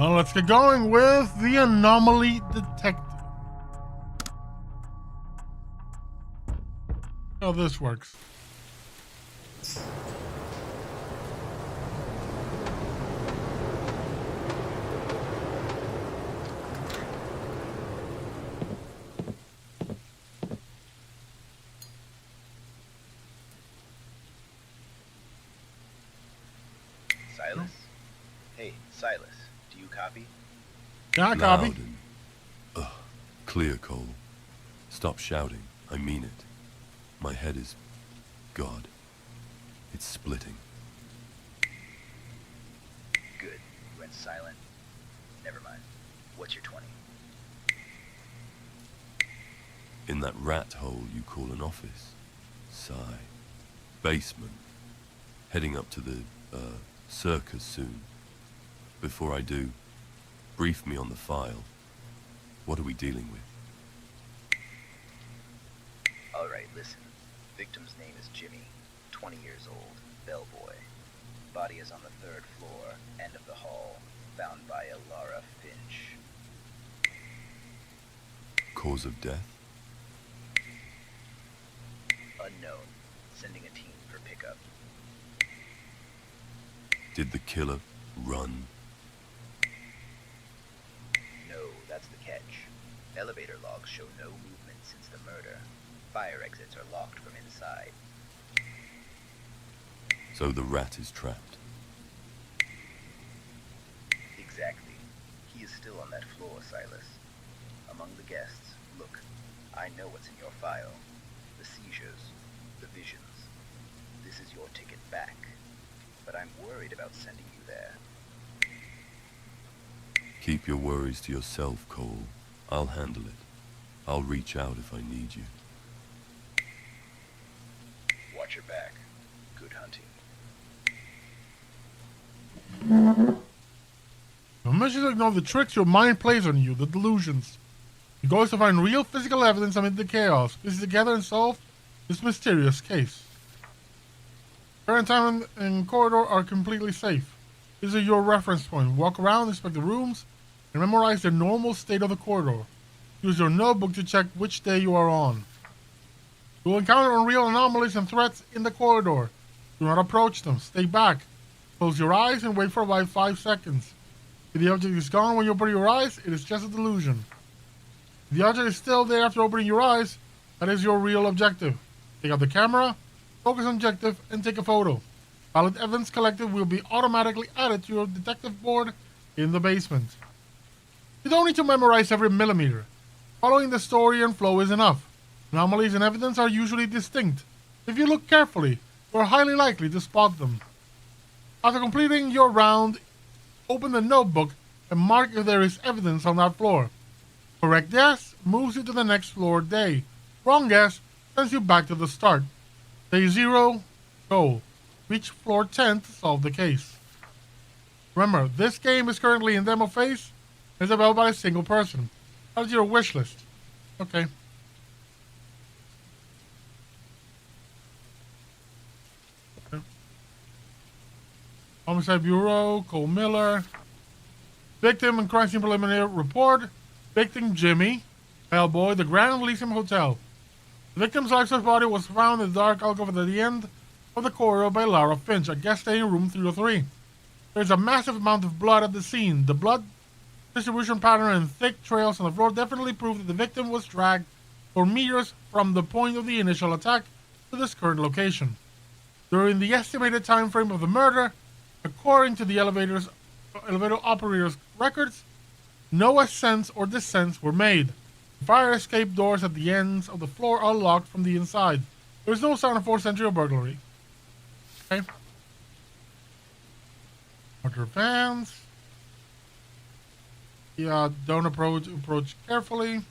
Well, let's get going with the anomaly detective. How this works. Silas? Hey, Silas, do you copy? Yeah, Loud copy. and, clear, Cole. Stop shouting. I mean it. My head is... God. It's splitting. Good. You went silent. Never mind. What's your 20? In that rat hole you call an office. Sigh. Basement. Heading up to the, circus soon. Before I do, brief me on the file. What are we dealing with? Alright, listen. Victim's name is Jimmy, 20 years old, bellboy. Body is on the 3rd floor, end of the hall, found by Alara Finch. Cause of death? Unknown. Sending a team for pickup. Did the killer run? No, that's the catch. Elevator logs show no movement since the murder. Fire exits are locked from inside. So the rat is trapped. Exactly. He is still on that floor, Silas. Among the guests, look, I know what's in your file. The seizures, the visions. This is your ticket back. But I'm worried about sending you there. Keep your worries to yourself, Cole. I'll handle it. I'll reach out if I need you. Watch your back. Good hunting. The mission is to ignore the tricks your mind plays on you, the delusions. The goal is to find real physical evidence amid the chaos, piece it together and solve this mysterious case. Current time and corridor are completely safe. These are your reference points. Walk around, inspect the rooms, and memorize the normal state of the corridor. Use your notebook to check which day you are on. You will encounter unreal anomalies and threats in the corridor. Do not approach them. Stay back. Close your eyes and wait for about 5 seconds. If the object is gone when you open your eyes, it is just a delusion. If the object is still there after opening your eyes, that is your real objective. Take out the camera, focus on objective, and take a photo. Valid evidence collected will be automatically added to your detective board in the basement. You don't need to memorize every millimeter. Following the story and flow is enough. Anomalies and evidence are usually distinct. If you look carefully, you are highly likely to spot them. After completing your round, open the notebook and mark if there is evidence on that floor. Correct guess moves you to the next floor day. Wrong guess sends you back to the start. Day 0, goal. Reach floor 10 to solve the case. Remember, this game is currently in demo phase and is developed by a single person. That is your wish list. Okay. Homicide Bureau, Cole Miller. Victim and crime scene preliminary report. Victim Jimmy, Bellboy, the Grand Elysium Hotel. The victim's life-size body was found in the dark alcove at the end of the corridor by Lara Finch, a guest staying in room 303. There is a massive amount of blood at the scene. The blood distribution pattern and thick trails on the floor definitely prove that the victim was dragged for meters from the point of the initial attack to this current location. During the estimated time frame of the murder, according to the elevator operator's records, no ascents or descents were made. The fire escape doors at the ends of the floor are locked from the inside. There is no sign of forced entry or burglary. Okay. Order fans. Yeah, don't approach carefully.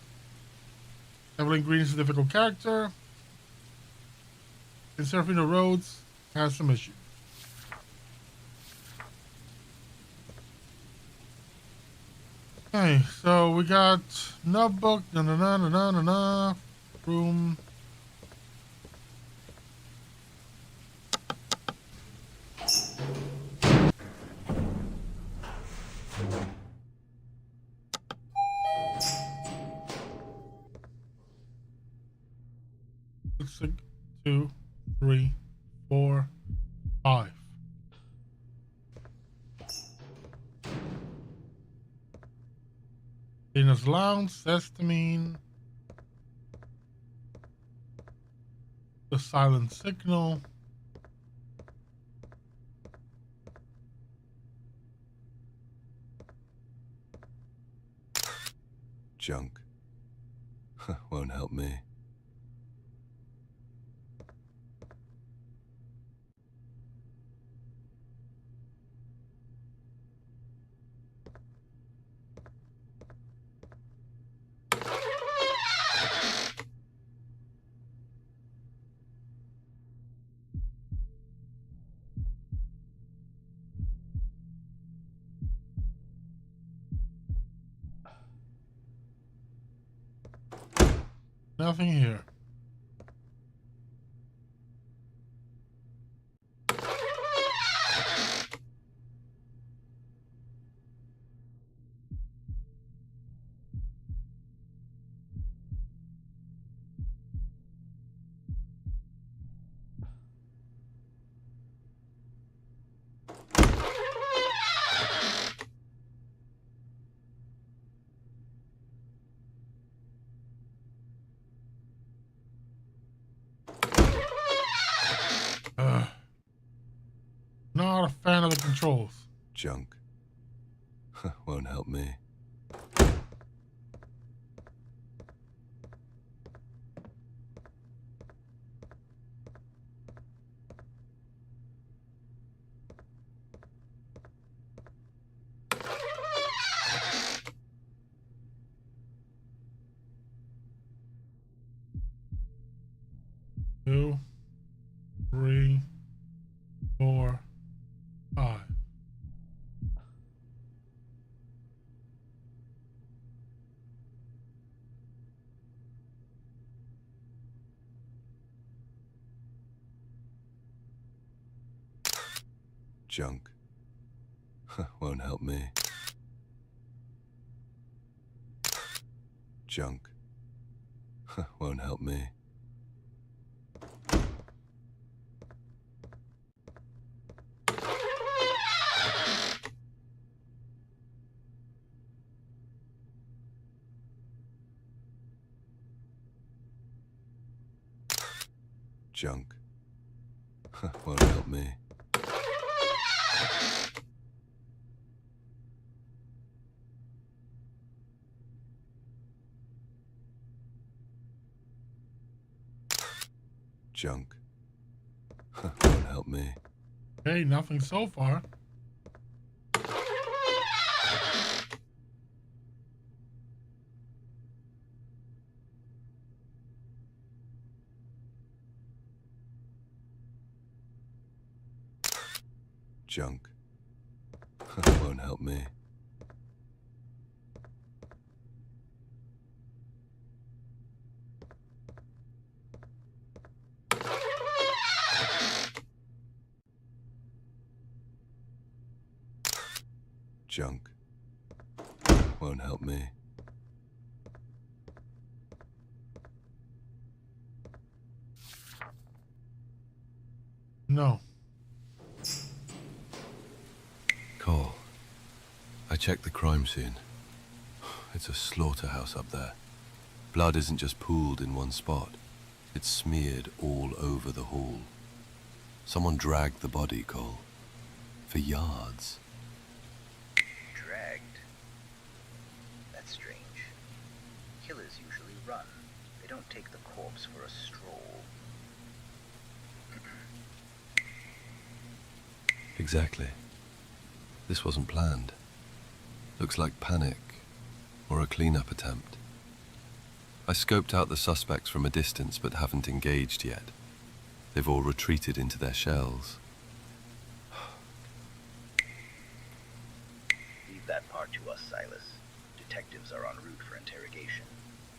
Evelyn Green is a difficult character. And Serafina Rhodes has some issues. Okay, so we got notebook, room. 6, 2, 3, 4, 5. Dana's Lounge, Sestamine, the Silent Signal, Junk. Won't help me. nothing here. Not a fan of the controls. Junk. Won't help me. Two, 3, 4, 5. Junk. Won't help me. Junk. Won't help me. Junk. Won't help me. Junk. Won't help me. Hey, nothing so far. Junk. Won't help me. Junk. Won't help me. No. Cole, I checked the crime scene. It's a slaughterhouse up there. Blood isn't just pooled in one spot. It's smeared all over the hall. Someone dragged the body, Cole. For yards. Dragged? That's strange. Killers usually run. They don't take the corpse for a stroll. Exactly. This wasn't planned. Looks like panic, or a cleanup attempt. I scoped out the suspects from a distance but haven't engaged yet. They've all retreated into their shells. Leave that part to us, Silas. Detectives are en route for interrogation.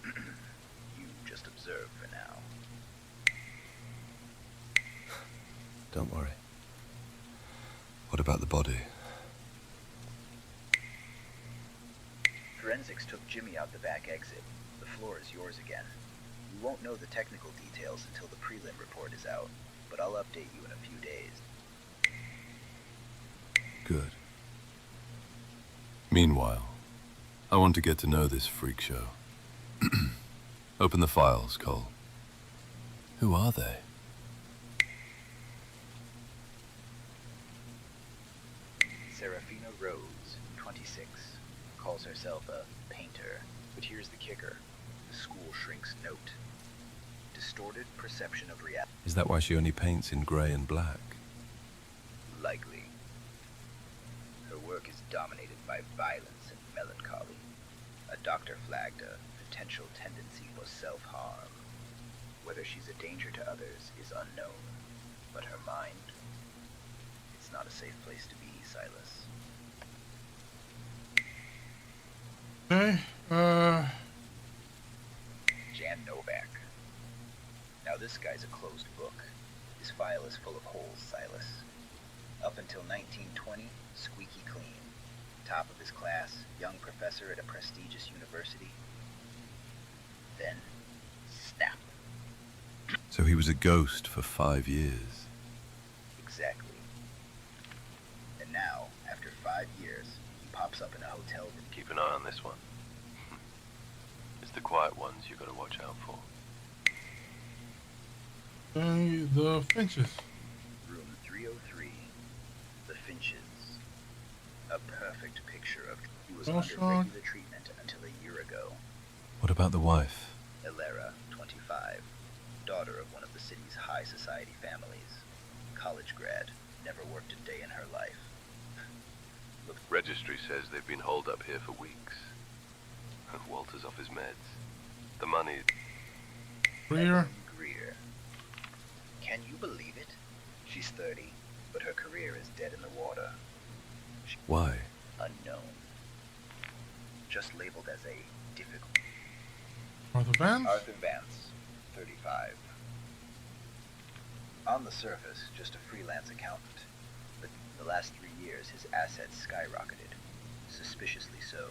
You just observe for now. Don't worry. What about the body? Forensics took Jimmy out the back exit. The floor is yours again. You won't know the technical details until the prelim report is out, but I'll update you in a few days. Good. Meanwhile, I want to get to know this freak show. Open the files, Cole. Who are they? Serafina Rhodes, 26, calls herself a painter, but here's the kicker. The school shrink's note. Distorted perception of reality. Is that why she only paints in grey and black? Likely. Her work is dominated by violence and melancholy. A doctor flagged a potential tendency for self-harm. Whether she's a danger to others is unknown, but her mind, it's not a safe place to be, Silas. Okay, Jan Novak. Now this guy's a closed book. His file is full of holes, Silas. Up until 1920, squeaky clean. Top of his class, young professor at a prestigious university. Then, snap. So he was a ghost for 5 years. Exactly. And now, after 5 years, he pops up in a hotel room. Keep an eye on this one. It's the quiet ones you gotta watch out for. okay, the Finches. Room 303. The Finches. A perfect picture of... He was under Sean. regular treatment until a year ago. What about the wife? Elera, 25. Daughter of one of the city's high society families. College grad. Never worked a day in her life. The registry says they've been holed up here for weeks. Walter's off his meds. The money... Greer. Ellen Greer. Can you believe it? She's 30, but her career is dead in the water. Why? Unknown. Just labeled as a difficult... Arthur Vance. Arthur Vance, 35. On the surface, just a freelance accountant. But the last 3 years, his assets skyrocketed. Suspiciously so.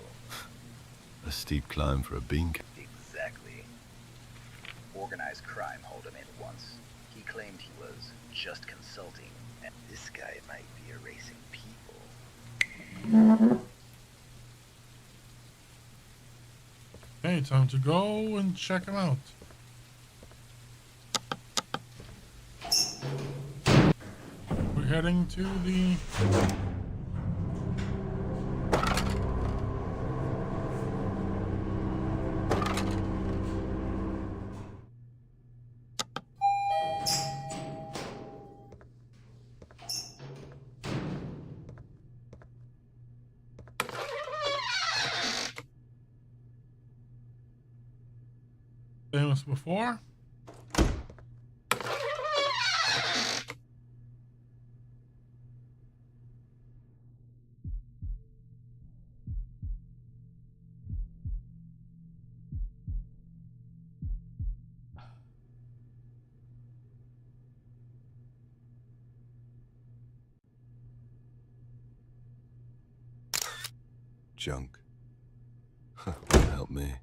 A steep climb for a bean. Exactly. Organized crime hauled him in once. He claimed he was just consulting, and this guy might be erasing people. Okay, time to go and check him out. We're heading to the... Same as before. Junk. Won't help me.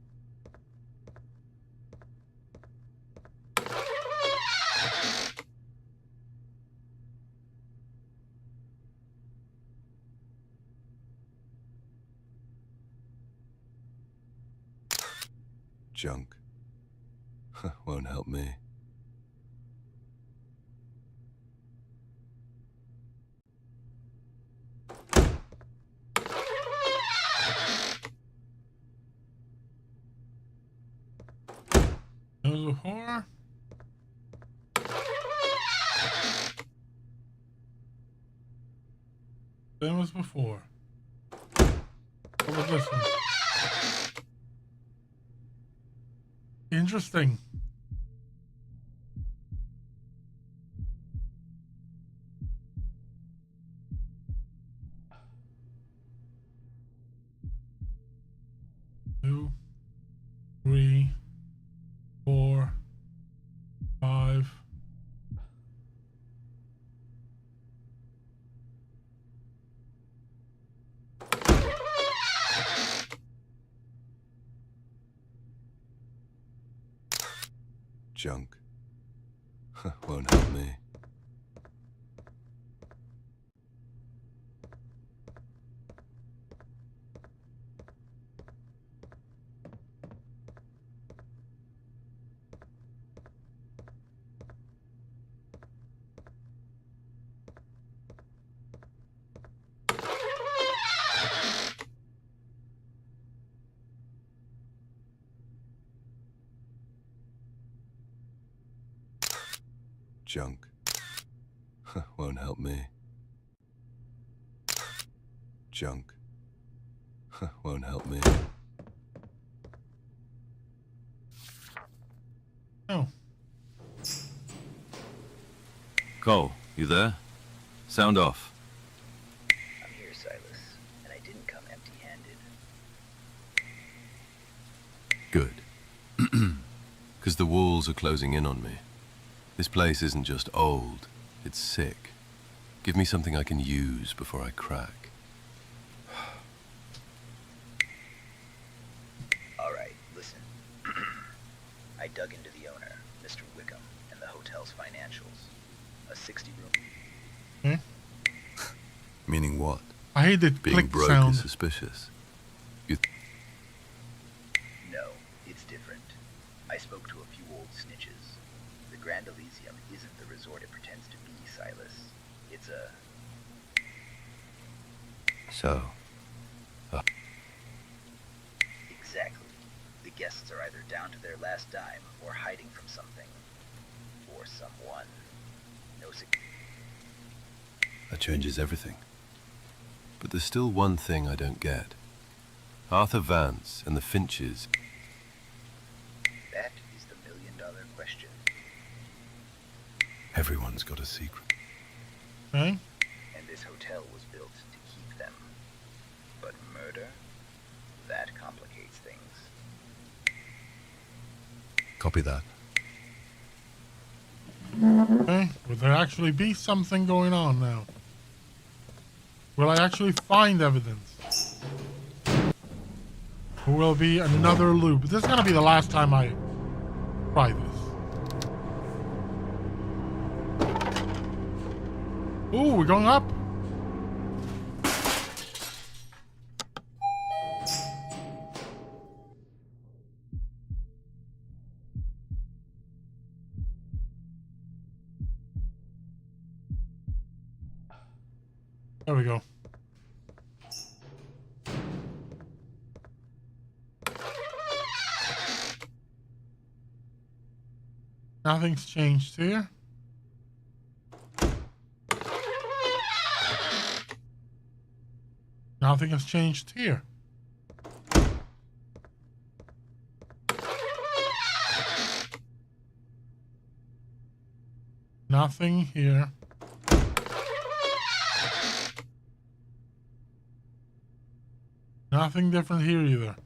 Junk. Won't help me. There's a horror. Same as before. What was this one? Interesting. Two, 3, 4, 5. Junk. Won't help me. Junk. Won't help me. Junk. Won't help me. Oh. Cole, you there? Sound off. I'm here, Silas, and I didn't come empty-handed. Good. Because the walls are closing in on me. This place isn't just old, it's sick. Give me something I can use before I crack. All right, listen. I dug into the owner, Mr. Wickham, and the hotel's financials. A 60-room... Meaning what? I hate the Being click broke sound. is suspicious. No, it's different. I spoke to a few old snitches. The Grand Elysium isn't the resort it pretends to be, Silas. It's a... So, Exactly. The guests are either down to their last dime or hiding from something. Or someone. No sec... that changes everything. But there's still one thing I don't get. Arthur Vance and the Finches. That is the million-dollar question. Everyone's got a secret. Okay. And this hotel was built to keep them. But murder? That complicates things. Copy that. Okay. Will there actually be something going on now? Will I actually find evidence? Or will it be another loop? This is gonna be the last time I try this. Ooh, we're going up. There we go. Nothing's changed here. Nothing has changed here. Nothing here. Nothing different here either.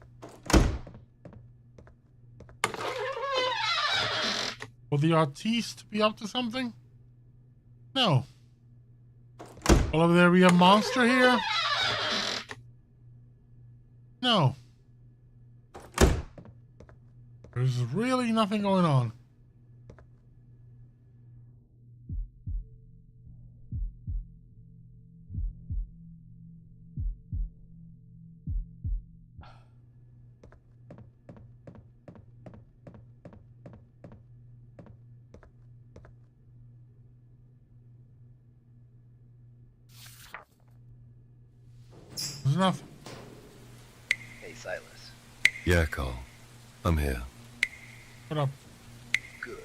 Will the artiste be up to something? No. Will there be a monster here? No. There's really nothing going on. There's nothing. Hey, Silas. Yeah, Cole. I'm here. What up? Good.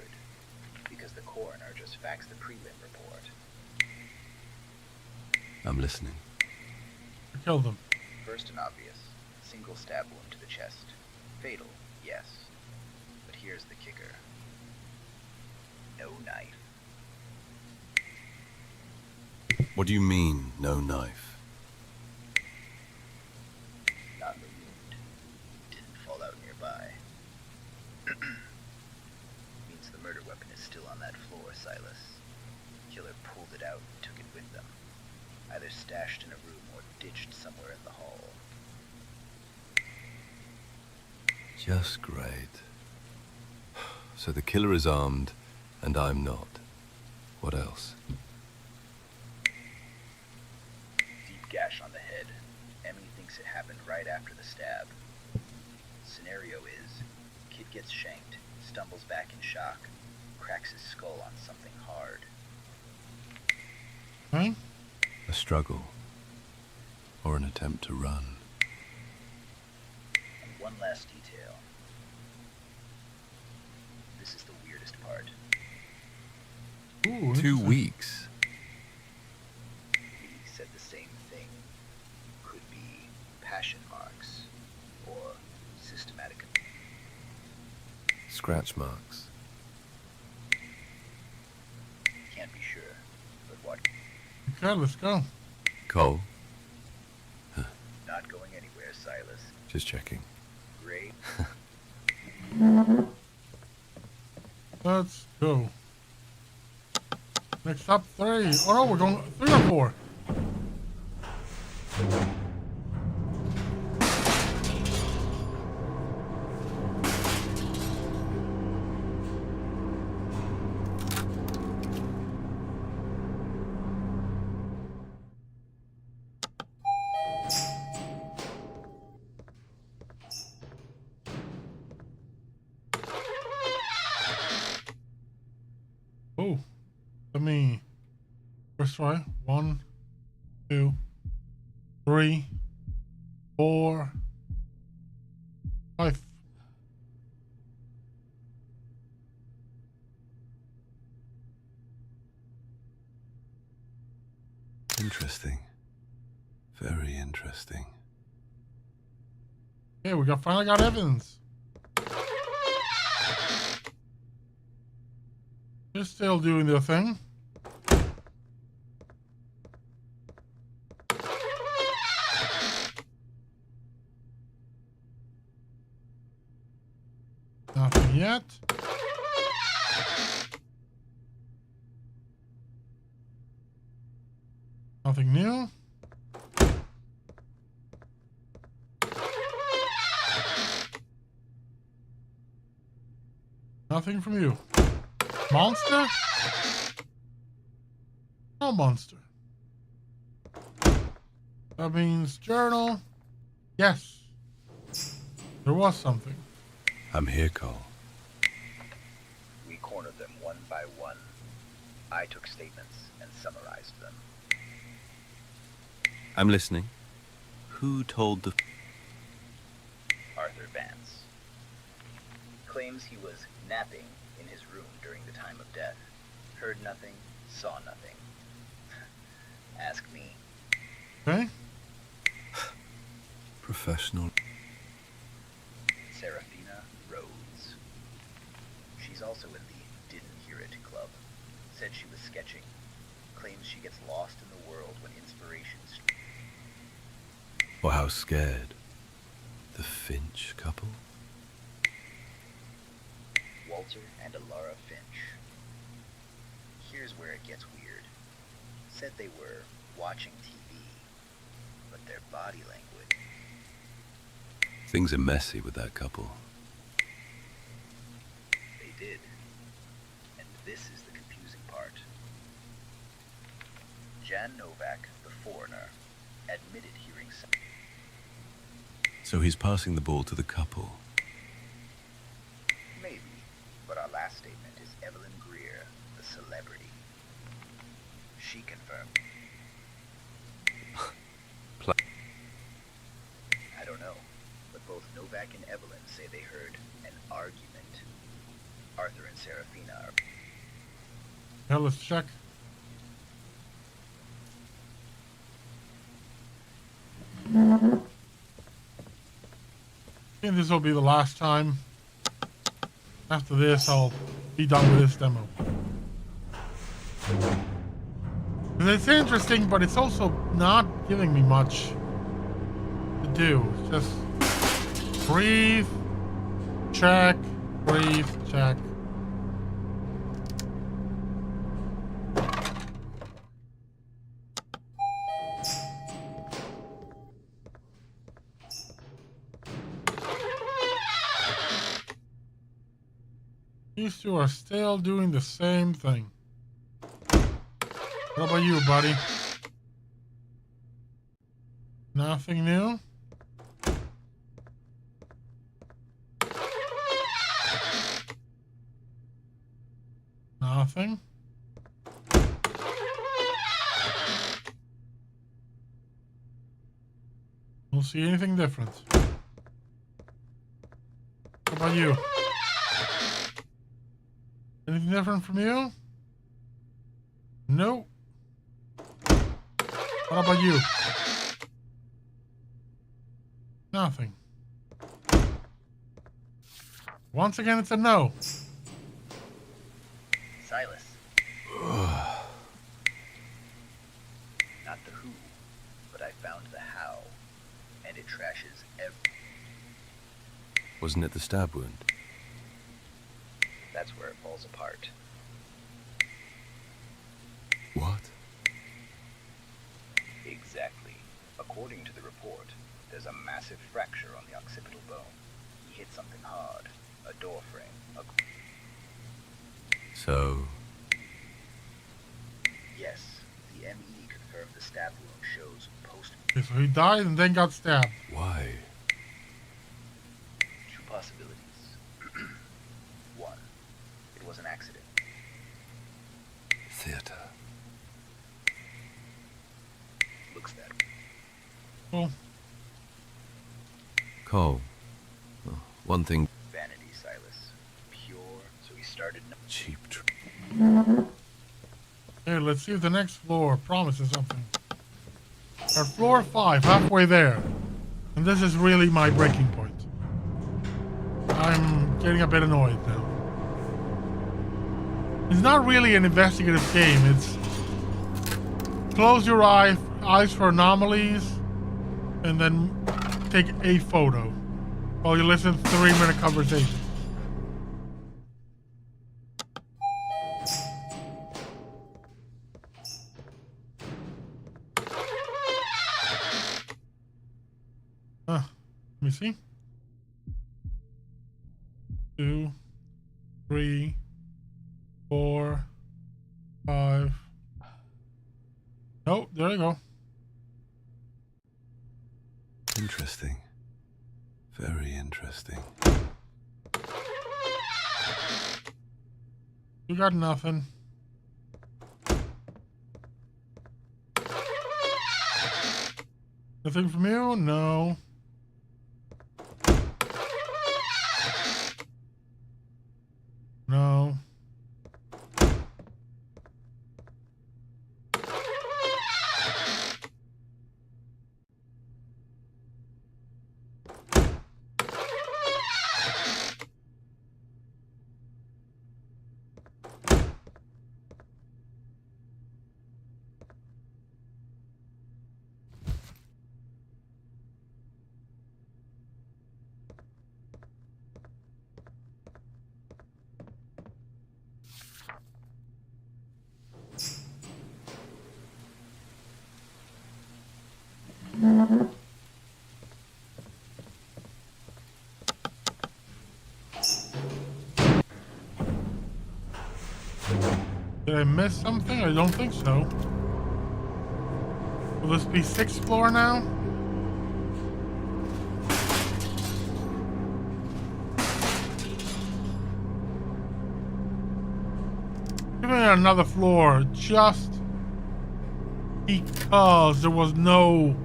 Because the coroner just faxed the prelim report. I'm listening. I killed him. First and obvious. Single stab wound to the chest. Fatal, yes. But here's the kicker. No knife. What do you mean, no knife? Not the wound. Didn't fall out nearby. Means the murder weapon is still on that floor, Silas. Killer pulled it out and took it with them. Either stashed in a room or ditched somewhere in the hall. Just great. So the killer is armed, and I'm not. What else? Deep gash on the head. Emmy thinks it happened right after the stab. Scenario is, kid gets shanked, stumbles back in shock, cracks his skull on something hard. Okay. A struggle. Or an attempt to run. And one last detail. This is the weirdest part. Ooh, 2 interesting. weeks. He said the same thing. Could be passion marks or systematic. Scratch marks. Can't be sure, but what? Okay, let's go. Cole, Not going anywhere, Silas. just checking. Great. Let's go. Next up, 3. Oh no, we're going 3 or 4. Oh, let me first try. 1, 2, 3, 4, 5. Interesting. Very interesting. Okay, we finally got Evans. They're still doing their thing. Nothing yet. Nothing new. Nothing from you. Monster? No monster. That means journal. Yes. There was something. I'm here, Cole. We cornered them one by one. I took statements and summarized them. I'm listening. Who told the... Arthur Vance claims he was napping in his room during the time of death. Heard nothing, saw nothing. Ask me. Okay? Professional. Serafina Rhodes. She's also in the Didn't Hear It club. Said she was sketching. Claims she gets lost in the world when inspiration Or how scared. The Finch couple? Walter and Alara Finch. Here's where it gets weird. Said they were watching TV, but their body language. Things are messy with that couple. They did. And this is the confusing part. Jan Novak, the foreigner, admitted hearing some. So he's passing the ball to the couple. Maybe, but our last statement is Evelyn Greer, the celebrity. She confirmed. I don't know, but both Novak and Evelyn say they heard an argument. Arthur and Serafina are... Yeah, let's check. I think this will be the last time. After this, I'll be done with this demo. 'Cause it's interesting, but it's also not giving me much to do. Just breathe, check, breathe, check. These two are still doing the same thing. What about you, buddy? Nothing new? Nothing? Don't see anything different. What about you? Anything different from you? Nope. What about you? Nothing. Once again, it's a no. Silas. Not the who, but I found the how. And it trashes every... Wasn't it the stab wound? That's where it falls apart. What? Exactly. According to the report, there's a massive fracture on the occipital bone. He hit something hard. A door frame. So, Yes, the ME confirmed the stab wound shows post... Okay, so he died and then got stabbed. why? Two possibilities. One, it was an accident. Theater. Looks that way. Cool. Cole. Oh, one thing. Vanity, Silas. Pure, so he started... Cheap Hey, let's see if the next floor promises something. We're at floor 5, halfway there. And this is really my breaking point. I'm getting a bit annoyed now. It's not really an investigative game. It's close your eyes for anomalies and then take a photo while you listen to 3-minute conversation. Let me see. 2, 3, 4, 5. Oh, there you go. Interesting. Very interesting. You got nothing. Nothing from you? No. No. Did I miss something? I don't think so. Will this be 6th floor now? Give me another floor just because there was no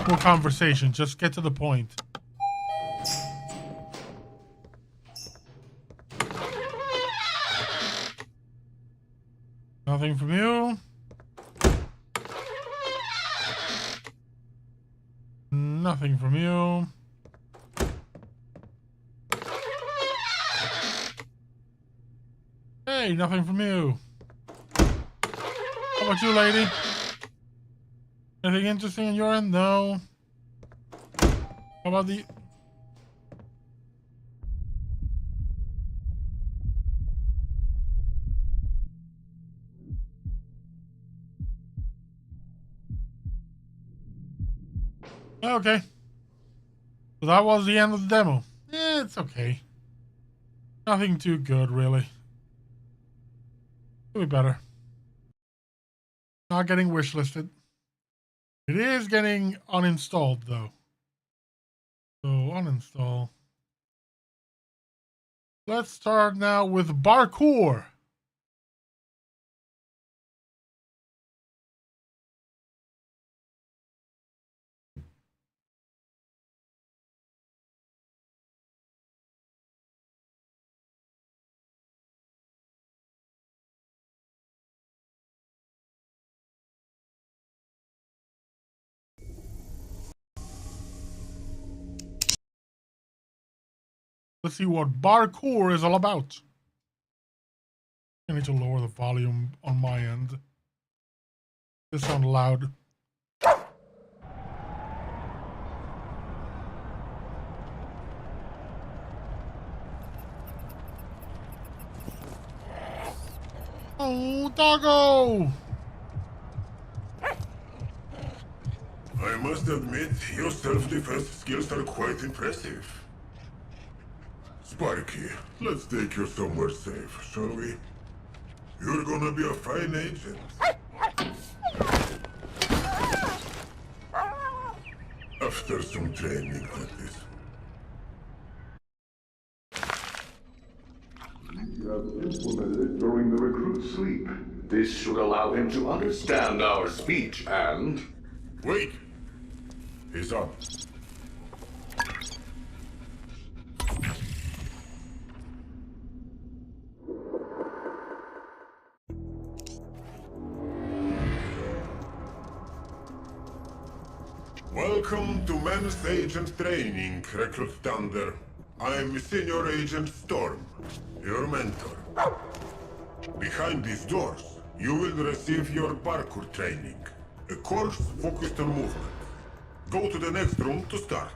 more conversation. Just get to the point. Nothing from you. Nothing from you. Hey, nothing from you. How about you, lady? Anything interesting on your end? No. How about the... Okay. So that was the end of the demo. It's okay. Nothing too good, really. It'll be better. Not getting wishlisted. It is getting uninstalled though. So uninstall. Let's start now with parkour. Let's see what parkour is all about. I need to lower the volume on my end. This sounds loud. Oh, doggo! I must admit, your self-defense skills are quite impressive. Sparky, let's take you somewhere safe, shall we? You're gonna be a fine agent. After some training, that is. We have implemented it during the recruit's sleep. This should allow him to understand our speech and... Wait! He's up. Welcome to Men's Agent Training, Recruit Thunder. I'm Senior Agent Storm, your mentor. Behind these doors, you will receive your parkour training, a course focused on movement. Go to the next room to start.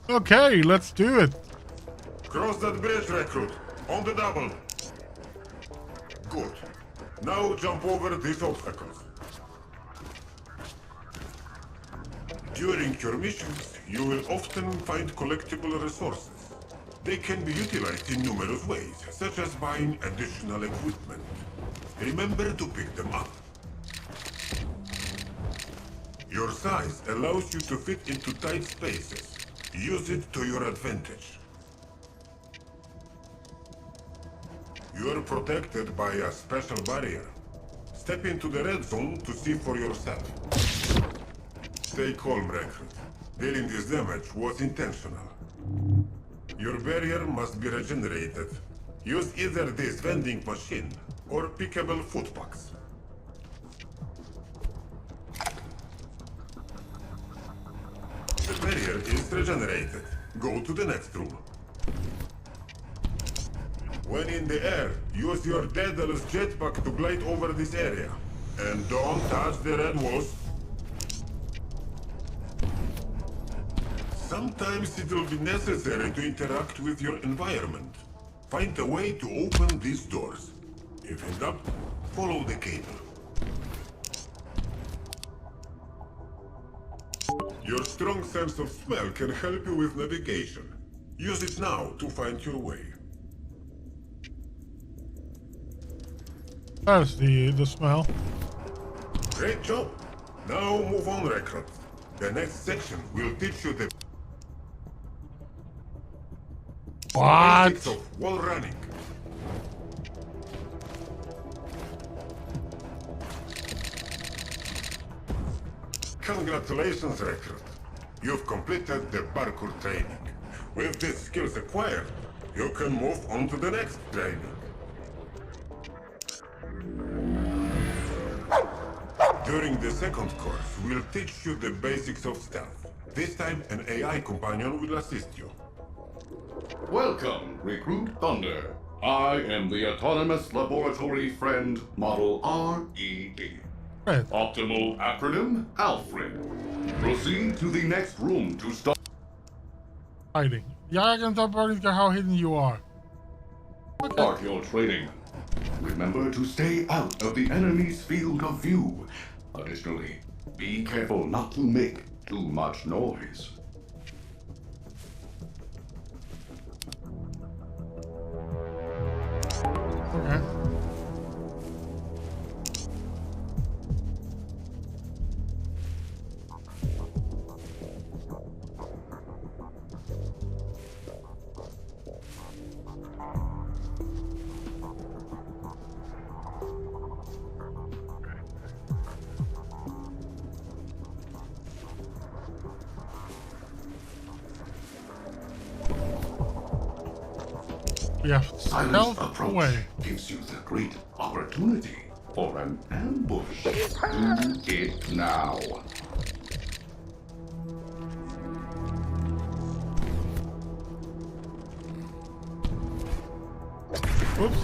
Okay, let's do it. Cross that bridge, Recruit, on the double. Good. Now jump over these obstacles. During your missions, you will often find collectible resources. They can be utilized in numerous ways, such as buying additional equipment. Remember to pick them up. Your size allows you to fit into tight spaces. Use it to your advantage. You are protected by a special barrier. Step into the red zone to see for yourself. Stay calm, Recruit. Dealing this damage was intentional. Your barrier must be regenerated. Use either this vending machine or pickable food packs. The barrier is regenerated. Go to the next room. When in the air, use your Daedalus jetpack to glide over this area. And don't touch the red walls. Sometimes it will be necessary to interact with your environment. Find a way to open these doors. If in doubt, follow the cable. Your strong sense of smell can help you with navigation. Use it now to find your way. That's the smell. Great job! Now move on, Recruit. The next section will teach you the basics What? of wall running. Congratulations, Recruit. You've completed the parkour training. With these skills acquired, you can move on to the next training. During the second course, we'll teach you the basics of stealth. This time, an AI companion will assist you. Welcome, Recruit Thunder. I am the Autonomous Laboratory Friend Model RED. Right. Optimal acronym, Alfred. Proceed to the next room to start. Hiding. Yeah, I can tell how hidden you are. Start your training. Remember to stay out of the enemy's field of view. Additionally, be careful not to make too much noise. Okay. We have Silent stealth approach away. gives you the great opportunity for an ambush. Do it now. Oops.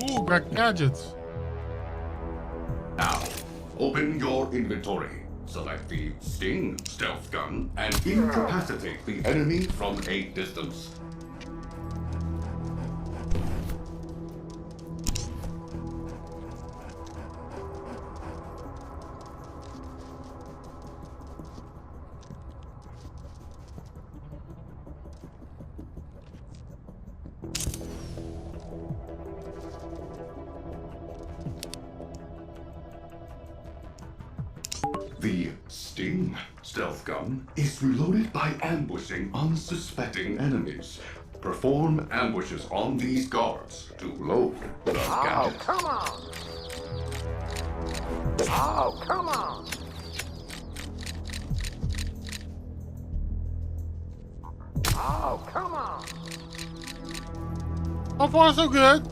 Ooh, got gadgets. Now, open your inventory. Select the Sting stealth gun and incapacitate the enemy from a distance. The Sting stealth gun is reloaded by ambushing unsuspecting enemies. Perform ambushes on these guards to load the gadget. Come on! Oh, come on! Oh, come on! So far, so good.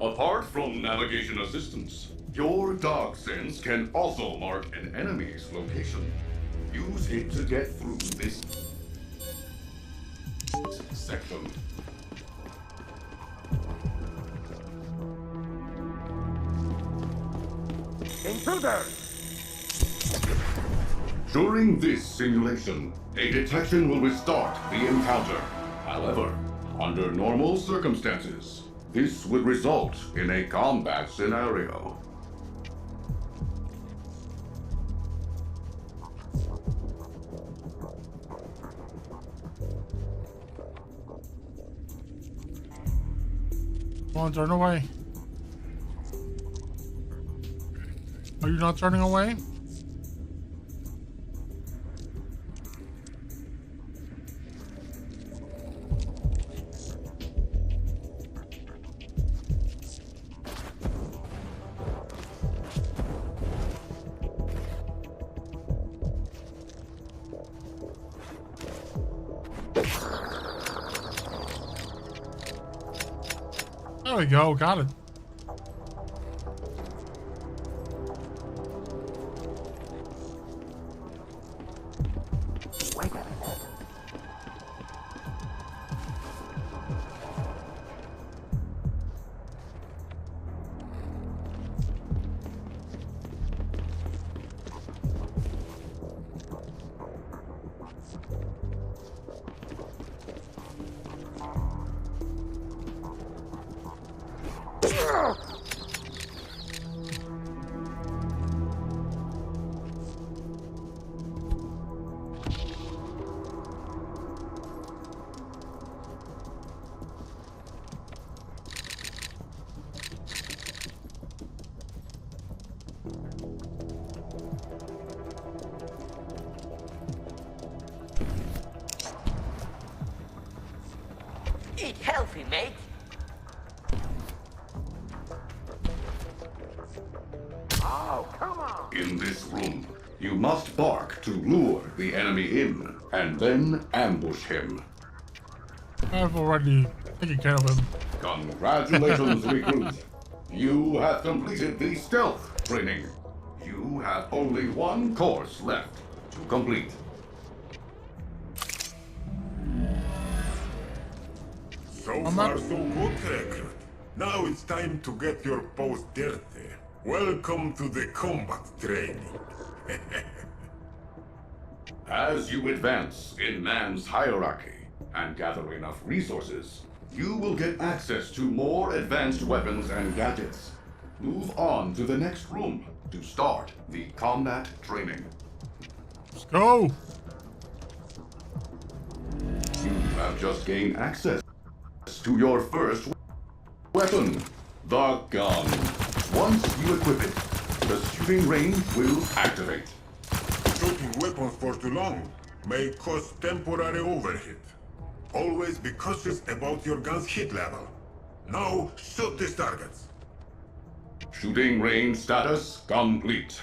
Apart from navigation assistance, your dog sense can also mark an enemy's location. Use it to get through this section. Intruders! During this simulation, a detection will restart the encounter. However, under normal circumstances, this would result in a combat scenario. Come on, turn away. Are you not turning away? There we go, got it. Wait a minute. Eat healthy, mate. Oh, come on! In this room, you must bark to lure the enemy in, and then ambush him. I've already taken care of him. Congratulations, recruit. You have completed the stealth training. You have only one course left to complete. So far, so good, recruit. Now it's time to get your post dirty. Welcome to the combat training. As you advance in man's hierarchy and gather enough resources, you will get access to more advanced weapons and gadgets. Move on to the next room to start the combat training. Let's go. You have just gained access to your first weapon, the gun. Once you equip it, the shooting range will activate. Shooting weapons for too long may cause temporary overheat. Always be cautious about your gun's hit level. Now, shoot these targets. Shooting range status complete.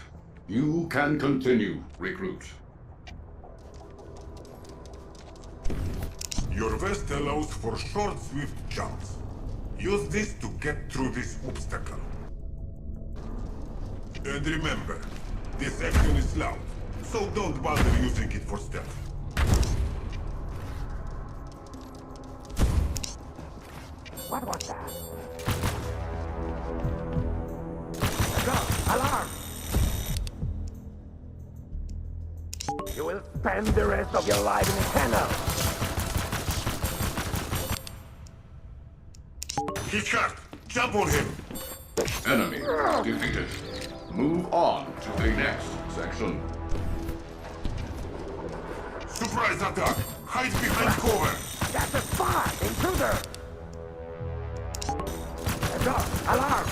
You can continue, recruit. Your vest allows for short, swift jumps. Use this to get through this obstacle. And remember, this action is loud, so don't bother using it for stealth. What was that? Go! Alarm! You will spend the rest of your life in a kennel! He's hurt! Jump on him! Enemy defeated. Move on to the next section. Surprise attack! Hide behind cover! That's a spy! Intruder! Go! Alarm!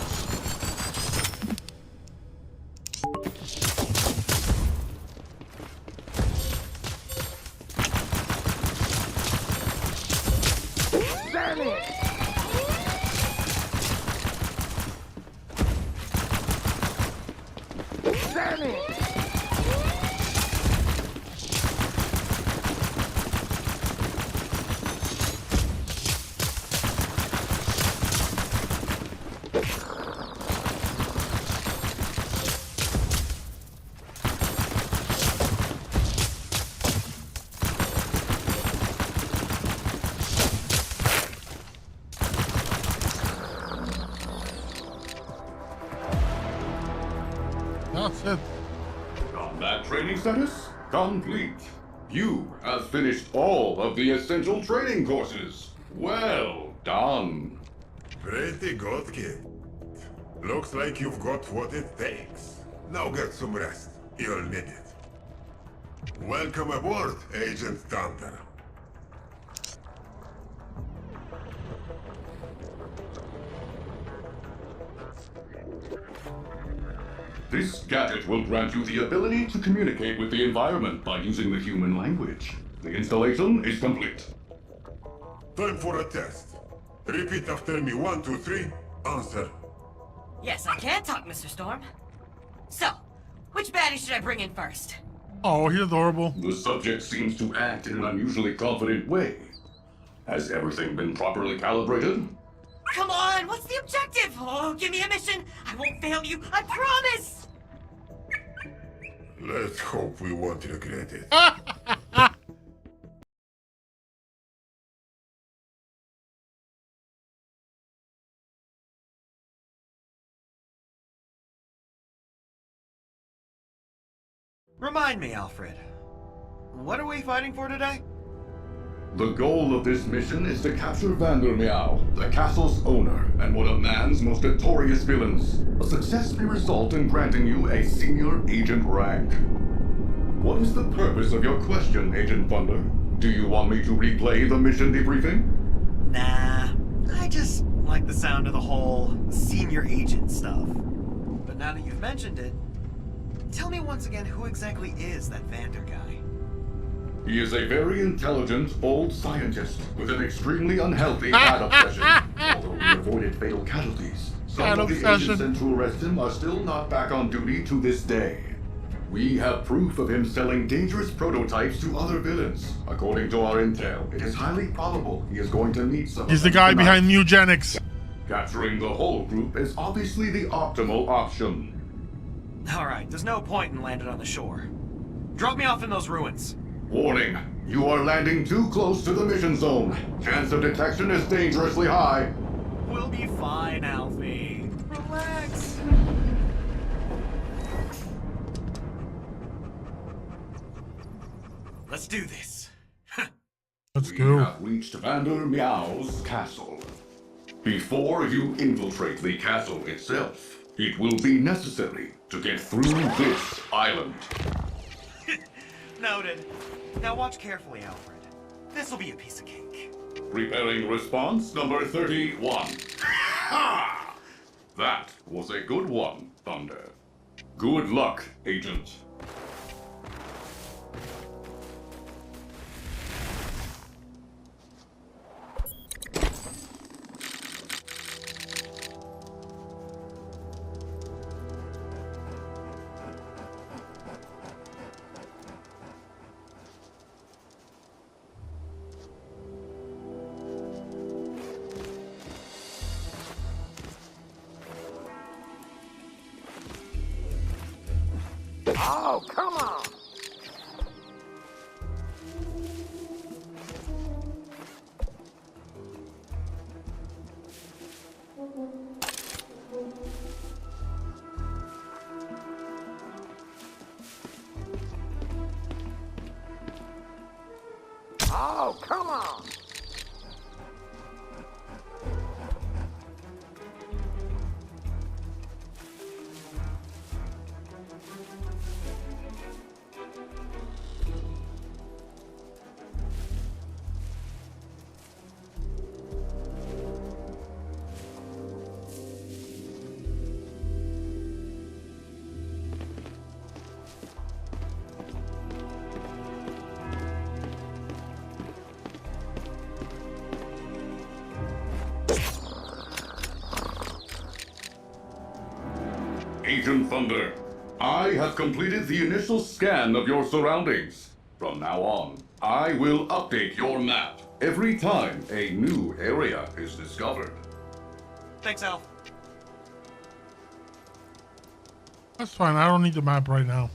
Danny! Danny! That's it. Combat training status complete. You have finished all of the essential training courses. Well done. Pretty good, kid. Looks like you've got what it takes. Now get some rest. You'll need it. Welcome aboard, Agent Thunder. This gadget will grant you the ability to communicate with the environment by using the human language. The installation is complete. Time for a test. Repeat after me. 1, 2, 3. Answer. Yes, I can talk, Mr. Storm. So, which baddie should I bring in first? Oh, he's adorable. The subject seems to act in an unusually confident way. Has everything been properly calibrated? Come on, what's the objective? Oh, give me a mission. I won't fail you, I promise. Let's hope we won't regret it. Remind me, Alfred. What are we fighting for today? The goal of this mission is to capture Vandermeow, the castle's owner, and one of man's most notorious villains. A success may result in granting you a senior agent rank. What is the purpose of your question, Agent Thunder? Do you want me to replay the mission debriefing? Nah, I just like the sound of the whole senior agent stuff. But now that you've mentioned it, tell me once again who exactly is that Vander guy? He is a very intelligent old scientist with an extremely unhealthy cat obsession. Although he avoided fatal casualties, some of the agents sent to arrest him are still not back on duty to this day. We have proof of him selling dangerous prototypes to other villains. According to our intel, it is highly probable he is going to meet some He's of the them guy tonight. behind Eugenics. Capturing the whole group is obviously the optimal option. Alright, there's no point in landing on the shore. Drop me off in those ruins. Warning, you are landing too close to the mission zone. Chance of detection is dangerously high. We'll be fine, Alfie. Relax. Let's do this. Let's We go. have reached Vandermeow's castle. Before you infiltrate the castle itself, it will be necessary to get through this island. Noted. Now watch carefully, Alfred. This'll be a piece of cake. Preparing response number 31. Ha! That was a good one, Thunder. Good luck, Agent. Oh, come on! Oh, come on! Agent Thunder, I have completed the initial scan of your surroundings. From now on, I will update your map every time a new area is discovered. Thanks, Al. That's fine. I don't need the map right now.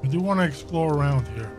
I do want to explore around here.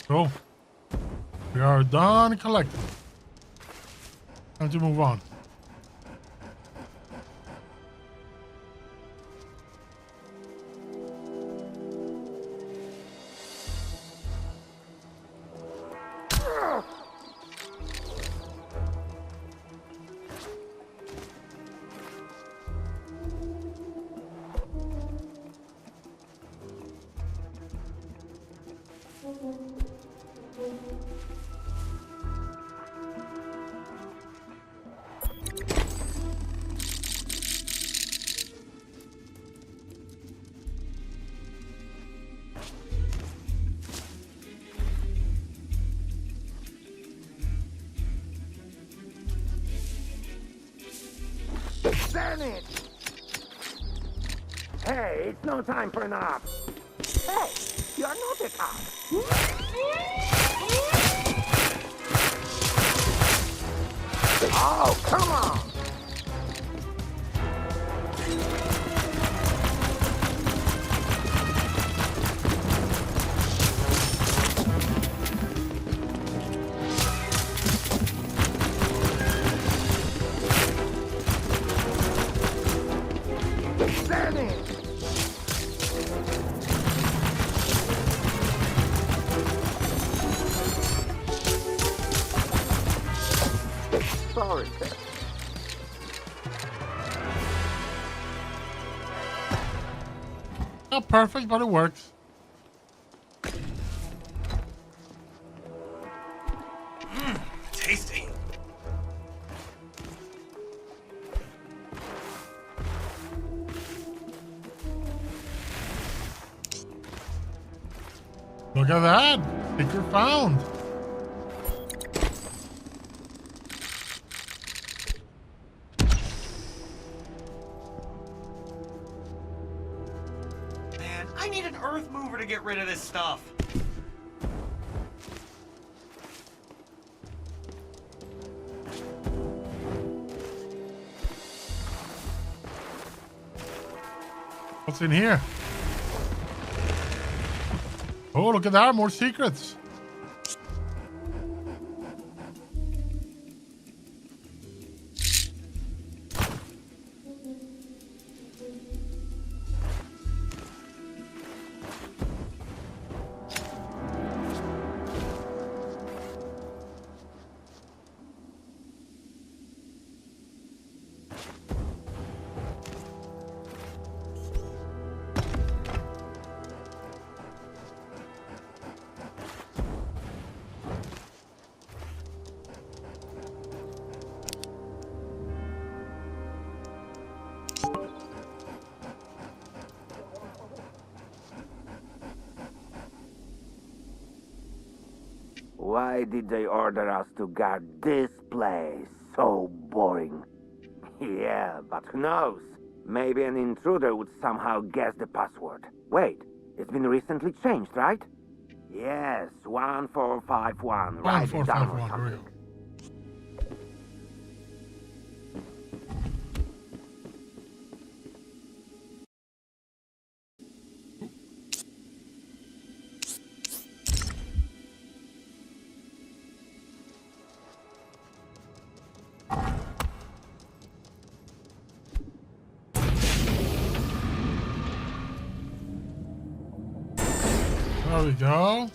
So, we are done collecting. Time to move on. Damn it! Hey, it's no time for an op. Hey, you're not a cop. Oh, come on! Damn it! Sorry, sir. Not perfect, but it works. Tasty. Look at that! Secret found! Man, I need an earth mover to get rid of this stuff. What's in here? Oh, look at that. More secrets. Why did they order us to guard this place? So boring. Yeah, but who knows? Maybe an intruder would somehow guess the password. Wait, it's been recently changed, right? Yes, 1451. Write it down or 1451. Here we something. go.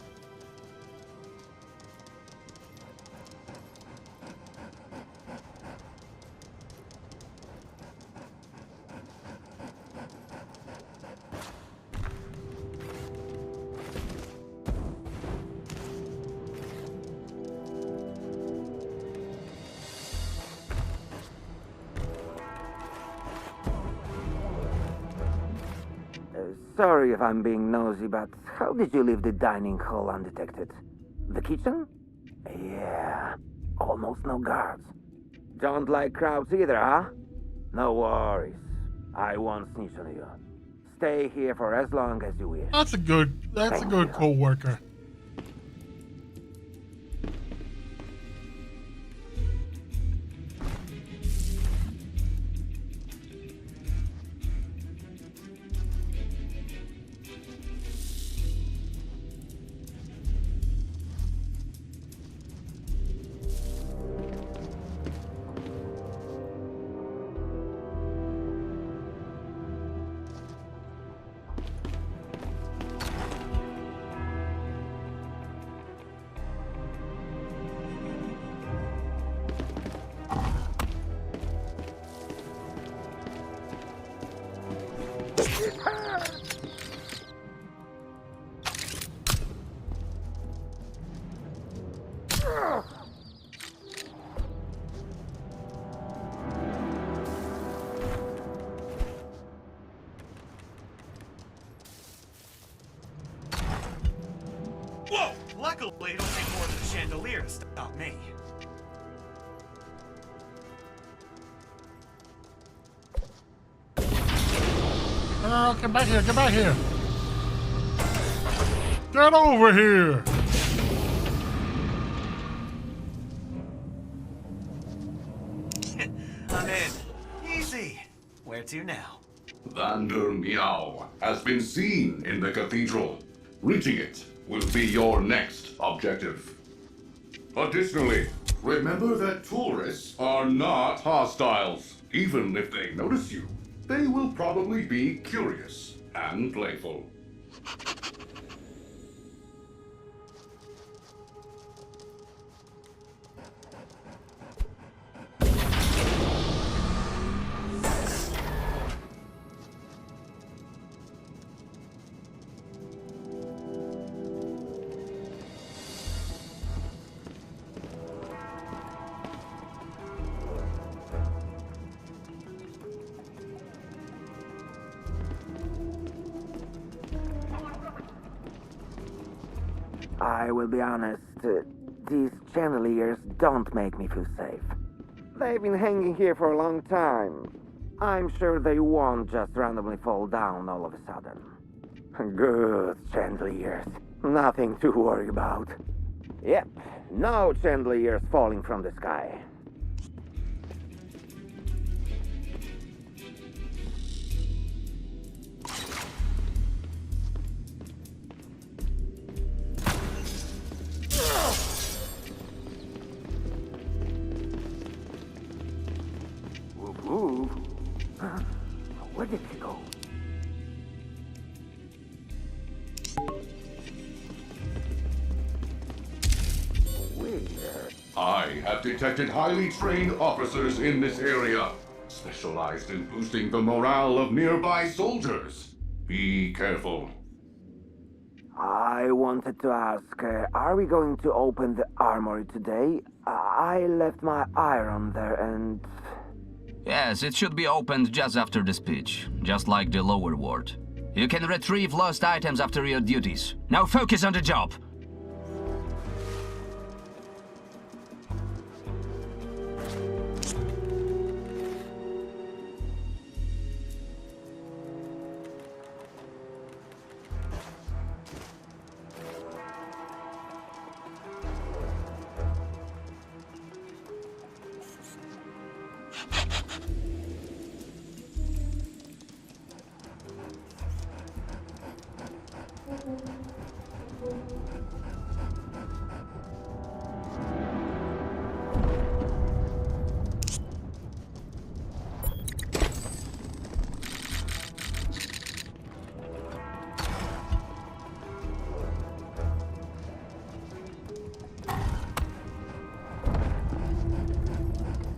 There we go. Sorry if I'm being nosy, but how did you leave the dining hall undetected? The kitchen? Yeah, almost no guards. Don't like crowds either, huh? No worries. I won't snitch on you. Stay here for as long as you wish. That's a good co-worker. Whoa! Luckily, it'll take more than a chandelier to stop me. No, come back here, get back here. Get over here. I'm in. Easy. Where to now? Vander Meow has been seen in the cathedral. Reaching it will be your next objective. Additionally, remember that tourists are not hostiles. Even if they notice you, they will probably be curious and playful. I will be honest, these chandeliers don't make me feel safe. They've been hanging here for a long time. I'm sure they won't just randomly fall down all of a sudden. Good chandeliers. Nothing to worry about. Yep, no chandeliers falling from the sky. have detected highly trained officers in this area, specialized in boosting the morale of nearby soldiers. Be careful. I wanted to ask, are we going to open the armory today? I left my iron there and... Yes, it should be opened just after the speech, just like the lower ward. You can retrieve lost items after your duties. Now focus on the job!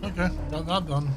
Okay, got that done.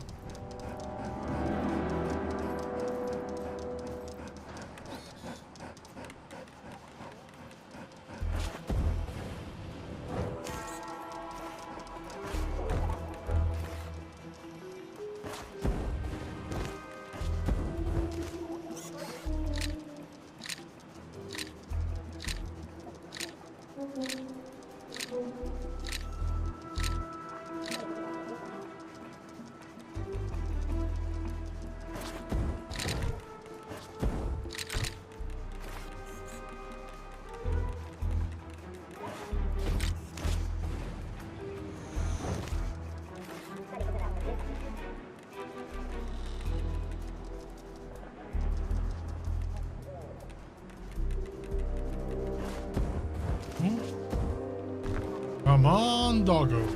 Come on, doggo.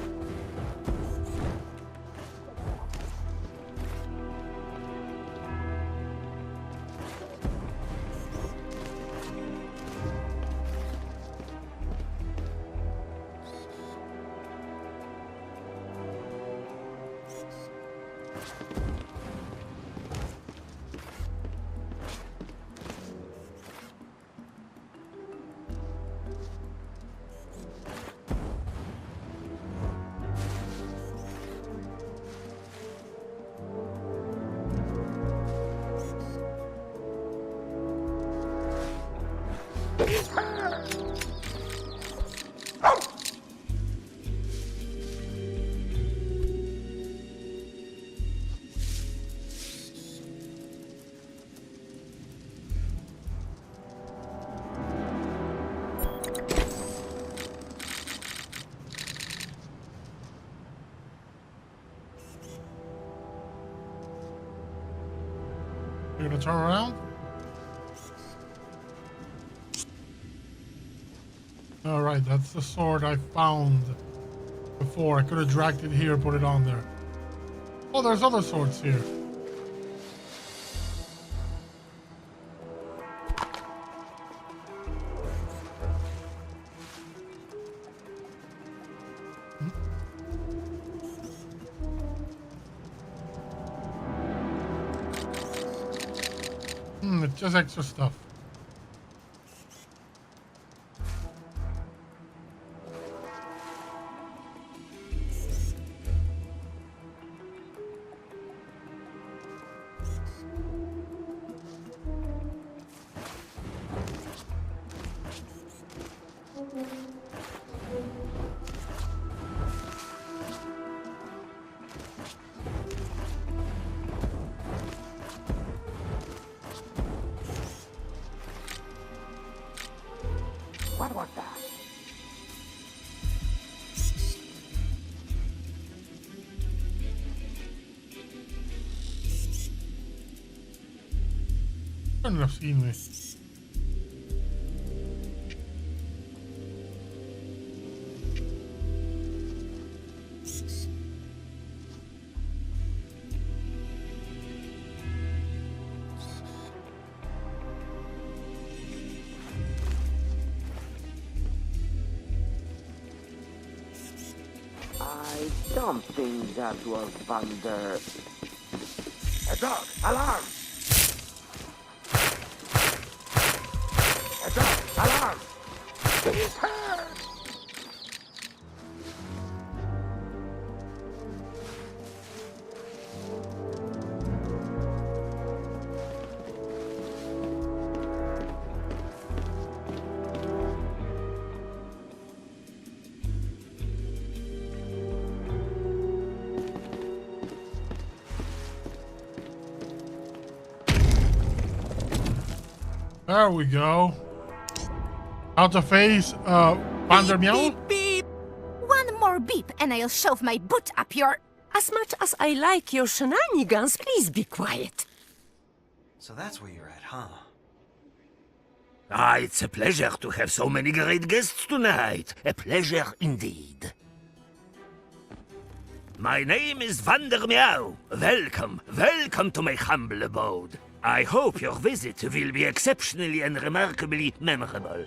You're gonna turn around? Alright, that's the sword I found before. I could have dragged it here, put it on there. Oh, there's other swords here. It's just extra stuff. What was that? Couldn't have seen me. I don't think that was Vander... A dog! Alarm! A dog! Alarm! He's hurt! There we go. How to face Vandermeer? Beep, beep. One more beep and I'll shove my boot up your... As much as I like your shenanigans, please be quiet. So that's where you're at, huh? Ah, it's a pleasure to have so many great guests tonight. A pleasure indeed. My name is Vandermeer. Welcome, welcome to my humble abode. I hope your visit will be exceptionally and remarkably memorable.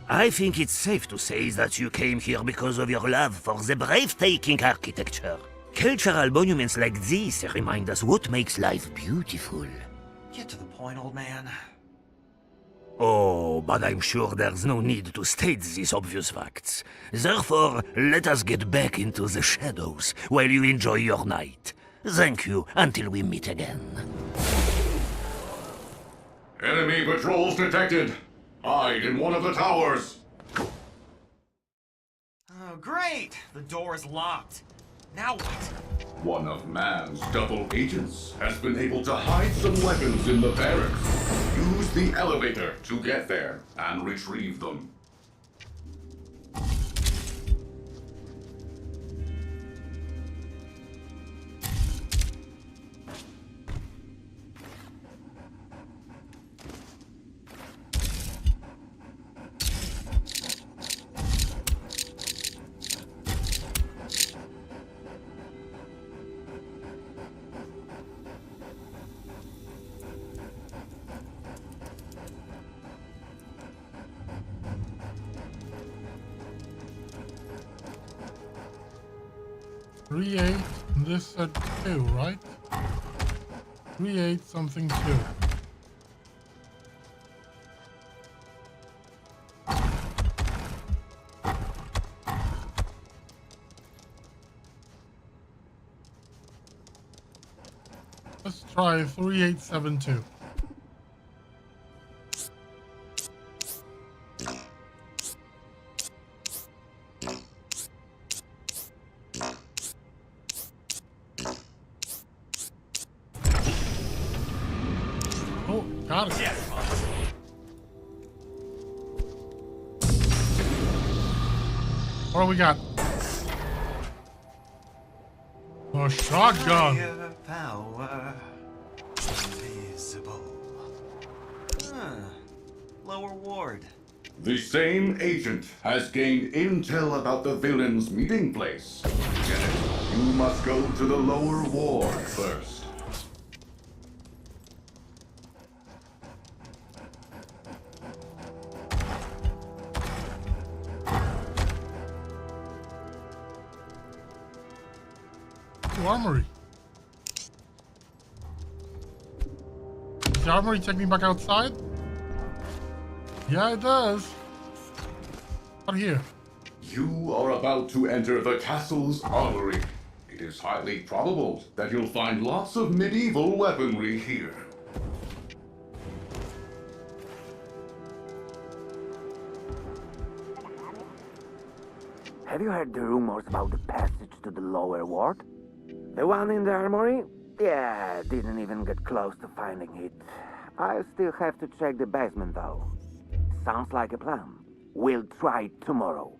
I think it's safe to say that you came here because of your love for the breathtaking architecture. Cultural monuments like these remind us what makes life beautiful. Get to the point, old man. Oh, but I'm sure there's no need to state these obvious facts. Therefore, let us get back into the shadows while you enjoy your night. Thank you until we meet again. Enemy patrols detected. Hide in one of the towers. Oh, great! The door is locked. Now what? One of man's double agents has been able to hide some weapons in the barracks. Use the elevator to get there and retrieve them. Three-eight, and this said 2, right? 3-8 something 2. Let's try 3872. Oh, got it. Yes, What do we got? A shotgun. Higher power. Invisible. Huh. Lower ward. The same agent has gained intel about the villain's meeting place. To get it, you must go to the lower ward first. Armory. Does the armory take me back outside? Yeah, it does. Out here. You are about to enter the castle's armory. It is highly probable that you'll find lots of medieval weaponry here. Have you heard the rumors about the passage to the lower ward? The one in the armory? Yeah, didn't even get close to finding it. I still have to check the basement though. Sounds like a plan. We'll try it tomorrow.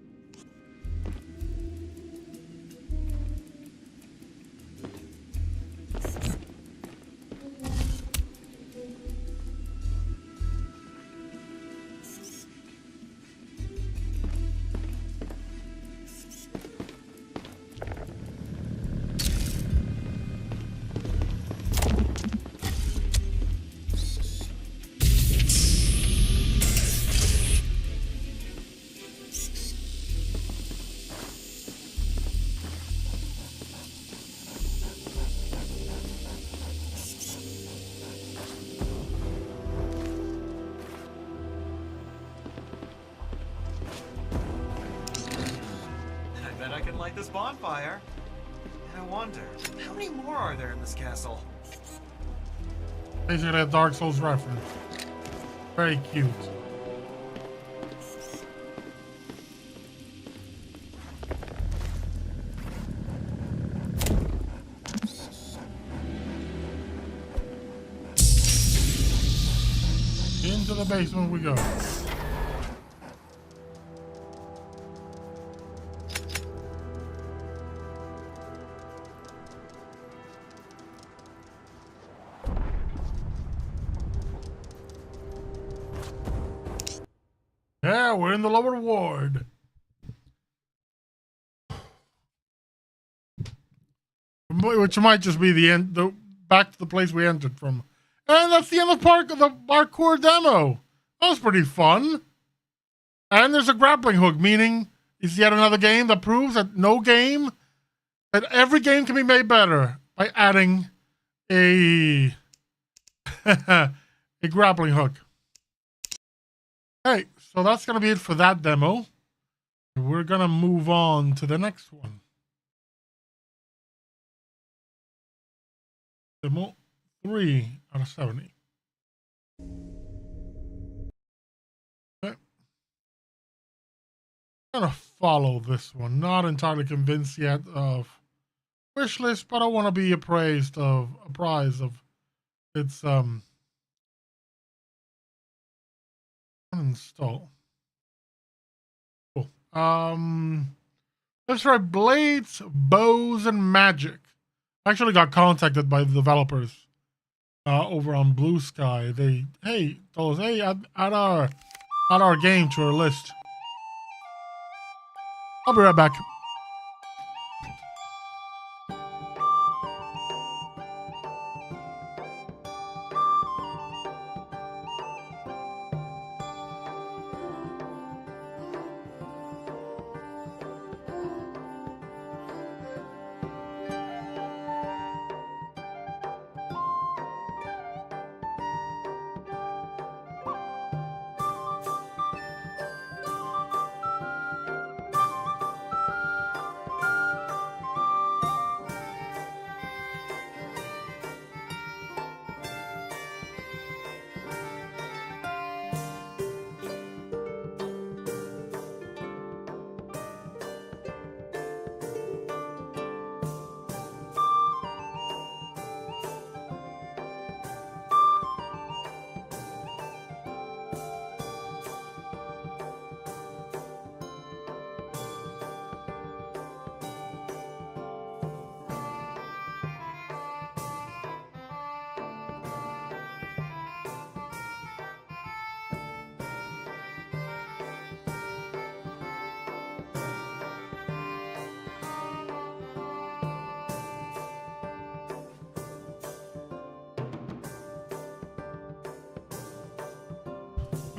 like this bonfire. And I wonder, how many more are there in this castle? Basically a Dark Souls reference. Very cute. Into the basement we go. Yeah, we're in the lower ward. Which might just be the end, back to the place we entered from. And that's the end of the parkour demo. That was pretty fun. And there's a grappling hook, meaning it's yet another game that proves that that every game can be made better by adding a a grappling hook. Hey, so that's going to be it for that demo. We're going to move on to the next one. Demo 3 out of 70. Okay. I'm going to follow this one. Not entirely convinced yet of wishlist, but I want to be apprised of its uninstall. Cool. Let's try Blades, Bows, and Magic. I actually got contacted by the developers over on Blue Sky. They told us, hey, add our game to our list. I'll be right back.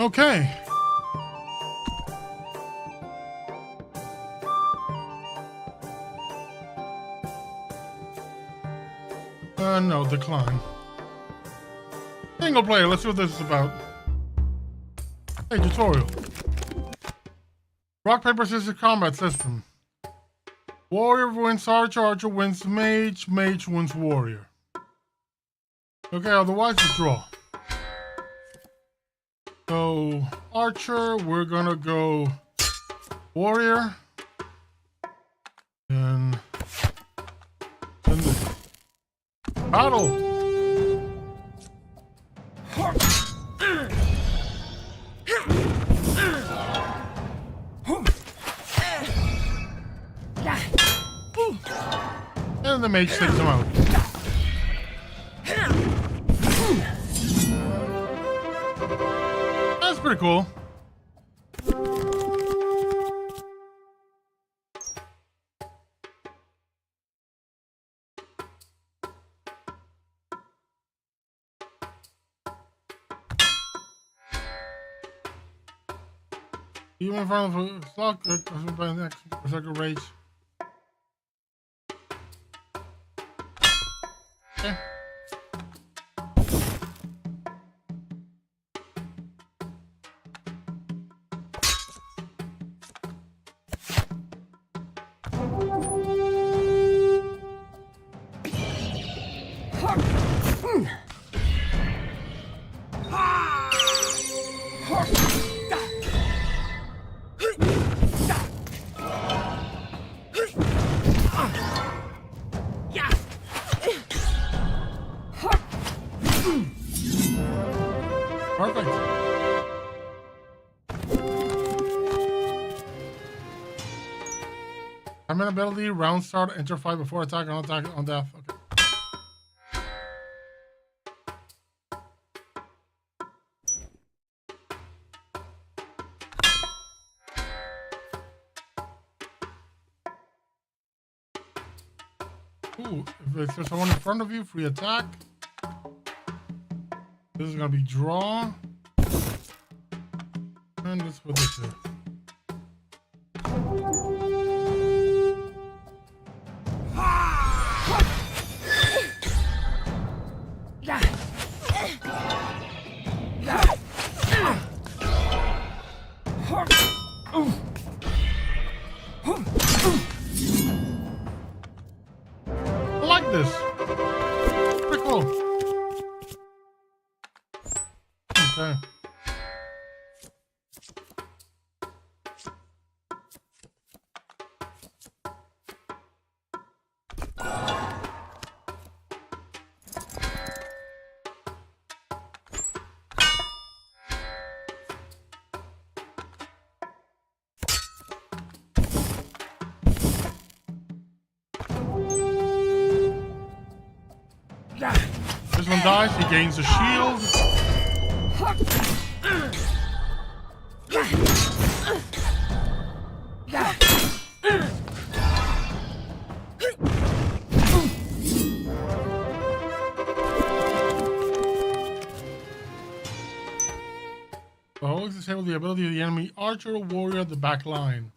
Okay. No, decline. Single player, let's see what this is about. Hey, tutorial. Rock, paper, scissors combat system. Warrior wins archer, archer wins mage, mage wins warrior. Okay, otherwise we draw. So, archer, we're gonna go warrior. And this. Battle! And the mage takes him out. That's pretty cool. You in front of a clock by the next berserker rage. Okay. Perfect. I'm an ability, round start, enter fight before attack, on attack, on death. Okay. Ooh, if there's someone in front of you, free attack. This is gonna be draw. And this what this is. I like this. Pretty cool. Okay. This one dies, he gains a shield. The Hulk disables the ability of the enemy archer or warrior at the back line.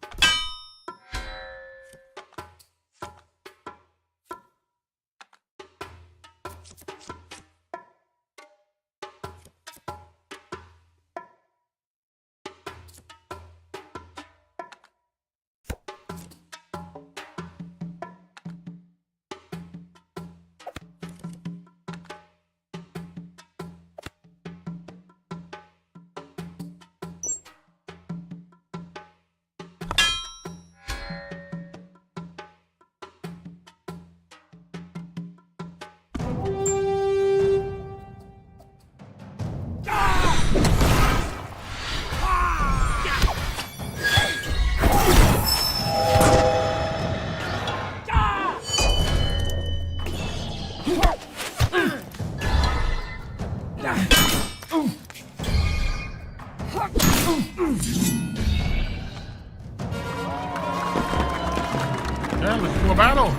Yeah, let's do a battle.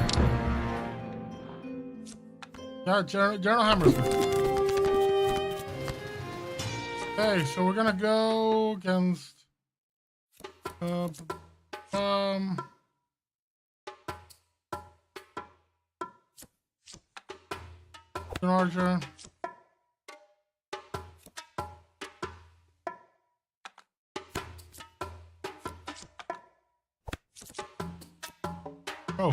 Yeah, General Hammersmith. Okay, so we're gonna go against Archer. Oh.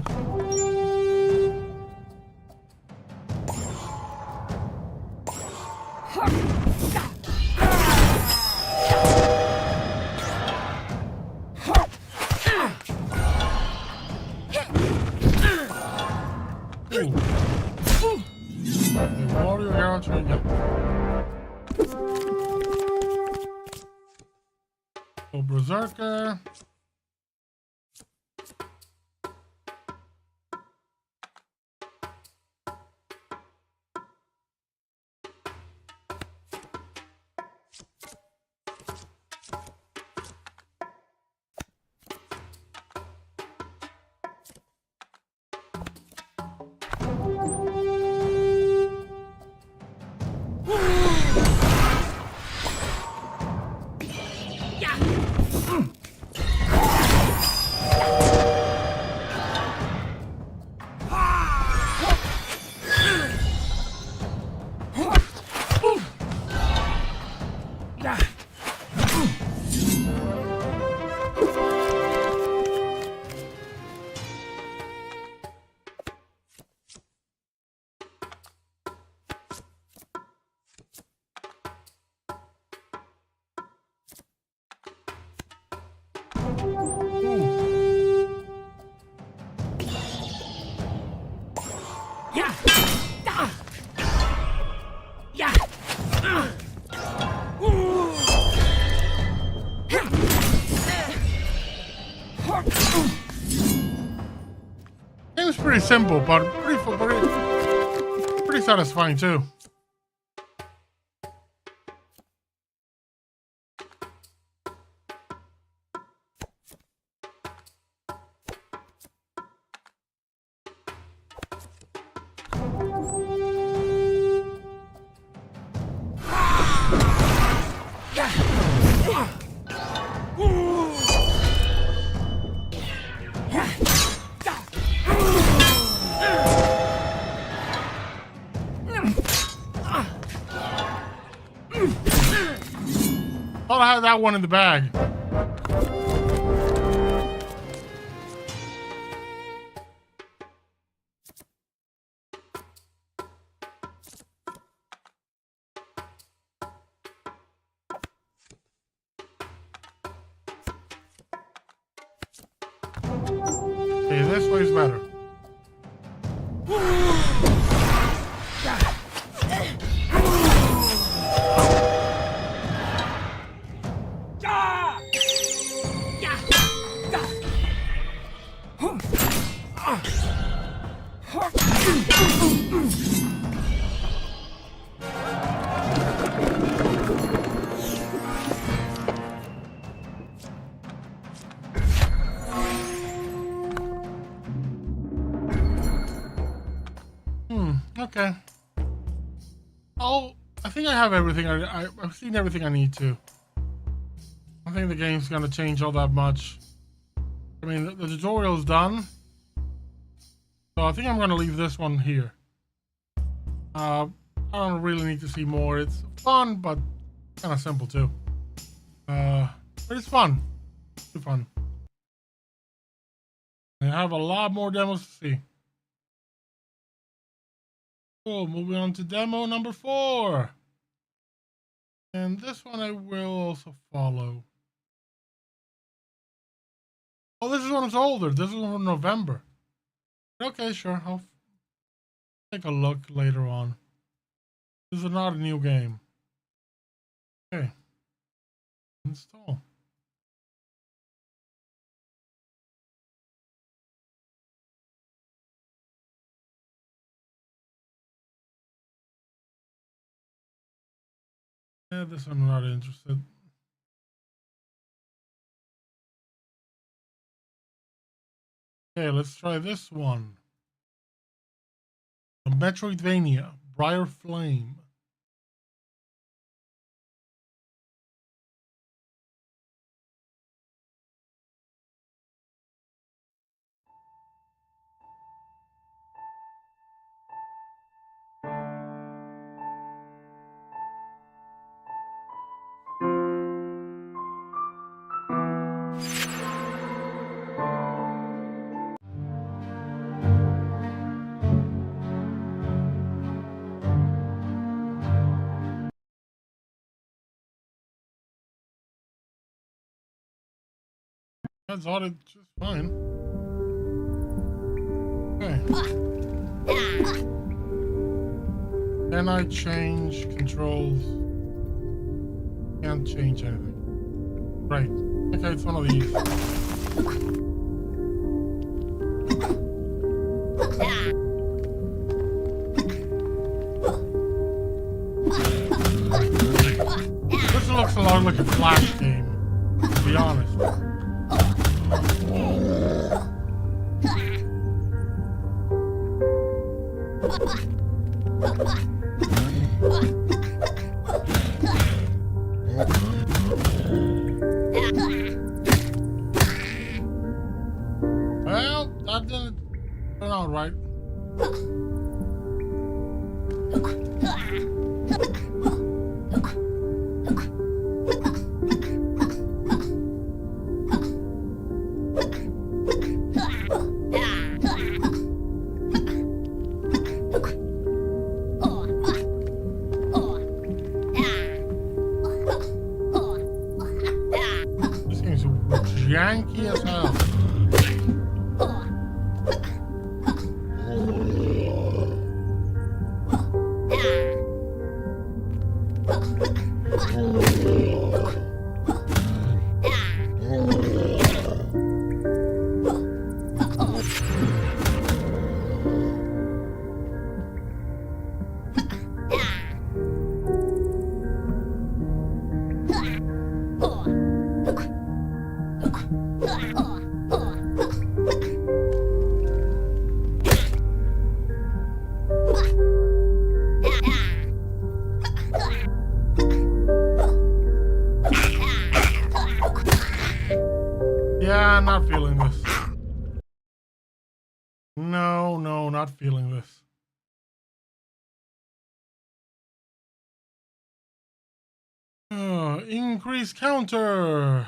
The warrior archer again. So Berserker. game's pretty simple, but pretty satisfying too. Thought I had that one in the bag. Okay, this way's better. Okay. I think I have everything. I've seen everything I need to. I don't think the game's gonna change all that much. I mean, the tutorial's done. So I think I'm gonna leave this one here. I don't really need to see more. It's fun, but kind of simple too. But it's fun. It's fun. I have a lot more demos to see. Cool, moving on to demo number 4. And this one I will also follow. Oh, this is one that's older. This is from November. Okay, sure. I'll take a look later on. This is not a new game. Okay. Install. Yeah, this I'm not interested. Okay, let's try this one. The Metroidvania, Briar Flame. That's all, it's just fine. Okay. Can I change controls? Can't change anything. Right. Okay, it's one of these. This looks a lot like a Flash game, to be honest. Well, that didn't turn out right. This game's janky as hell. Yeah, I'm not feeling this. No, not feeling this. Increase counter.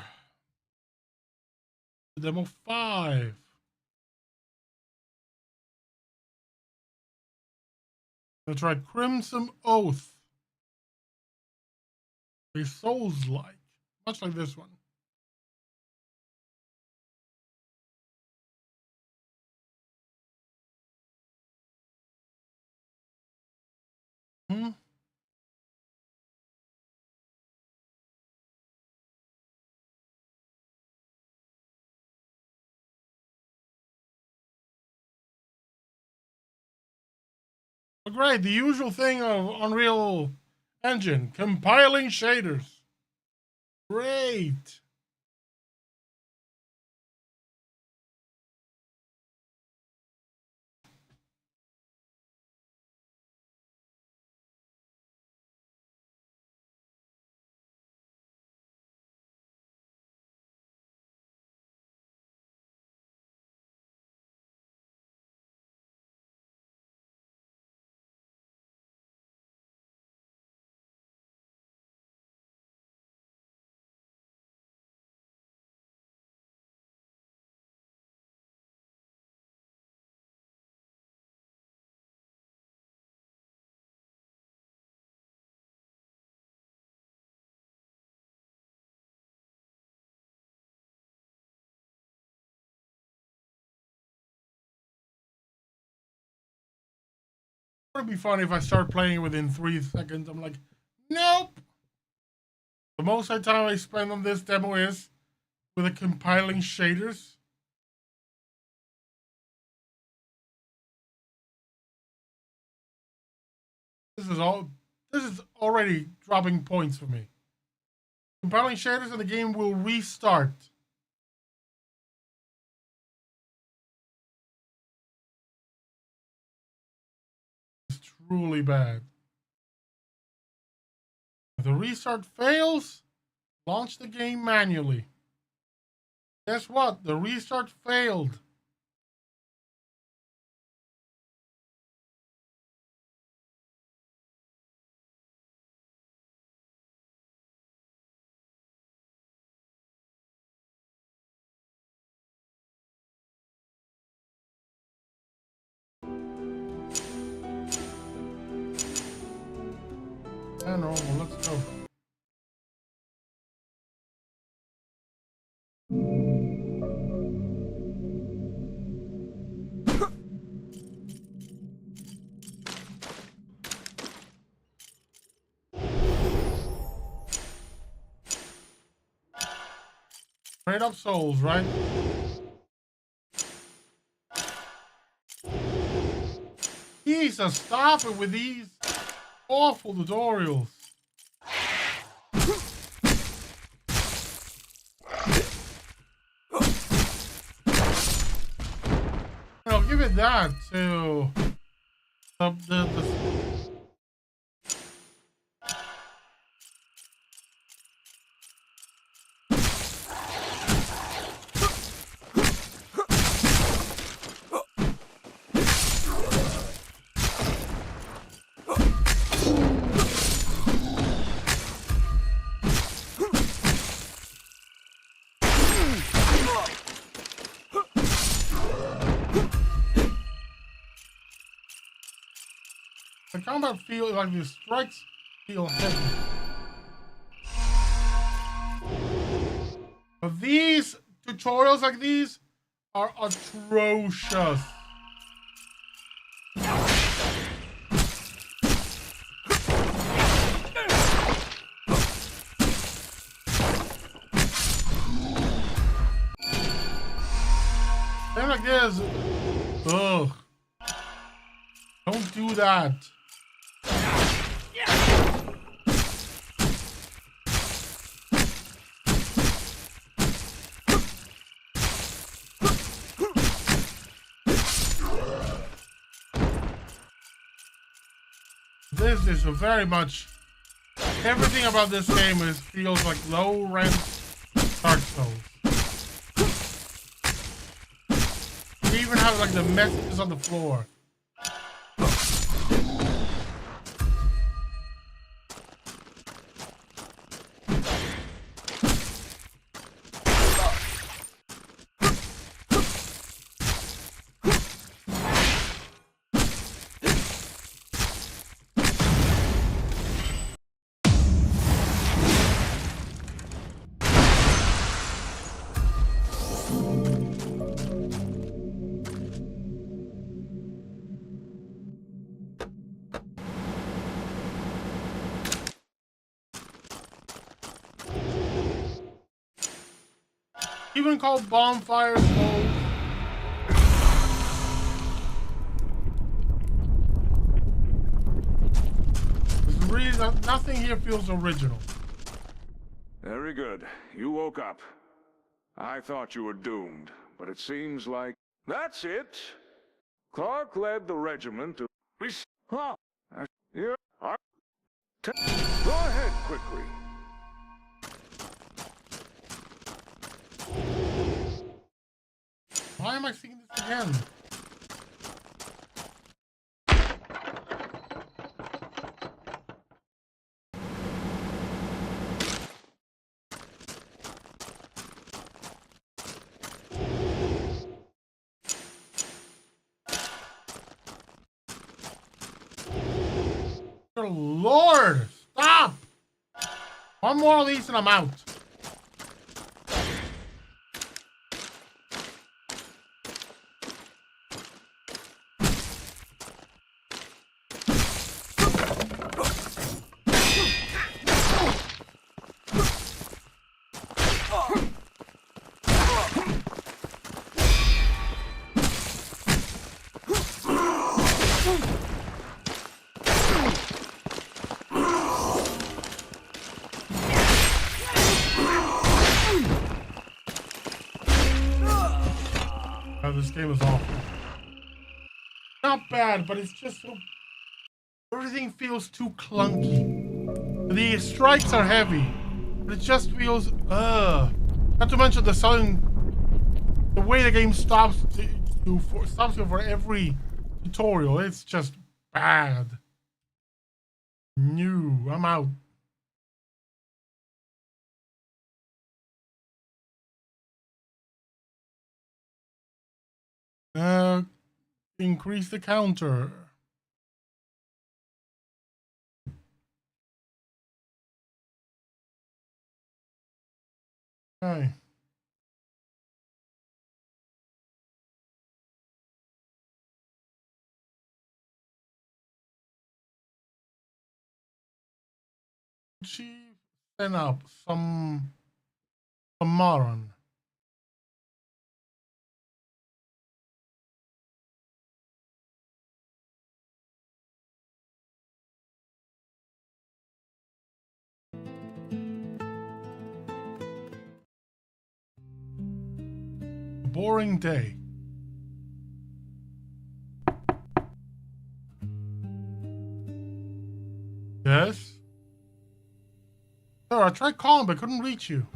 Demo 5. Let's try Crimson Oath. A Souls-like, much like this one. But great, the usual thing of Unreal Engine, compiling shaders. Great. It would be funny if I start playing within 3 seconds. I'm like, nope. The most time I spend on this demo is with the compiling shaders. This is already dropping points for me. Compiling shaders and the game will restart. Truly bad. If the restart fails, launch the game manually. Guess what? The restart failed. Normal, let's go. Straight up Souls, right? Jesus, stop it with these awful tutorials. I'll give it that to the combat feel like the strikes feel heavy. But these tutorials like these are atrocious. They're like this. Ugh. Don't do that. This is very much... Everything about this game feels like low-rent Dark Souls. You even have like the messages on the floor. Even called bonfires. There's really nothing here feels original. Very good. You woke up. I thought you were doomed, but it seems like... That's it! Clark led the regiment to... Huh? Go ahead, quickly. Why am I seeing this again? Good Lord! Stop! One more of these and I'm out. This game is awful. Not bad, but it's just so... Everything feels too clunky. The strikes are heavy, but it just feels... Not to mention the way the game stops you for every tutorial. It's just bad. No, I'm out. Increase the counter. Okay. She sent up some moron. Boring day. Yes? Sir, I tried calling but couldn't reach you.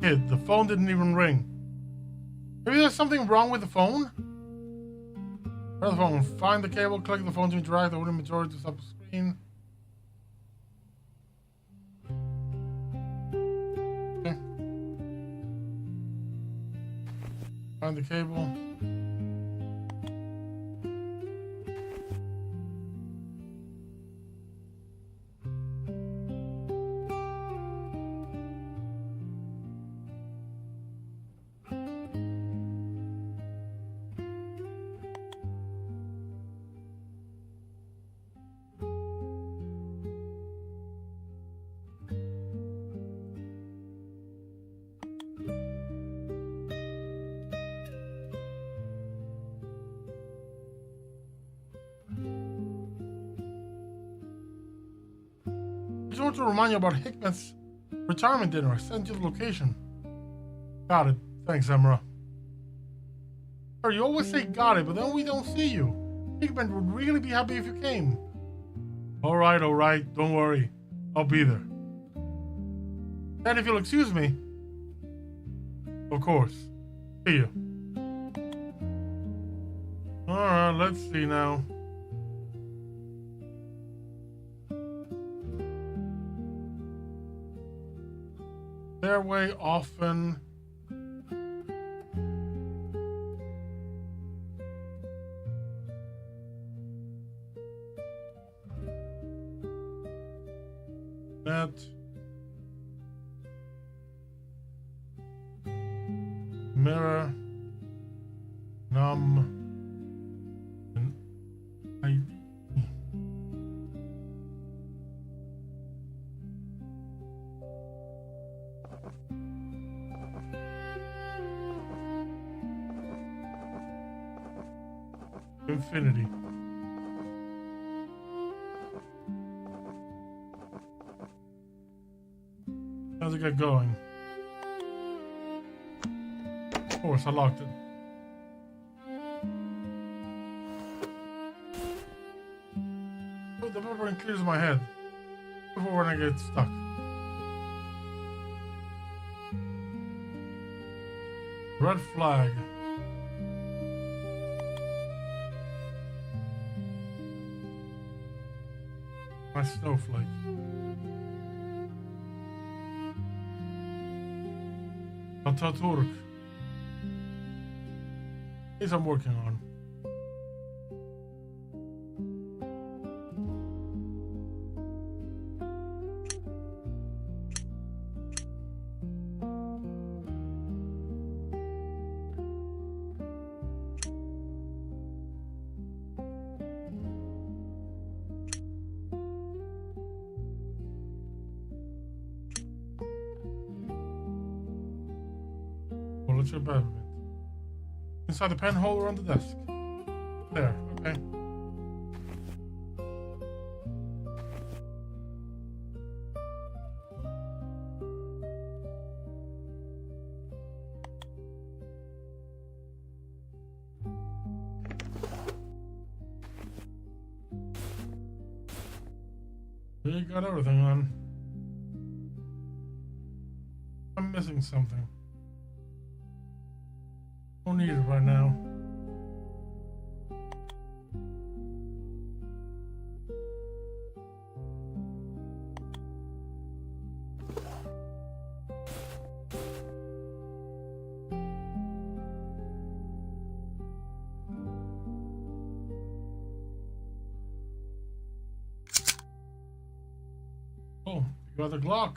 Kid, the phone didn't even ring. Maybe there's something wrong with the phone? Try the phone. Find the cable, click the phone to interact, open the majority to stop the screen. Okay. Find the cable. I just want to remind you about Hickman's retirement dinner. I sent you the location. Got it. Thanks, Emra. You always say got it, but then we don't see you. Hickman would really be happy if you came. All right. Don't worry. I'll be there. And if you'll excuse me, of course. See you. All right, let's see now. Stairway often. That. Mirror. Numb. I. Infinity. How's it get going? Of course, I locked it. Oh, the pepperoni clears my head before when I get stuck. Red flag. My snowflake. Ataturk. These I'm working on. What's your peppermint? Inside the pen holder on the desk. There, okay. You got everything on. I'm missing something. Don't need it right now. Oh, you got the Glock.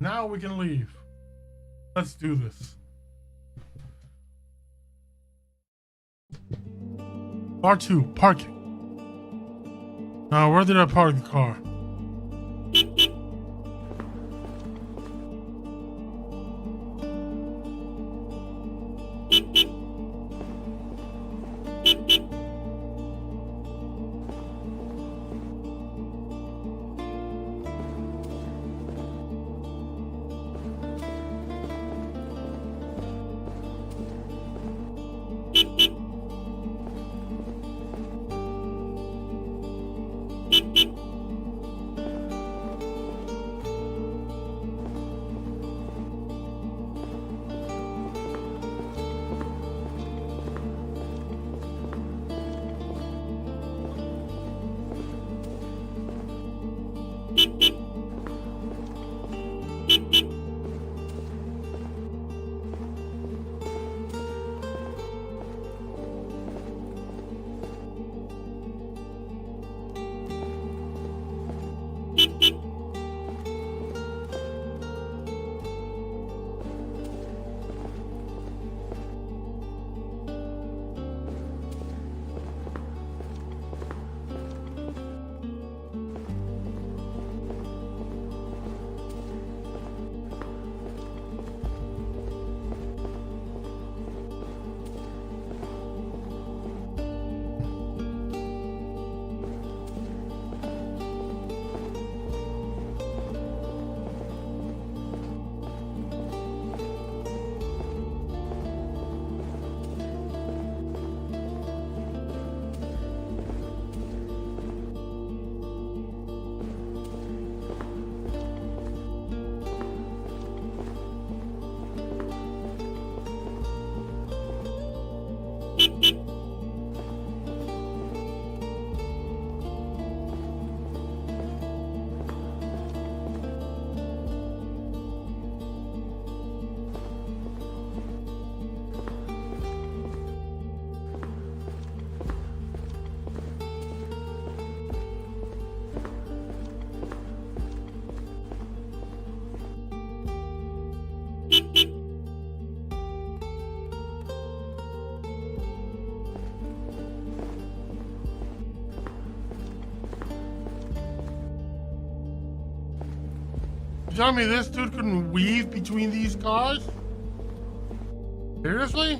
Now we can leave. Let's do this. R2, parking. Now, where did I park the car? You telling me this dude couldn't weave between these cars? Seriously?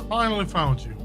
Finally found you.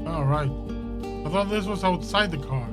All right. I thought this was outside the car.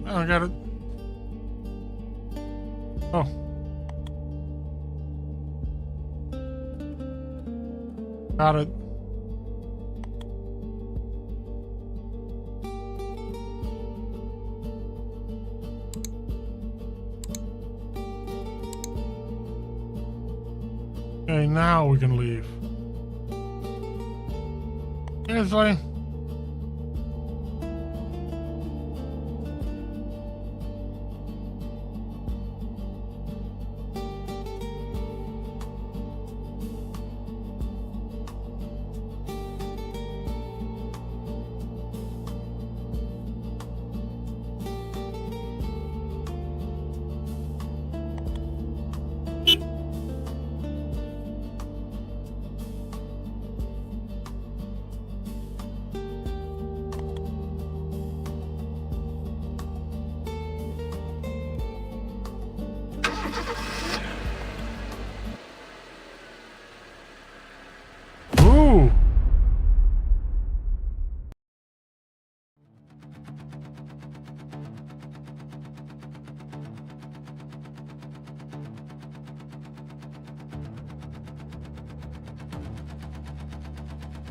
Oh, I got it. Oh. Got it. Okay, now we can leave. Seriously?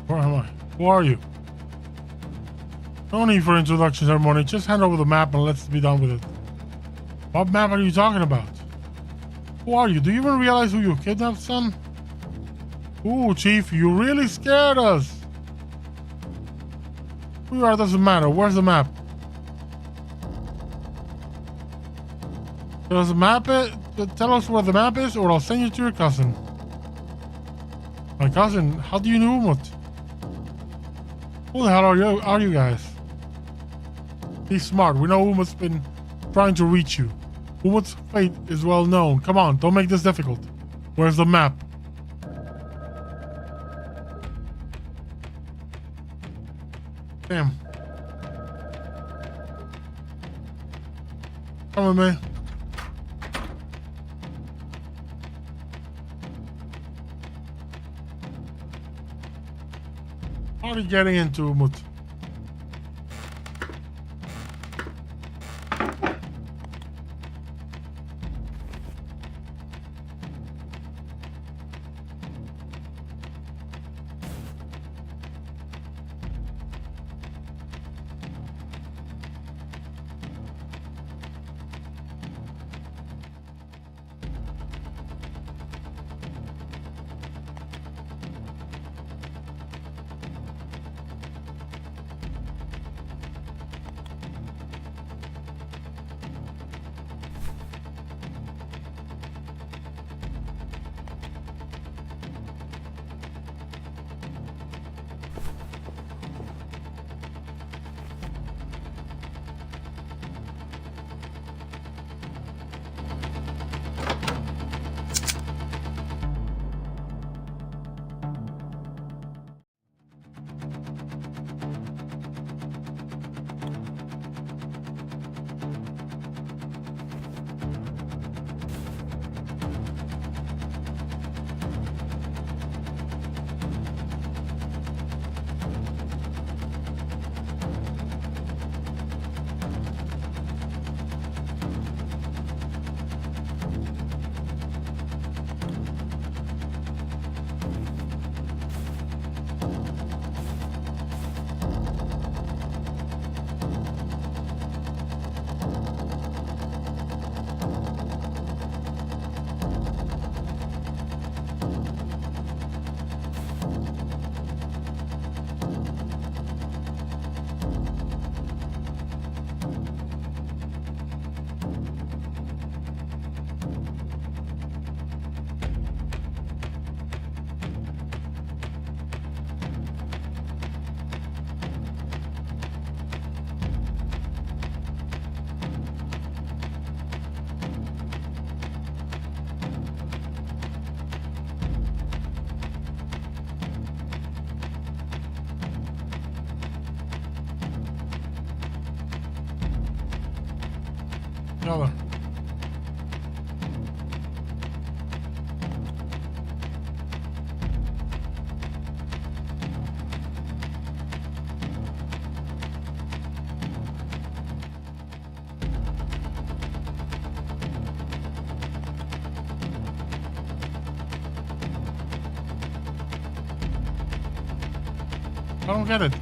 Where am I? Who are you? No need for introduction ceremony. Just hand over the map and let's be done with it. What map are you talking about? Who are you? Do you even realize who you kidnapped, son? Ooh, Chief, you really scared us. Who you are doesn't matter. Where's the map? Does the map tell us where the map is, or I'll send you to your cousin. My cousin? How do you know Umut? Who the hell are you guys? He's smart. We know Umut's been trying to reach you. Umut's fate is well known. Come on, don't make this difficult. Where's the map? Damn. Come with me. How are you getting into Umut? Yalla. I don't get it.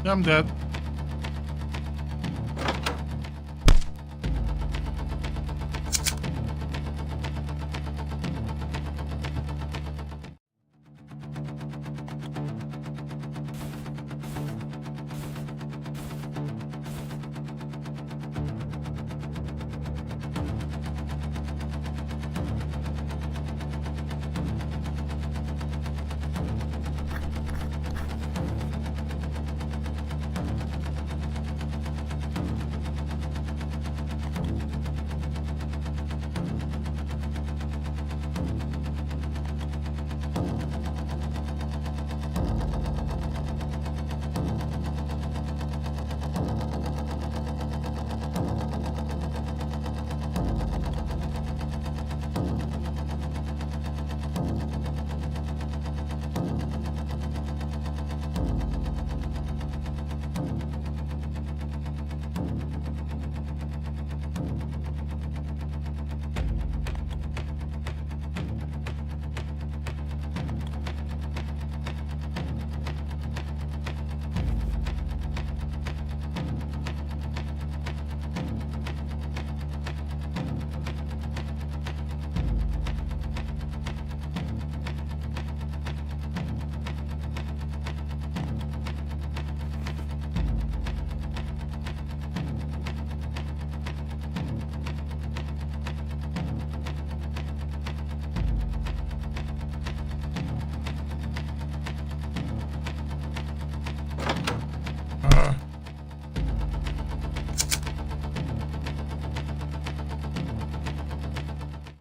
Yeah, I'm dead.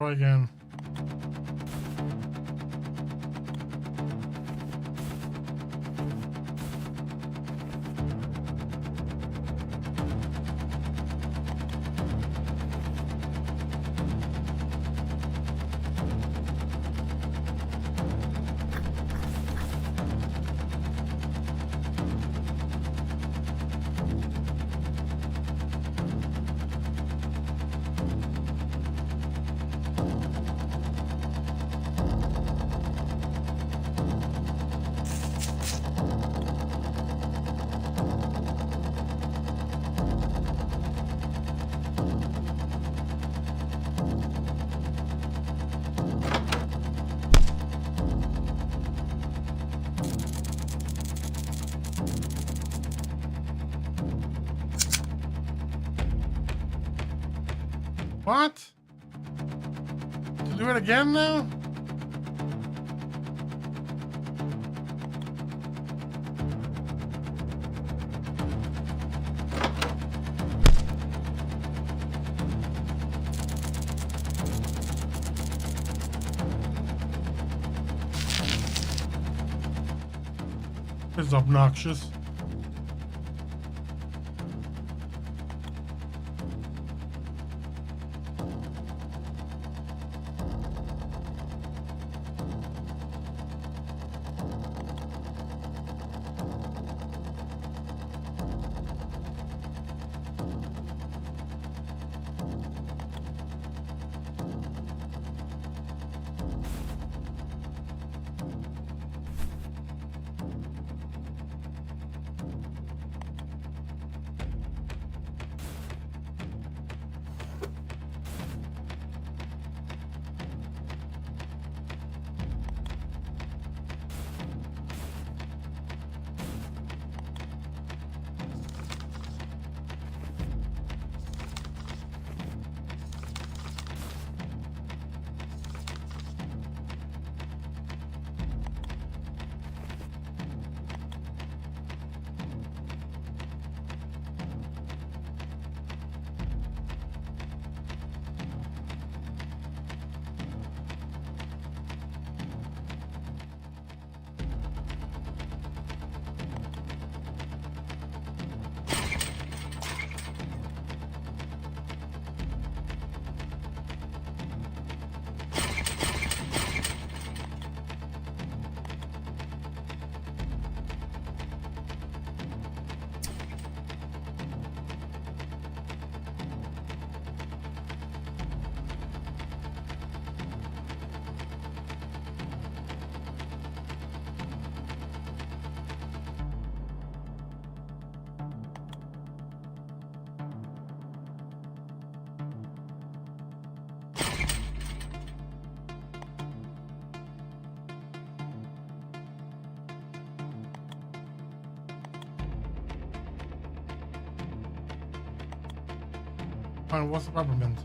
Try again. What? To do it again now? This is obnoxious. Fine, what's the peppermint?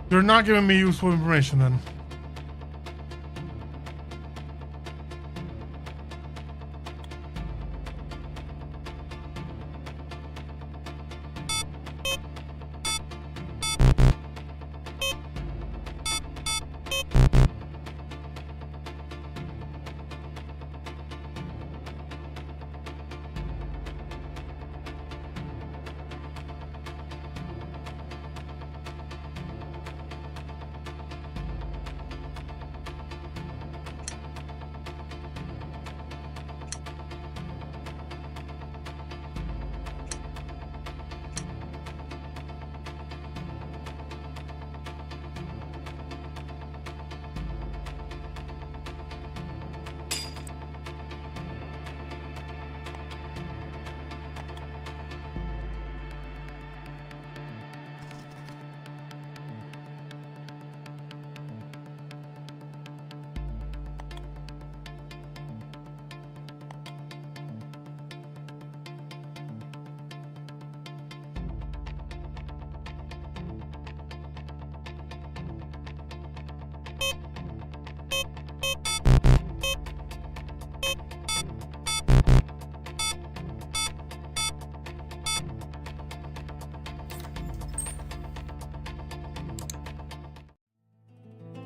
You're not giving me useful information then.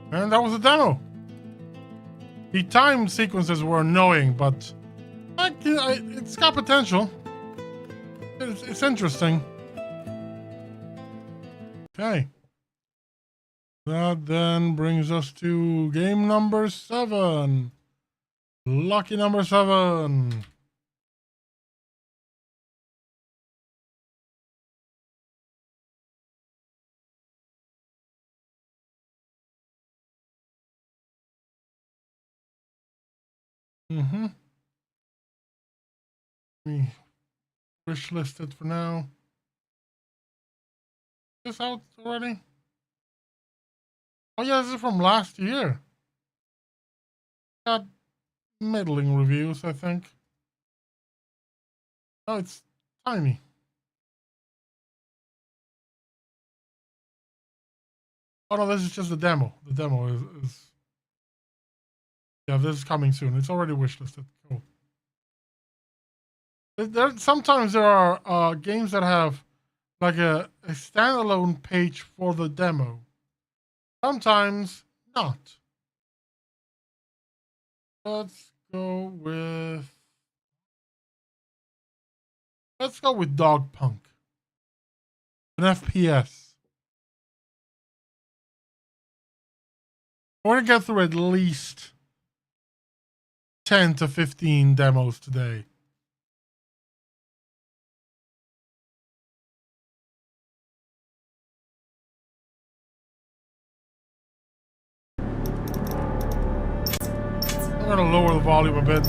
And that was a demo. The time sequences were annoying, but it's got potential. It's interesting. Okay. That then brings us to game number 7. Lucky number 7. Me wish listed for now. Is this out already? Oh yeah, this is from last year. Got middling reviews, I think. Oh, it's tiny. Oh no, this is just the demo. The demo is yeah, this is coming soon. It's already wishlisted. Cool. Sometimes there are games that have like a standalone page for the demo. Sometimes not. Let's go with Dogpunk. An FPS. We're gonna get through at least 10 to 15 demos today. I'm gonna lower the volume a bit.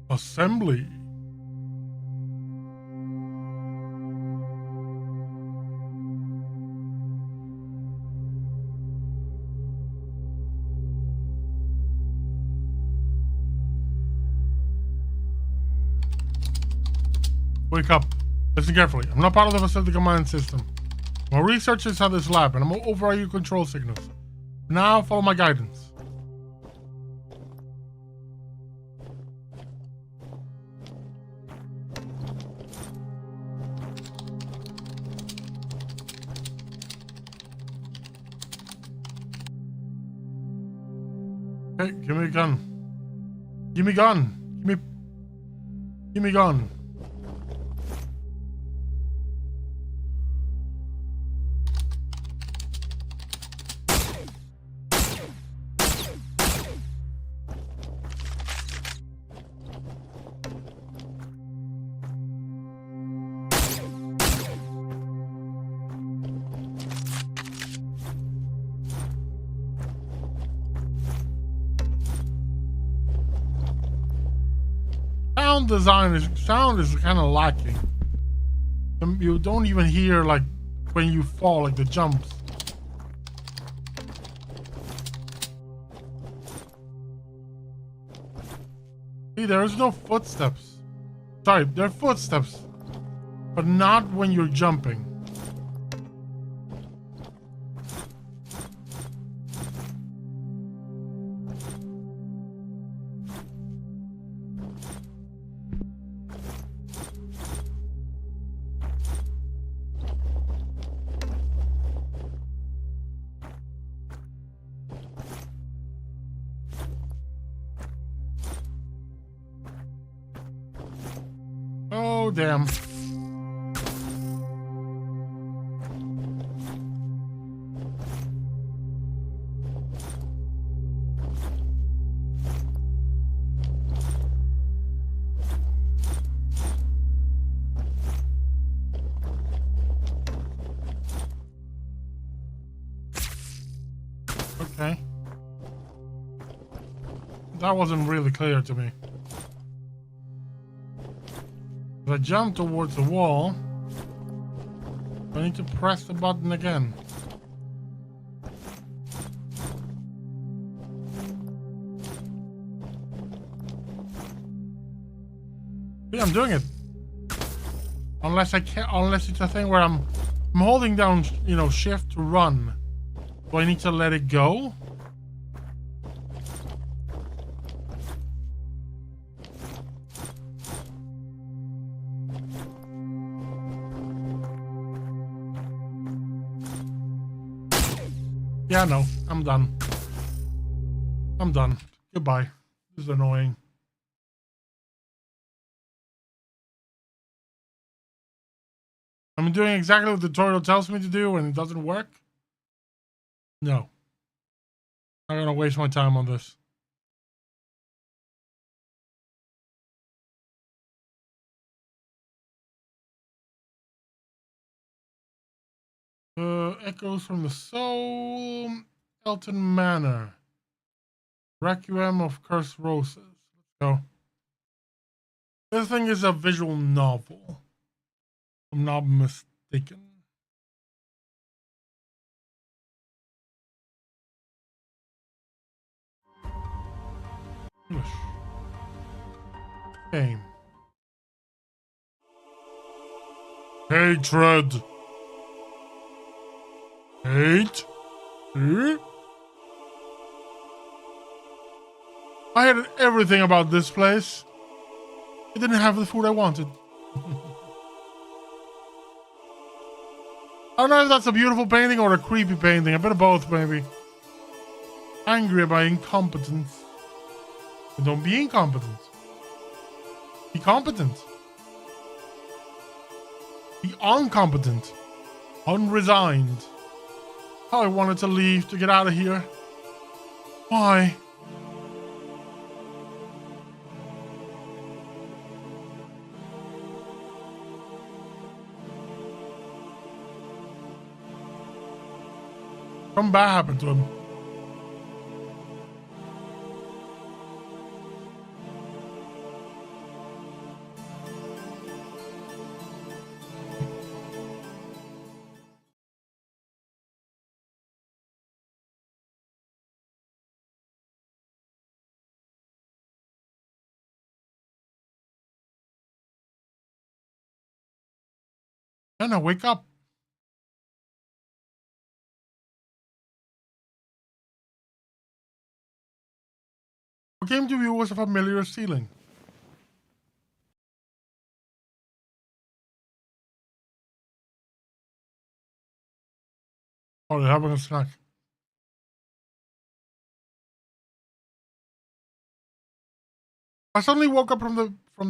Assembly. Wake up. Listen carefully. I'm not part of the facility command system. I'm a researcher inside this lab, and I'm going to override your control signals. Now, follow my guidance. Okay, give me a gun. Give me gun. Give me gun. sound is kind of lacking. You don't even hear like when you fall, like the jumps. See, there is no footsteps. Sorry, there are footsteps, but not when you're jumping. Oh, damn. Okay. That wasn't really clear to me. If I jump towards the wall, I need to press the button again. Yeah, I'm doing it. Unless it's a thing where I'm holding down, you know, shift to run. Do I need to let it go? Yeah, no, I'm done. I'm done. Goodbye. This is annoying. I'm doing exactly what the tutorial tells me to do and it doesn't work? No. I'm gonna waste my time on this. Echoes from the Soul, Elton Manor, Requiem of Cursed Roses. Let's go. This thing is a visual novel, if I'm not mistaken. English. Game. Hatred. Hate? I hated everything about this place. It didn't have the food I wanted. I don't know if that's a beautiful painting or a creepy painting. A bit of both, maybe. Angry about incompetence. But don't be incompetent. Be competent. Be uncompetent. Unresigned. I wanted to leave, to get out of here. Why? Something bad happened to him. Anna, wake up. What came to you was a familiar ceiling. Oh, they're having a snack. I suddenly woke up from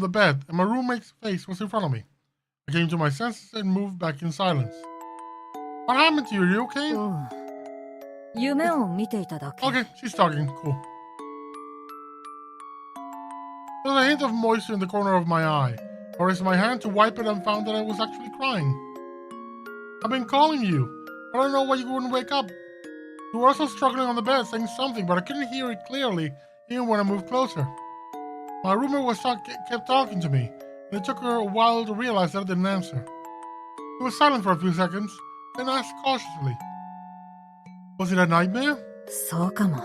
the bed, and my roommate's face was in front of me. I came to my senses and moved back in silence. What happened to you? Are you okay? Okay, she's talking. Cool. There's a hint of moisture in the corner of my eye. I raised my hand to wipe it and found that I was actually crying. I've been calling you. I don't know why you wouldn't wake up. You were also struggling on the bed saying something, but I couldn't hear it clearly, even when I moved closer. My roommate kept talking to me, and it took her a while to realize that I didn't answer. She was silent for a few seconds, then asked cautiously, "Was it a nightmare?" そうかも。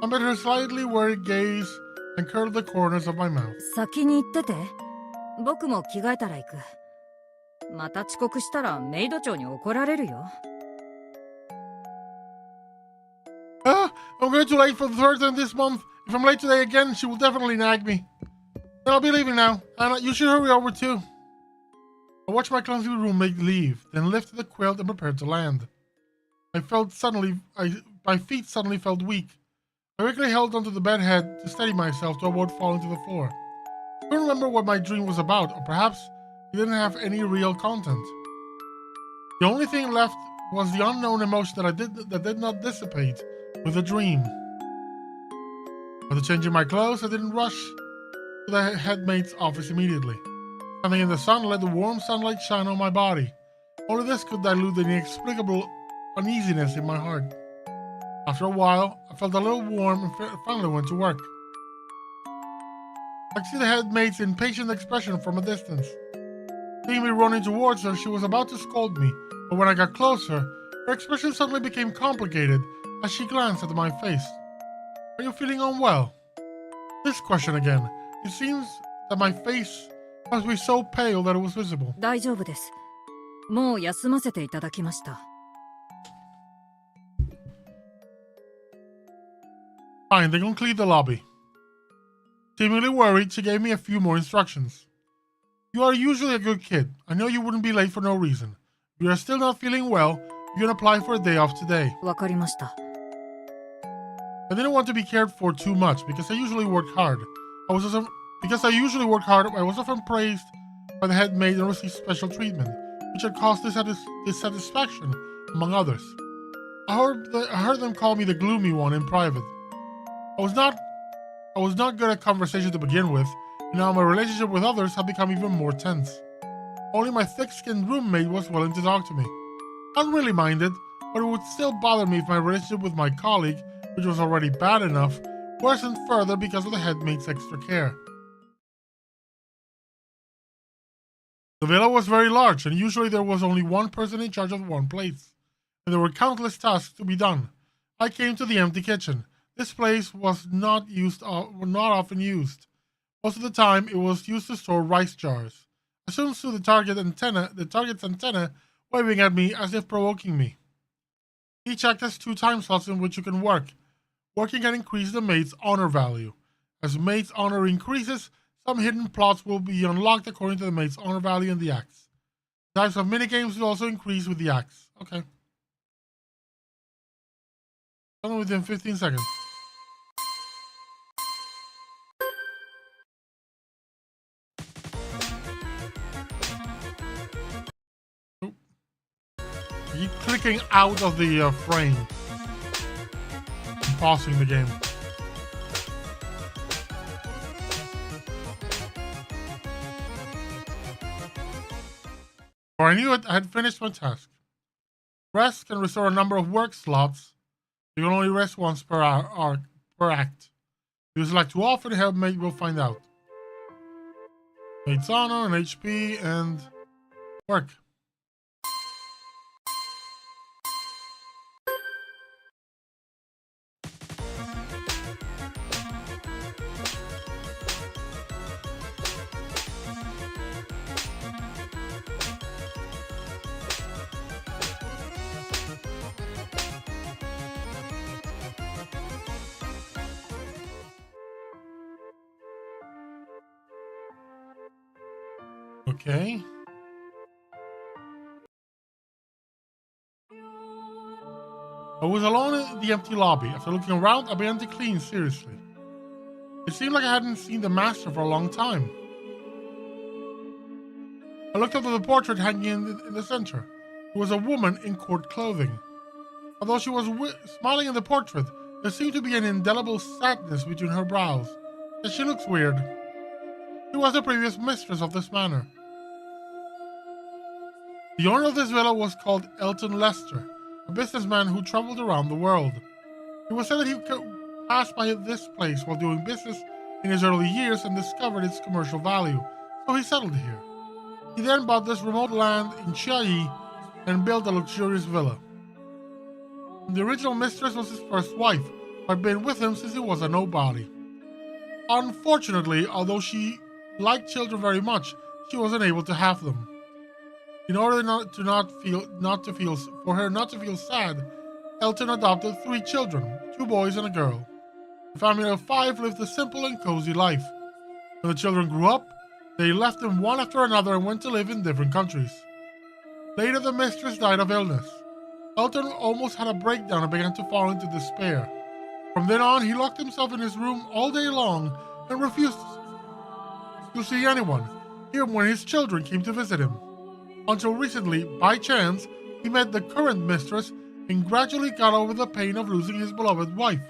I met her slightly worried gaze and curled the corners of my mouth. 先に行ってて。僕も着替えたら行く。また遅刻したらメイド長に怒られるよ。I'm going too late for the third time this month. If I'm late today again, she will definitely nag me. Then I'll be leaving now, and you should hurry over too. I watched my clumsy roommate leave, then lifted the quilt and prepared to land. My feet suddenly felt weak. I quickly held onto the bed head to steady myself to avoid falling to the floor. I couldn't remember what my dream was about, or perhaps it didn't have any real content. The only thing left was the unknown emotion that did not dissipate with a dream. After changing my clothes, I didn't rush to the headmate's office immediately. Standing in the sun, I let the warm sunlight shine on my body. Only this could dilute the inexplicable uneasiness in my heart. After a while, I felt a little warm and finally went to work. I could see the headmate's impatient expression from a distance. Seeing me running towards her, she was about to scold me, but when I got closer, her expression suddenly became complicated as she glanced at my face. "Are you feeling unwell?" This question again. It seems that my face must be so pale that it was visible. 大丈夫です。もう休ませていただきました。Fine, they can clean the lobby. Seemingly worried, she gave me a few more instructions. "You are usually a good kid. I know you wouldn't be late for no reason. If you are still not feeling well, you can apply for a day off today." わかりました。I didn't want to be cared for too much because I usually work hard. I was often praised by the head maid and received special treatment, which had caused dissatisfaction among others. I heard them call me the gloomy one in private. I was not good at conversation to begin with, and now my relationship with others had become even more tense. Only my thick-skinned roommate was willing to talk to me. I didn't really mind it, but it would still bother me if my relationship with my colleague, which was already bad enough, worsened further because of the headmate's extra care. The villa was very large, and usually there was only one person in charge of one place, and there were countless tasks to be done. I came to the empty kitchen. This place was not often used. Most of the time, it was used to store rice jars. I soon saw the target's antenna waving at me as if provoking me. Each act has 2 time slots in which you can work. Working can increase the mate's honor value. As mate's honor increases, some hidden plots will be unlocked according to the mate's honor value in the acts. Types of minigames will also increase with the acts. Okay. Done within 15 seconds. Keep clicking out of the frame. I'm pausing the game. Before I knew it, I had finished my task. Rest can restore a number of work slots. You can only rest once per act. If you select too often, helpmate will find out. Mate's honor and HP and work. Okay. I was alone in the empty lobby. After looking around, I began to clean seriously. It seemed like I hadn't seen the master for a long time. I looked up at the portrait hanging in the center. It was a woman in court clothing. Although she was smiling in the portrait, there seemed to be an indelible sadness between her brows. And she looks weird. She was the previous mistress of this manor. The owner of this villa was called Elton Lester, a businessman who traveled around the world. It was said that passed by this place while doing business in his early years and discovered its commercial value, so he settled here. He then bought this remote land in Chiayi and built a luxurious villa. The original mistress was his first wife, who had been with him since he was a nobody. Unfortunately, although she liked children very much, she wasn't able to have them. In order for her not to feel sad, Elton adopted 3 children, 2 boys and a girl. The family of 5 lived a simple and cozy life. When the children grew up, they left them one after another and went to live in different countries. Later, the mistress died of illness. Elton almost had a breakdown and began to fall into despair. From then on, he locked himself in his room all day long and refused to see anyone, even when his children came to visit him. Until recently, by chance, he met the current mistress and gradually got over the pain of losing his beloved wife,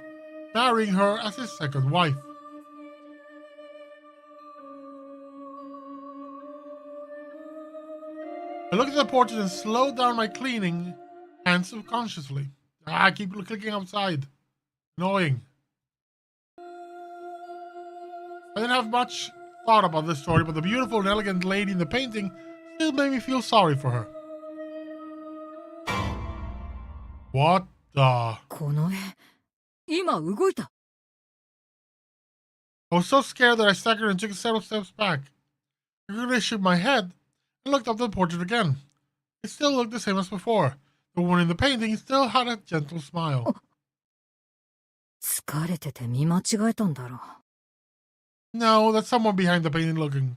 marrying her as his second wife. I looked at the portrait and slowed down my cleaning hand subconsciously. I keep clicking outside. Annoying. I didn't have much thought about this story, but the beautiful and elegant lady in the painting still made me feel sorry for her. What the? この絵、今動いた。I was so scared that I staggered and took several steps back. I quickly shook my head and looked up the portrait again. It still looked the same as before. The woman in the painting still had a gentle smile. 疲れてて見間違えたんだろう。No, that's someone behind the painting looking.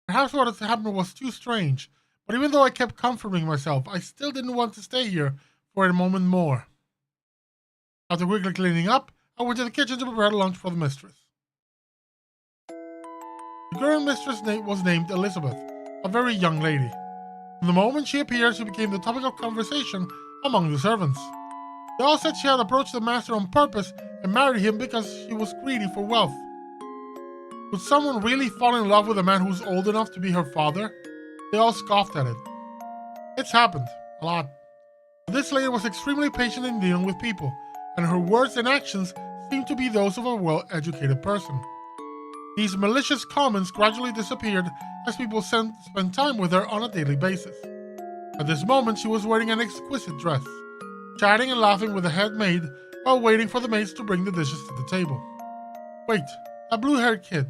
Perhaps what had happened was too strange, but even though I kept comforting myself, I still didn't want to stay here for a moment more. After quickly cleaning up, I went to the kitchen to prepare lunch for the mistress. The current mistress was named Elizabeth, a very young lady. From the moment she appeared, she became the topic of conversation among the servants. They all said she had approached the master on purpose and married him because she was greedy for wealth. Would someone really fall in love with a man who's old enough to be her father? They all scoffed at it. It's happened, a lot. But this lady was extremely patient in dealing with people, and her words and actions seemed to be those of a well-educated person. These malicious comments gradually disappeared as people spent time with her on a daily basis. At this moment, she was wearing an exquisite dress, chatting and laughing with the head maid while waiting for the maids to bring the dishes to the table. Wait, that blue-haired kid.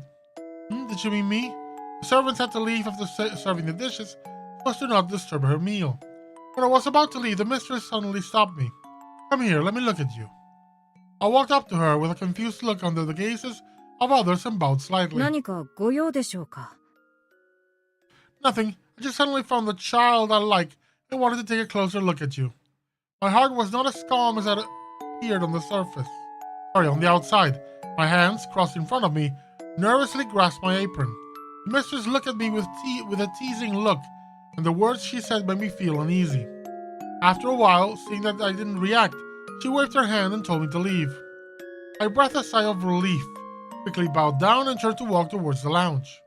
Did you mean me? The servants had to leave after serving the dishes so as to not disturb her meal. When I was about to leave, the mistress suddenly stopped me. Come here, let me look at you. I walked up to her with a confused look under the gazes of others and bowed slightly. 何かご用でしょうか? Nothing. I just suddenly found the child I like and wanted to take a closer look at you. My heart was not as calm as it appeared on the surface. On the outside. My hands, crossed in front of me, nervously grasped my apron. The mistress looked at me with a teasing look, and the words she said made me feel uneasy. After a while, seeing that I didn't react, she waved her hand and told me to leave. I breathed a sigh of relief, quickly bowed down and turned to walk towards the lounge.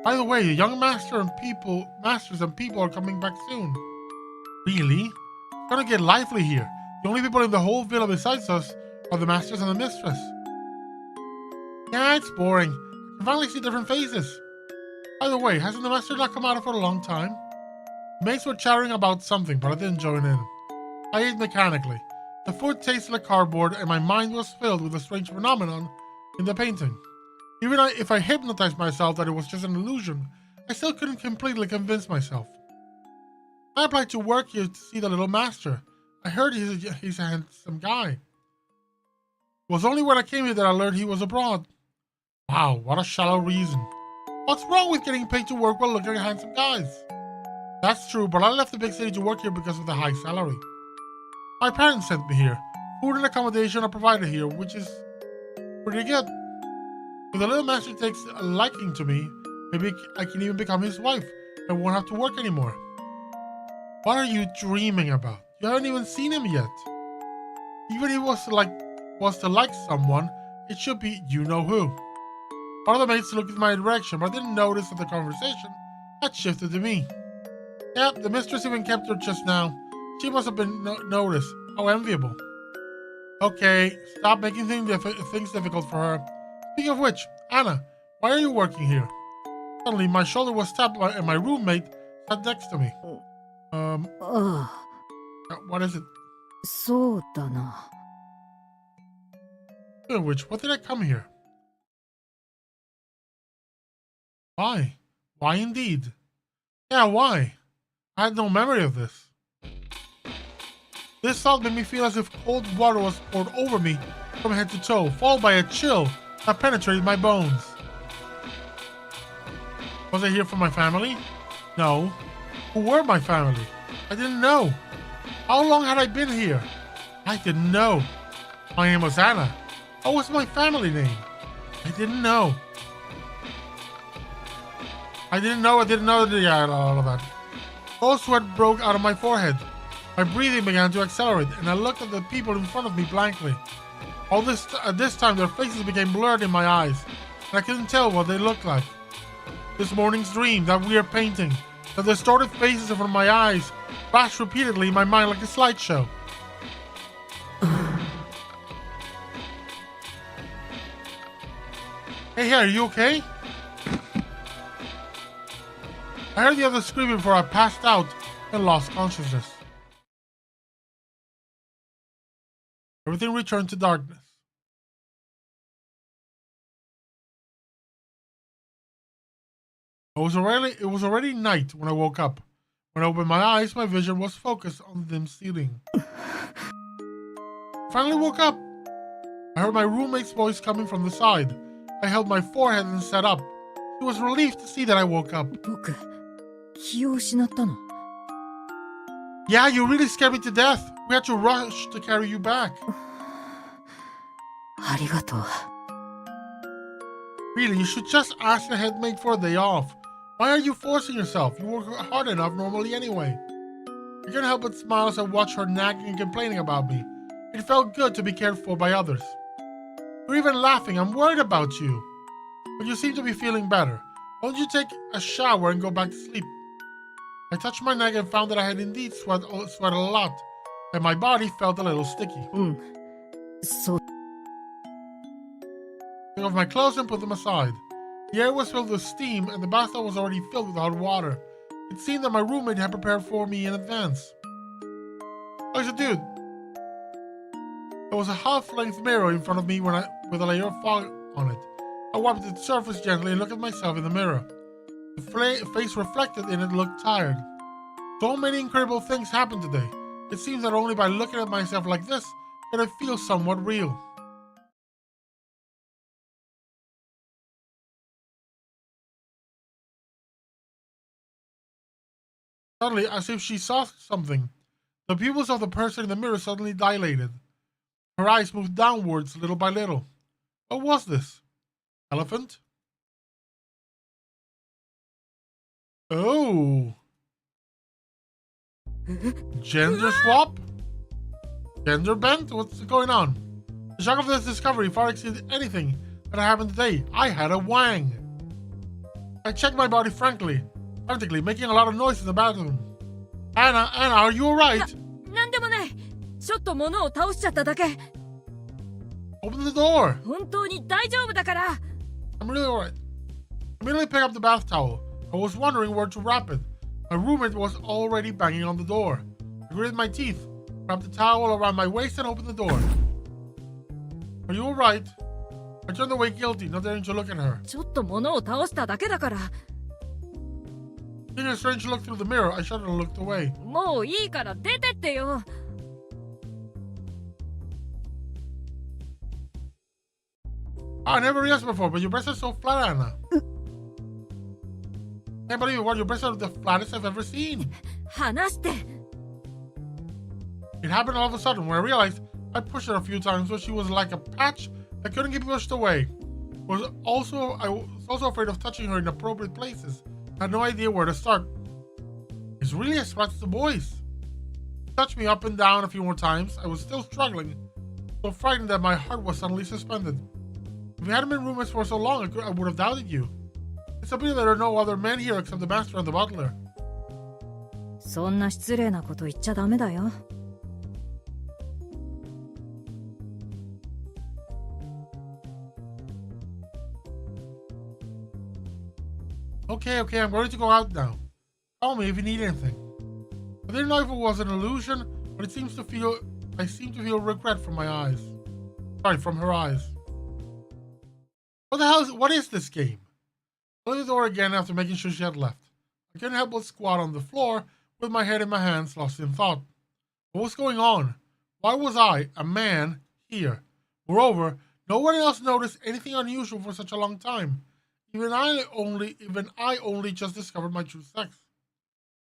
By the way, the young masters and people are coming back soon. Really? It's gonna get lively here. The only people in the whole villa besides us are the masters and the mistress. Yeah, it's boring. I can finally see different faces. By the way, hasn't the master not come out for a long time? The maids were chattering about something, but I didn't join in. I ate mechanically. The food tasted like cardboard, and my mind was filled with a strange phenomenon in the painting. Even if I hypnotized myself that it was just an illusion, I still couldn't completely convince myself. I applied to work here to see the little master. I heard he's a handsome guy. It was only when I came here that I learned he was abroad. Wow, what a shallow reason. What's wrong with getting paid to work while looking at handsome guys? That's true, but I left the big city to work here because of the high salary. My parents sent me here. Food and accommodation are provided here, which is pretty good. If the little master takes a liking to me, maybe I can even become his wife and won't have to work anymore. What are you dreaming about? You haven't even seen him yet. Even if he was to like someone, it should be you-know-who. One of the mates looked in my direction, but I didn't notice that the conversation had shifted to me. Yep, the mistress even kept her just now. She must have been noticed. How enviable. Okay, stop making things difficult for her. Speaking of which, Anna, why are you working here? Suddenly, my shoulder was tapped and my roommate sat next to me. What is it? そうだな。 Speaking of which, what did I come here? Why? Why indeed? Yeah, why? I had no memory of this. This thought made me feel as if cold water was poured over me from head to toe, followed by a chill that penetrated my bones. Was I here for my family? No. Who were my family? I didn't know. How long had I been here? I didn't know. My name was Anna. What was my family name? I didn't know. Yeah, all of that. Cold sweat broke out of my forehead. My breathing began to accelerate, and I looked at the people in front of me blankly. At this time, their faces became blurred in my eyes, and I couldn't tell what they looked like. This morning's dream, that weird painting, the distorted faces in front of my eyes, flashed repeatedly in my mind like a slideshow. Hey, are you okay? I heard the others screaming before I passed out and lost consciousness. Everything returned to darkness. It was already night when I woke up. When I opened my eyes, my vision was focused on the dim ceiling. I finally woke up. I heard my roommate's voice coming from the side. I held my forehead and sat up. He was relieved to see that I woke up. 僕、気を失ったの。 Yeah, you really scared me to death. We had to rush to carry you back. ありがとう。 Really, you should just ask the headmate for a day off. Why are you forcing yourself? You work hard enough normally anyway. I couldn't help but smile as I watched her nagging and complaining about me. It felt good to be cared for by others. You're even laughing. I'm worried about you. But you seem to be feeling better. Why don't you take a shower and go back to sleep? I touched my neck and found that I had indeed sweated a lot, and my body felt a little sticky. So. Took off my clothes and put them aside. The air was filled with steam, and the bathtub was already filled with hot water. It seemed that my roommate had prepared for me in advance. Oh, he's a dude. There was a half-length mirror in front of me with a layer of fog on it. I wiped its surface gently and looked at myself in the mirror. The face reflected in it looked tired. So many incredible things happened today. It seems that only by looking at myself like this can I feel somewhat real. Suddenly, as if she saw something, the pupils of the person in the mirror suddenly dilated. Her eyes moved downwards little by little. What was this? Elephant? Oh. Gender swap? Gender bent? What's going on? The shock of this discovery far exceeded anything that happened today. I had a wang. I checked my body frantically, making a lot of noise in the bathroom. Anna, are you alright? なんでもない。ちょっと物を倒しちゃっただけ。Open the door. 本当に大丈夫だから。I'm really alright. I immediately picked up the bath towel. I was wondering where to wrap it. My roommate was already banging on the door. I gritted my teeth, wrapped the towel around my waist, and opened the door. Are you alright? I turned away guilty, not daring to look at her. ちょっと物を倒しただけだから。Taking a strange look through the mirror, I shuddered and looked away. もういいから出てってよ。I never realized before, but your breasts are so flat, Anna. Can't believe it, your breasts are the flattest I've ever seen. 離して。It happened all of a sudden when I realized I pushed her a few times, but she was like a patch that couldn't get pushed away. I was also afraid of touching her in appropriate places. I had no idea where to start. It's really as bad as the boys. She touched me up and down a few more times. I was still struggling, so frightened that my heart was suddenly suspended. If we hadn't been roommates for so long, I would have doubted you. It's a pity there are no other men here except the master and the butler. そんな失礼なこと言っちゃダメだよ。Okay, I'm ready to go out now. Call me if you need anything. I didn't know if it was an illusion, but I seem to feel regret from my eyes. Sorry, from her eyes. What is this game? I closed the door again after making sure she had left. I couldn't help but squat on the floor with my head in my hands, lost in thought. What was going on? Why was I, a man, here? Moreover, no one else noticed anything unusual for such a long time. Even I only just discovered my true sex.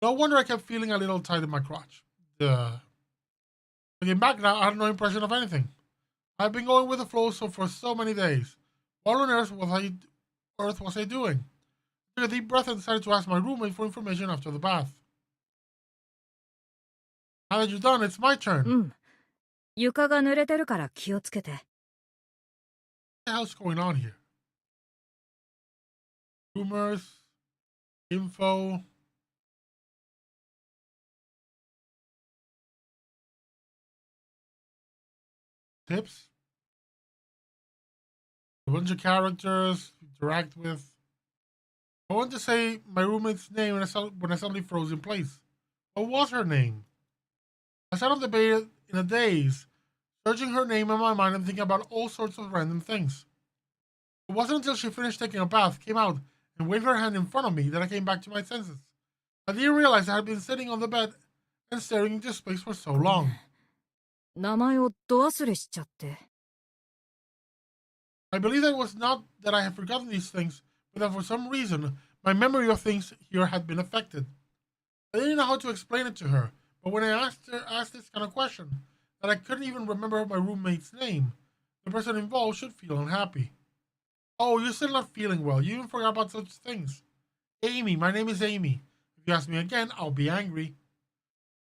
No wonder I kept feeling a little tight in my crotch. Looking back now, I had no impression of anything. I've been going with the flow for so many days. What on earth was I doing? I took a deep breath and decided to ask my roommate for information after the bath. Now that you're done, it's my turn. 床が濡れてるから気をつけて。What the hell's going on here? Rumors, info. Tips. A bunch of characters to interact with. I want to say my roommate's name when I suddenly froze in place. What was her name? I sat on the bed in a daze, searching her name in my mind and thinking about all sorts of random things. It wasn't until she finished taking a bath, came out, and waved her hand in front of me that I came back to my senses. I didn't realize I had been sitting on the bed and staring into space for so long. 名前をど忘れしちゃって。I believe that it was not that I had forgotten these things, but that for some reason, my memory of things here had been affected. I didn't know how to explain it to her, but when I asked this kind of question, that I couldn't even remember my roommate's name, the person involved should feel unhappy. Oh, you're still not feeling well. You even forgot about such things. Amy, my name is Amy. If you ask me again, I'll be angry.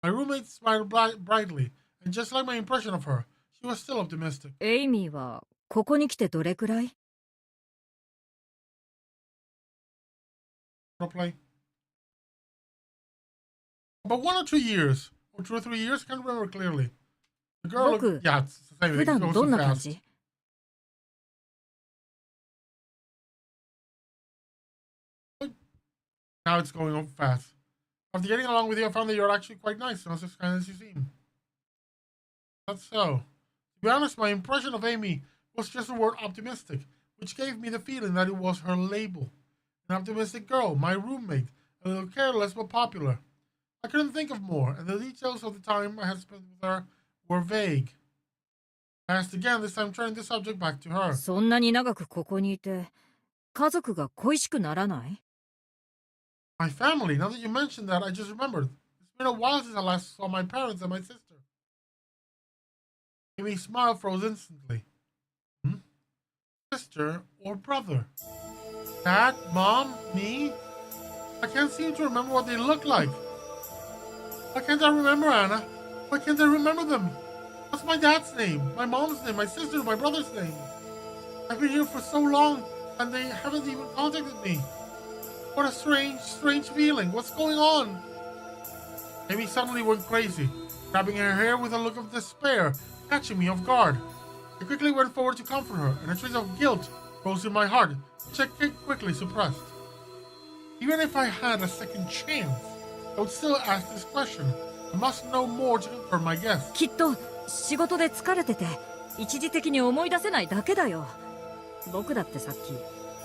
My roommate smiled brightly, and just like my impression of her, she was still optimistic. エイミーはここに来てどれくらい？ Play. About 1 or 2 years, or 2 or 3 years, can't remember clearly. The girl looked, yeah, it's the same thing. 普段 It goes ど so んな感 fast. じ？ Now it's going up fast. After getting along with you, I found that you're actually quite nice, not as kind as you seem. That's so. To be honest, my impression of Amy was just the word optimistic, which gave me the feeling that it was her label. An optimistic girl, my roommate, a little careless but popular. I couldn't think of more, and the details of the time I had spent with her were vague. I asked again, this time turning the subject back to her. そんなに長くここにいて、家族が恋しくならない？ My family, now that you mentioned that, I just remembered. It's been a while since I last saw my parents and my sister. Amy's smile froze instantly. Sister or brother? Dad, mom, me? I can't seem to remember what they look like. Why can't I remember, Anna? Why can't I remember them? What's my dad's name? My mom's name? My sister? My brother's name? I've been here for so long, and they haven't even contacted me. What a strange feeling. What's going on? Amy suddenly went crazy, grabbing her hair with a look of despair, catching me off guard. I quickly went forward to comfort her, and a trace of guilt rose in my heart, which I quickly suppressed. Even if I had a second chance, I would still ask this question. I must know more to confirm my guess. きっと仕事で疲れてて、一時的に思い出せないだけだよ。僕だってさっ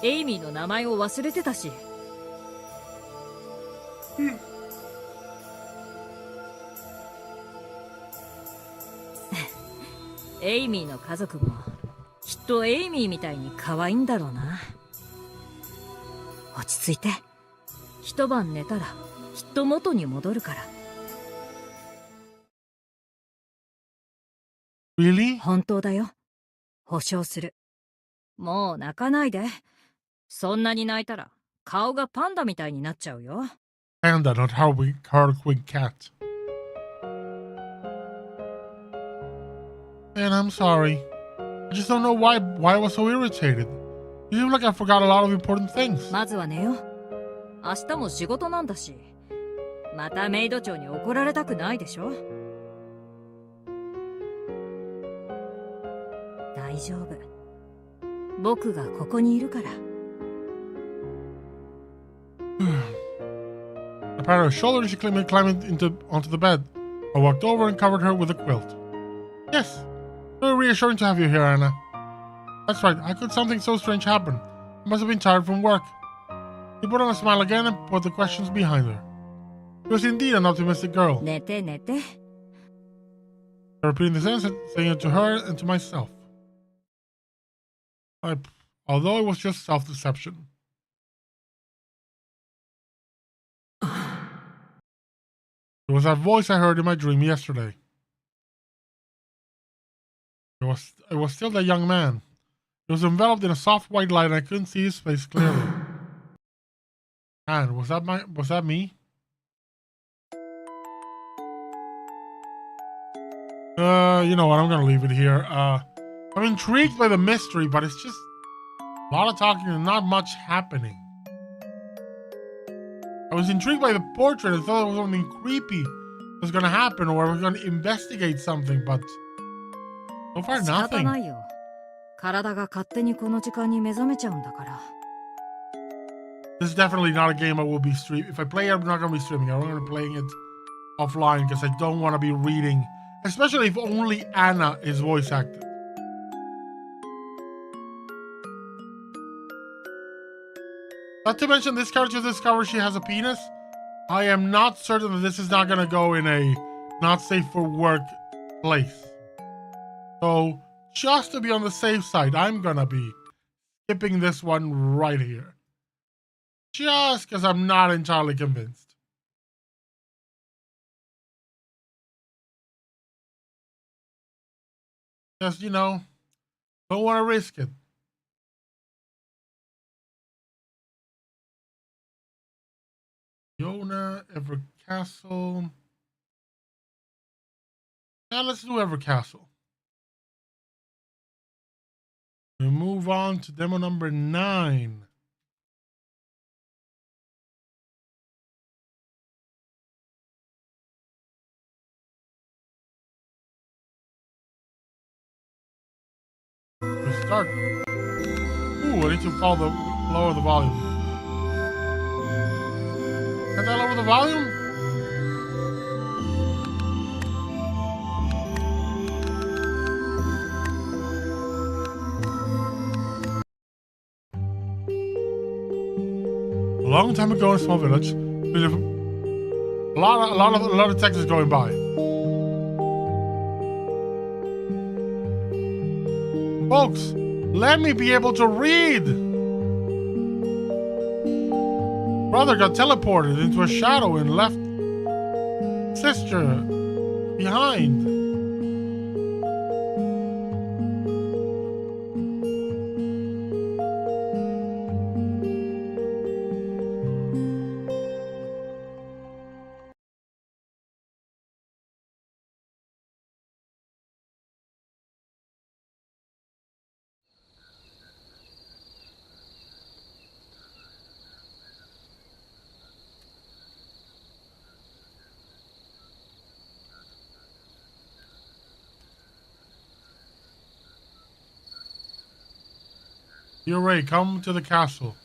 き、エイミーの名前を忘れてたし。エイミーの家族もきっとエイミーみたいに可愛いんだろうな。落ち着いて。一晩寝たらきっと元に戻るから。Really? 本当だよ。保証する。もう泣かないで。そんなに泣いたら顔がパンダみたいになっちゃうよ。Panda, not Harlequin cat. And I'm sorry. I just don't know why I was so irritated. It seems like I forgot a lot of important things. まずは寝よ。明日も仕事なんだし。またメイド長に怒られたくないでしょ。大丈夫。僕がここにいるから。I patted her shoulder and she climbed onto the bed. I walked over and covered her with a quilt. Yes, very reassuring to have you here, Anna. That's right, how could something so strange happen? I must have been tired from work. He put on a smile again and put the questions behind her. She was indeed an optimistic girl. Nete. I repeated the sentence, saying it to her and to myself. Although it was just self-deception. It was that voice I heard in my dream yesterday. It was still that young man. He was enveloped in a soft white light and I couldn't see his face clearly. And was that me? You know what, I'm gonna leave it here. I'm intrigued by the mystery, but it's just a lot of talking and not much happening. I was intrigued by the portrait and thought it was something creepy was gonna happen or I was gonna investigate something, but so far nothing. This is definitely not a game I will be streaming. If I play it, I'm not gonna be streaming. I'm gonna be playing it offline because I don't want to be reading, especially if only Anna is voice acted. Not to mention, this character discovers she has a penis. I am not certain that this is not going to go in a not safe for work place. So, just to be on the safe side, I'm going to be skipping this one right here. Just because I'm not entirely convinced. Just, you know, don't want to risk it. Yona, Evercastle. Yeah, let's do Evercastle. We move on to demo number 9. We start. Ooh, I need to lower the volume. Can I lower the volume? A long time ago in a small village, a lot of text is going by. Folks, let me be able to read. Brother got teleported into a shadow and left sister behind. You're Ray, come to the castle.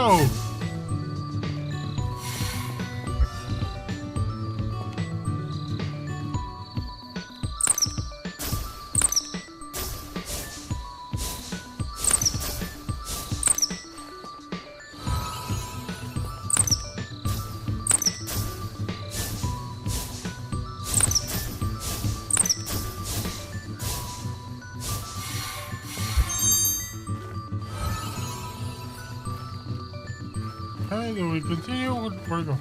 go. Okay, do we continue? Where do we go?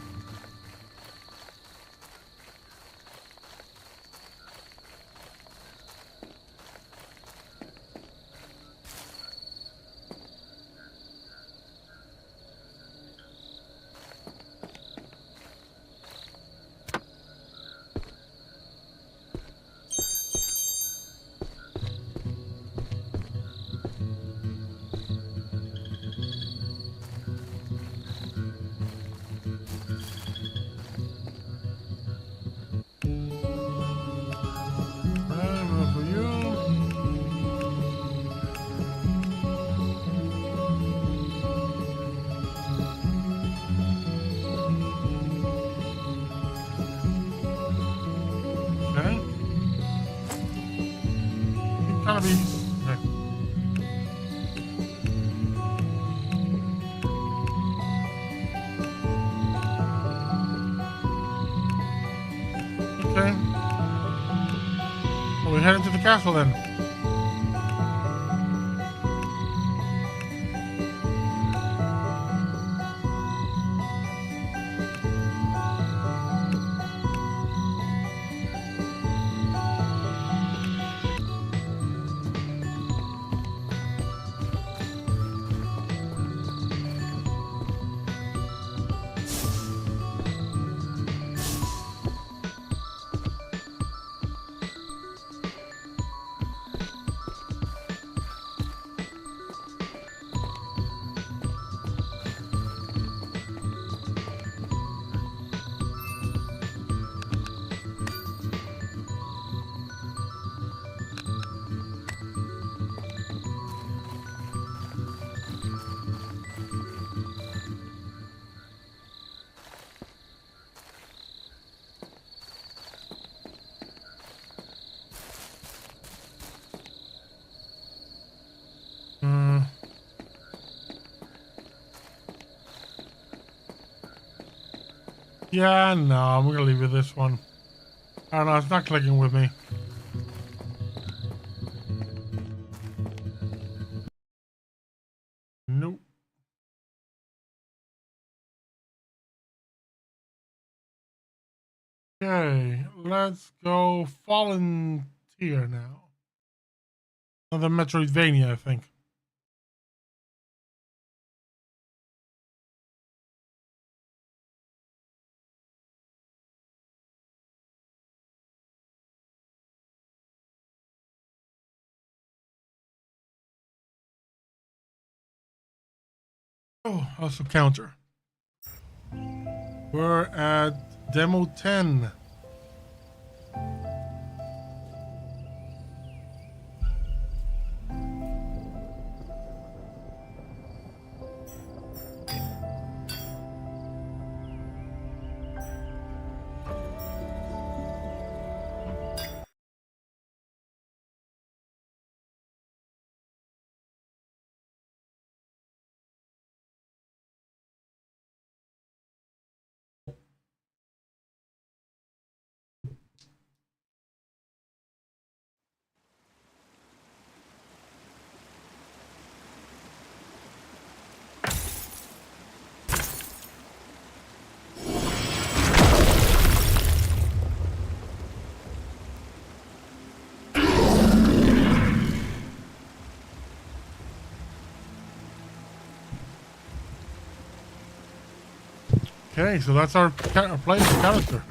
Okay. Well, we head into the castle then. Yeah, no, I'm gonna leave you this one. I don't know, it's not clicking with me. Nope. Okay, let's go Volunteer now. Another Metroidvania, I think. Oh, also counter. We're at demo 10. Okay, so that's our playing character.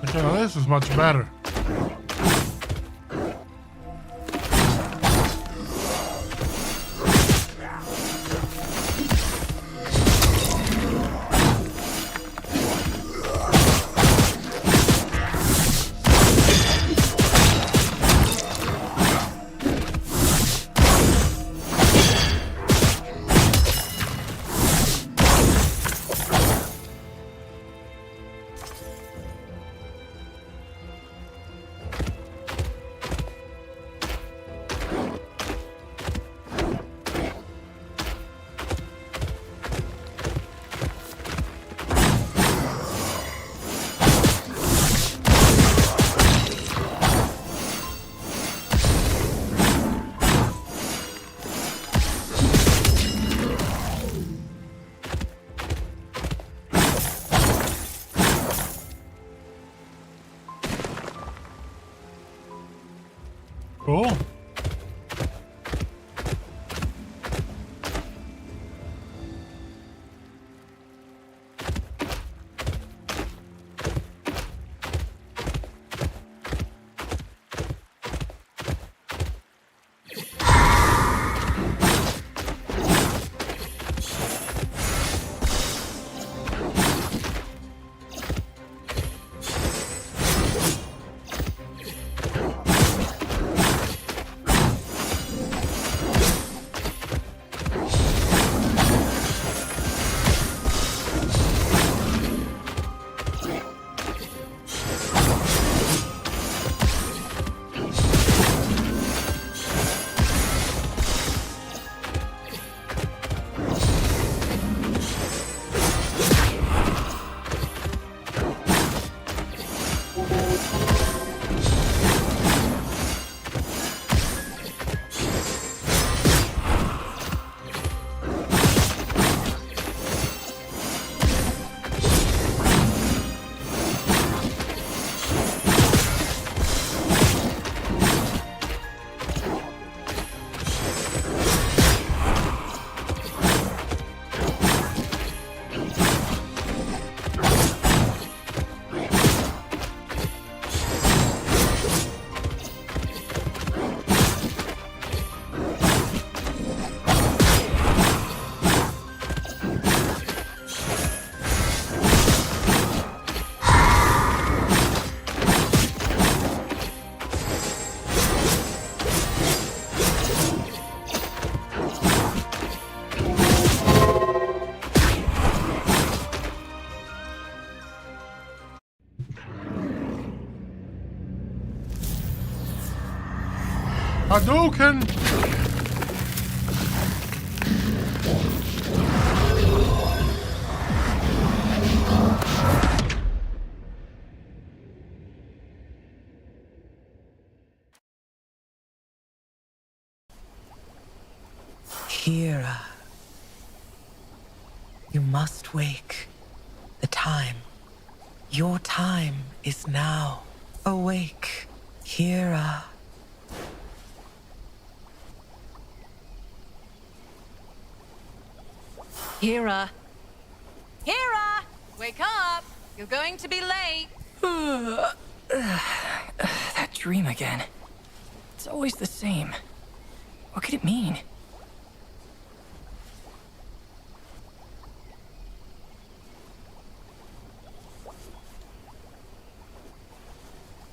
Okay, now this is much better. Cool. Hadouken! Kira, you must wake. The time, your time is now. Awake, Kira. Kira. Kira! Wake up! You're going to be late. That dream again. It's always the same. What could it mean?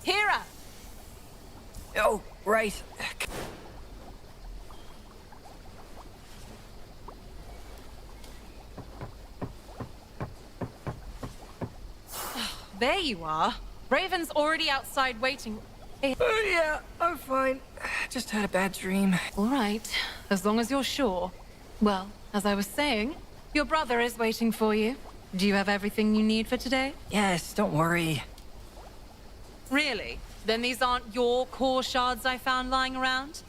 Kira! Oh, right. There you are. Raven's already outside waiting. Yeah, I'm fine. Just had a bad dream. All right, as long as you're sure. Well, as I was saying, your brother is waiting for you. Do you have everything you need for today? Yes, don't worry. Really? Then these aren't your core shards I found lying around?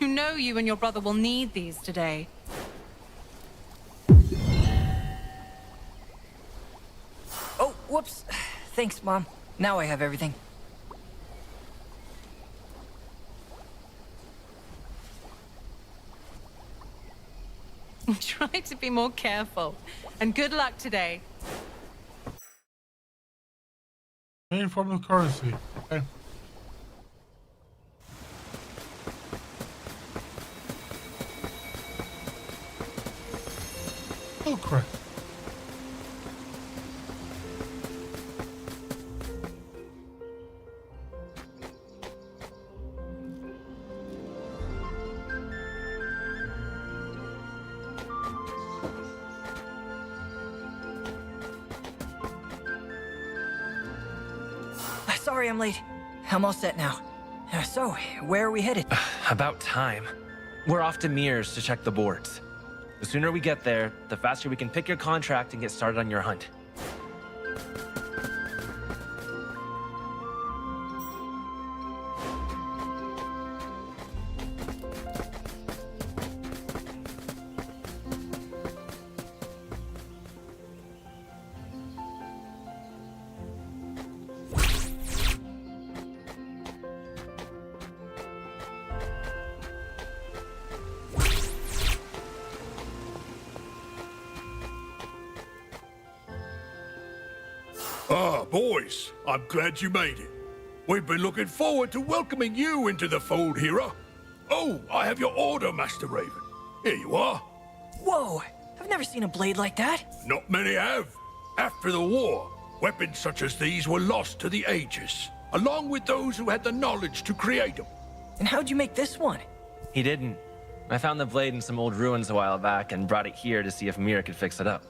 You know you and your brother will need these today. Oh, whoops. Thanks, Mom. Now I have everything. Try to be more careful. And good luck today. Main form of currency. Okay. Oh crap. Sorry I'm late. I'm all set now. So, where are we headed? About time. We're off to Mears to check the boards. The sooner we get there, the faster we can pick your contract and get started on your hunt. Boys, I'm glad you made it. We've been looking forward to welcoming you into the fold, Hera. Oh, I have your order, Master Raven. Here you are. Whoa! I've never seen a blade like that. Not many have. After the war, weapons such as these were lost to the ages, along with those who had the knowledge to create them. And how'd you make this one? He didn't. I found the blade in some old ruins a while back and brought it here to see if Mira could fix it up.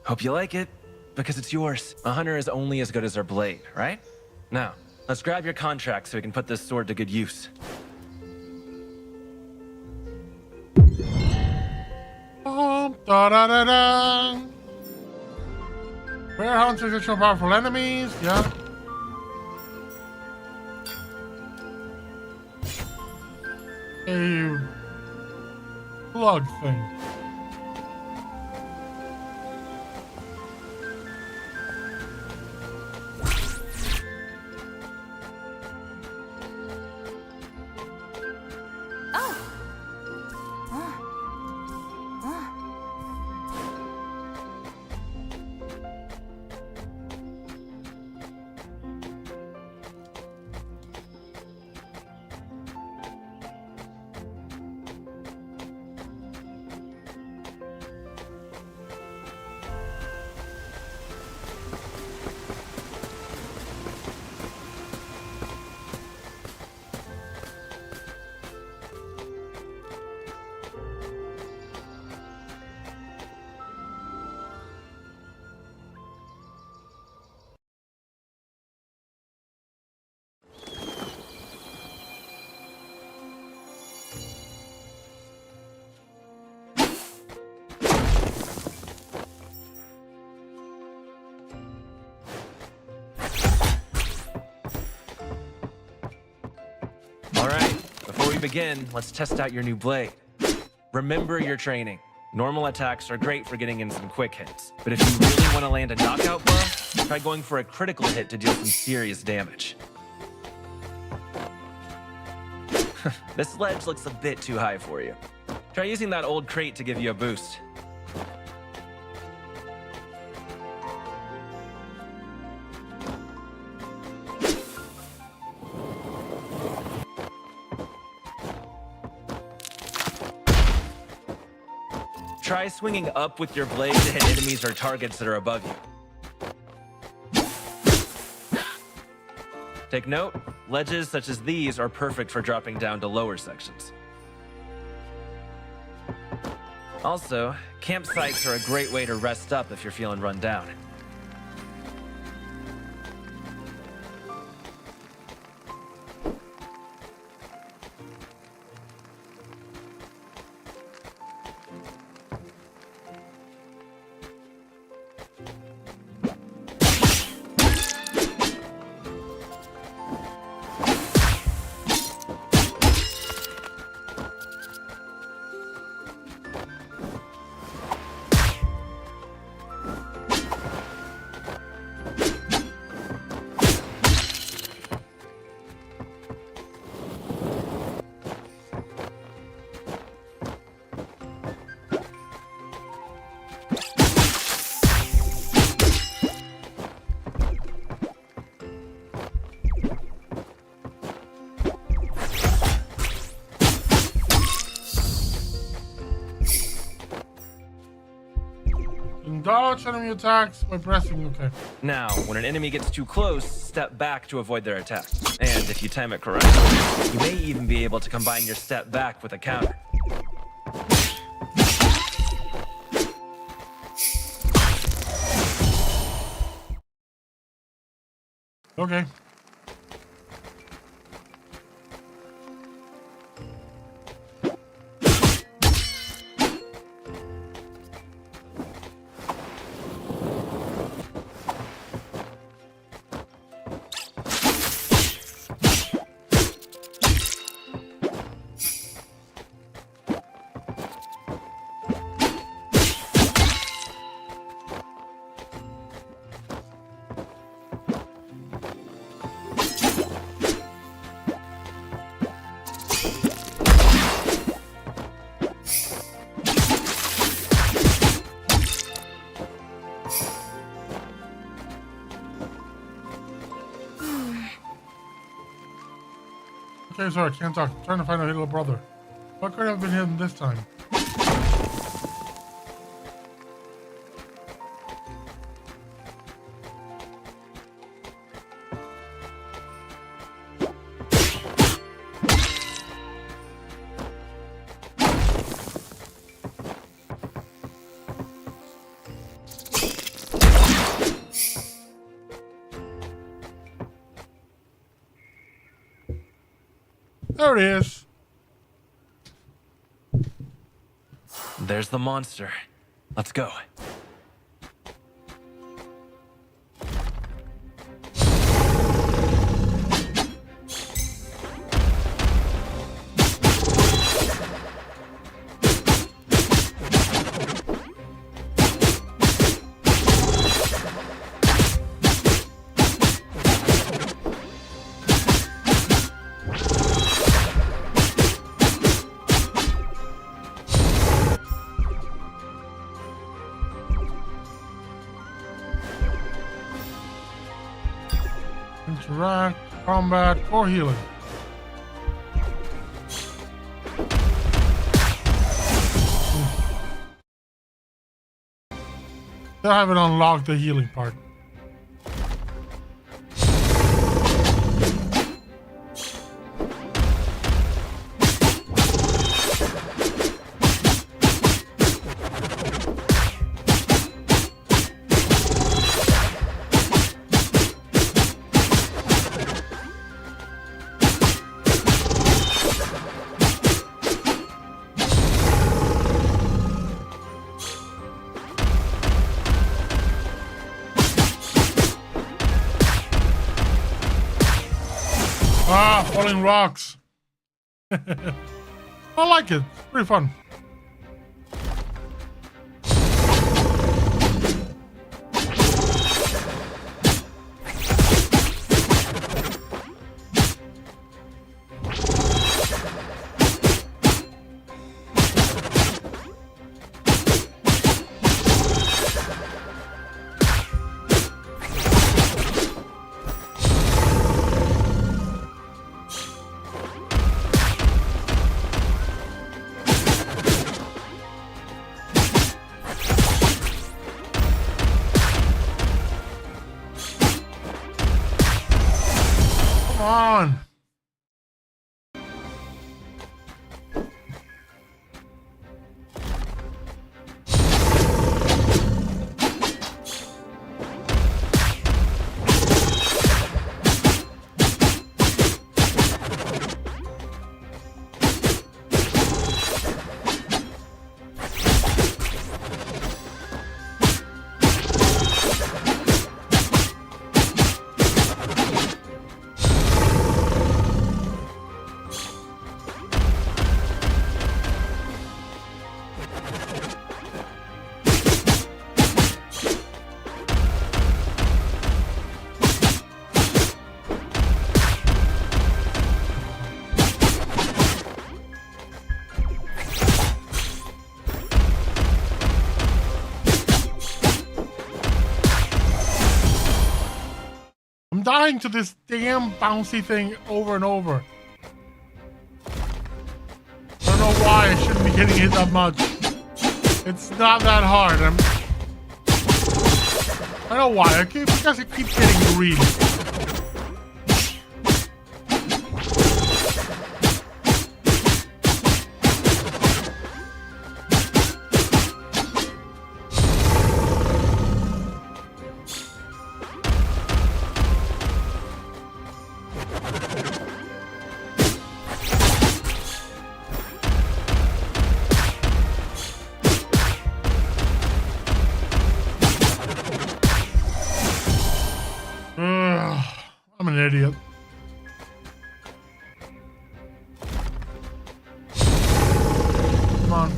Hope you like it, because it's yours. A hunter is only as good as their blade, right? Now, let's grab your contract so we can put this sword to good use. Da-da-da-da. Rare hunters additional powerful enemies, yeah. A plug thing. All right, before we begin, let's test out your new blade. Remember your training. Normal attacks are great for getting in some quick hits, but if you really want to land a knockout blow, try going for a critical hit to deal some serious damage. This ledge looks a bit too high for you. Try using that old crate to give you a boost. Try swinging up with your blade to hit enemies or targets that are above you. Take note, ledges such as these are perfect for dropping down to lower sections. Also, campsites are a great way to rest up if you're feeling run down. Dodge enemy attacks by pressing OK. Now, when an enemy gets too close, step back to avoid their attack. And if you time it correctly, you may even be able to combine your step back with a counter. Okay. Okay, sorry, I can't talk. I'm trying to find out your little brother. What could have been hidden this time? There it is. There's the monster. Let's go. Interact, combat, or healing. Still haven't unlocked the healing part. Ah, falling rocks. I like it. It's pretty fun. Come on. I'm dying to this damn bouncy thing over and over. I don't know why I shouldn't be getting hit that much. It's not that hard. I know why. Because it keeps getting greedy. I'm an idiot. Come on.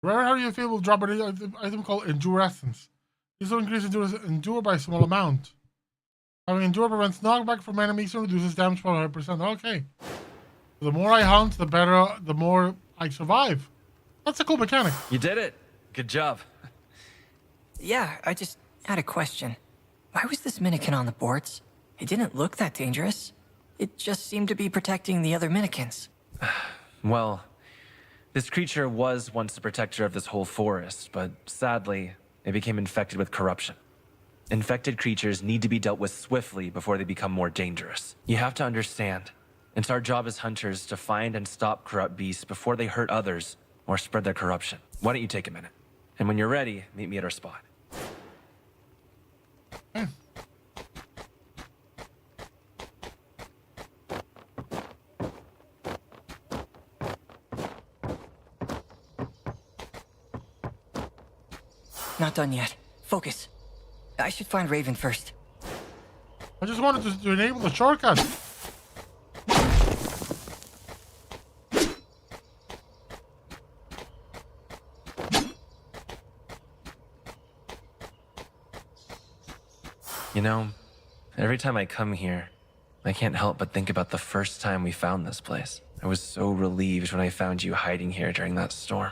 Rare how you feel will drop an item called Endure Essence. This will increase endure by a small amount. Having Endure prevents knockback from enemies and reduces damage by 100%. Okay. The more I hunt, the better, the more I survive. That's a cool mechanic. You did it. Good job. Yeah, I just had a question. Why was this Minikin on the boards? It didn't look that dangerous. It just seemed to be protecting the other Minikins. Well, this creature was once the protector of this whole forest, but sadly, it became infected with corruption. Infected creatures need to be dealt with swiftly before they become more dangerous. You have to understand, it's our job as hunters to find and stop corrupt beasts before they hurt others or spread their corruption. Why don't you take a minute? And when you're ready, meet me at our spot. Not done yet. Focus. I should find Raven first. I just wanted to enable the shortcut. You know, every time I come here, I can't help but think about the first time we found this place. I was so relieved when I found you hiding here during that storm.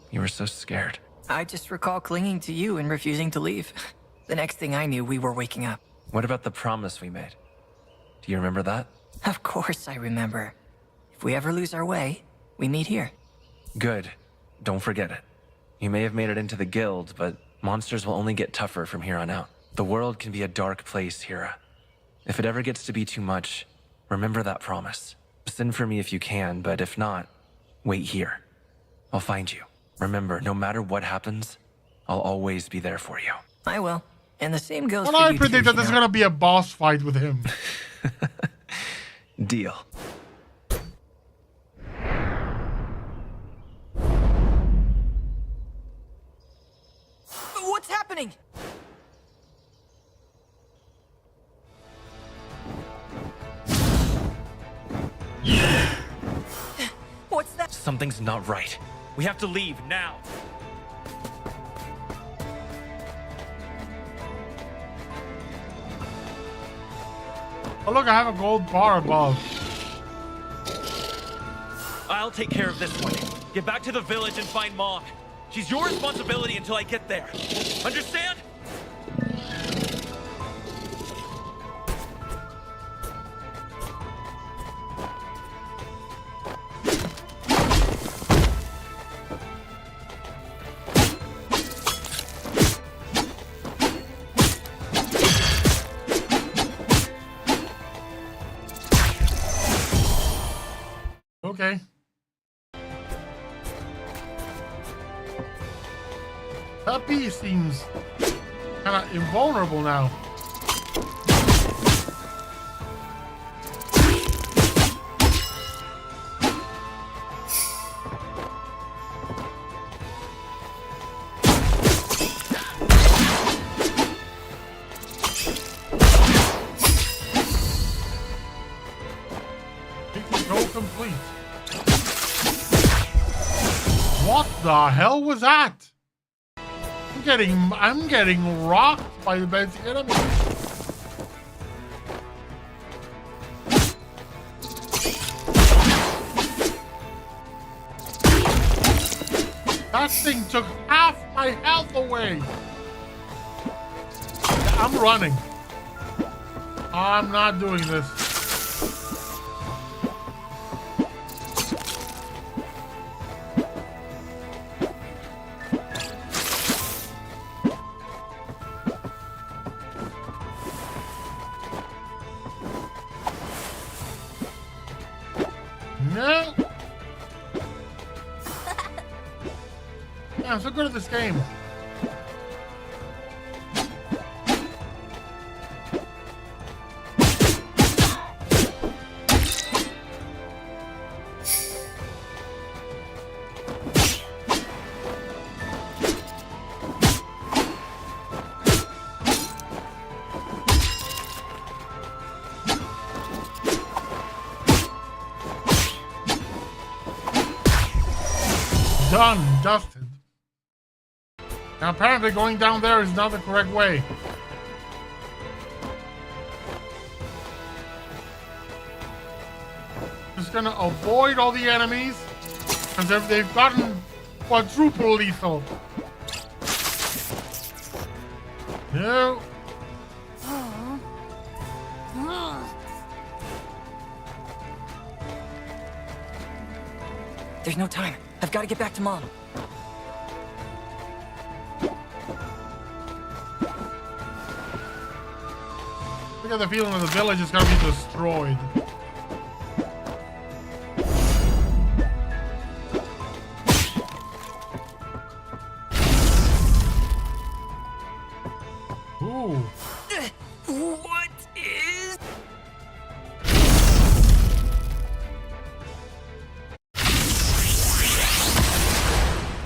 You were so scared. I just recall clinging to you and refusing to leave. The next thing I knew, we were waking up. What about the promise we made? Do you remember that? Of course I remember. If we ever lose our way, we meet here. Good. Don't forget it. You may have made it into the guild, but monsters will only get tougher from here on out. The world can be a dark place, Hira. If it ever gets to be too much, remember that promise. Send for me if you can, but if not, wait here. I'll find you. Remember, no matter what happens, I'll always be there for you. I will. And the same goes Well, for I you predict too, that there's Shino. gonna be a boss fight with him. Deal. What's happening? What's that? Something's not right. We have to leave now. Oh look, I have a gold bar above. I'll take care of this one. Get back to the village and find Mom. She's your responsibility until I get there. Understand? Okay. That bee seems kind of invulnerable now. Go complete. What the hell was that? I'm getting rocked by the basic enemy. That thing took half my health away. I'm running. I'm not doing this. No. Yeah, I'm so good at this game. Done, dusted. Now, apparently going down there is not the correct way. Just gonna avoid all the enemies, and they've gotten quadruple lethal. No. There's no time. I've got to get back to Mom. I got the feeling that the village is gonna be destroyed. Ooh. What is...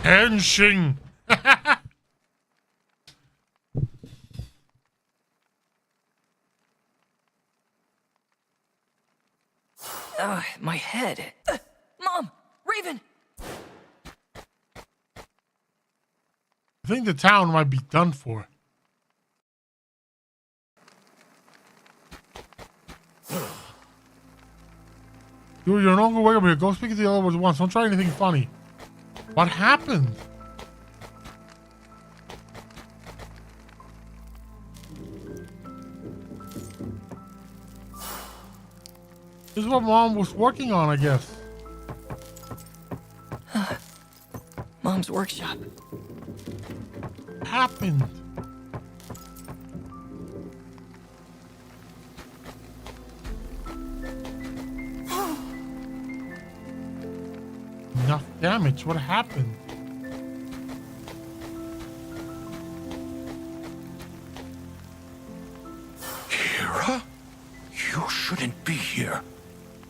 Henshin. My head. Mom! Raven! I think the town might be done for. You're no longer wake up here. Go speak to the other ones once. Don't try anything funny. What happened? This is what Mom was working on, I guess. Mom's workshop. What happened? Enough damage. What happened? Kira? You shouldn't be here.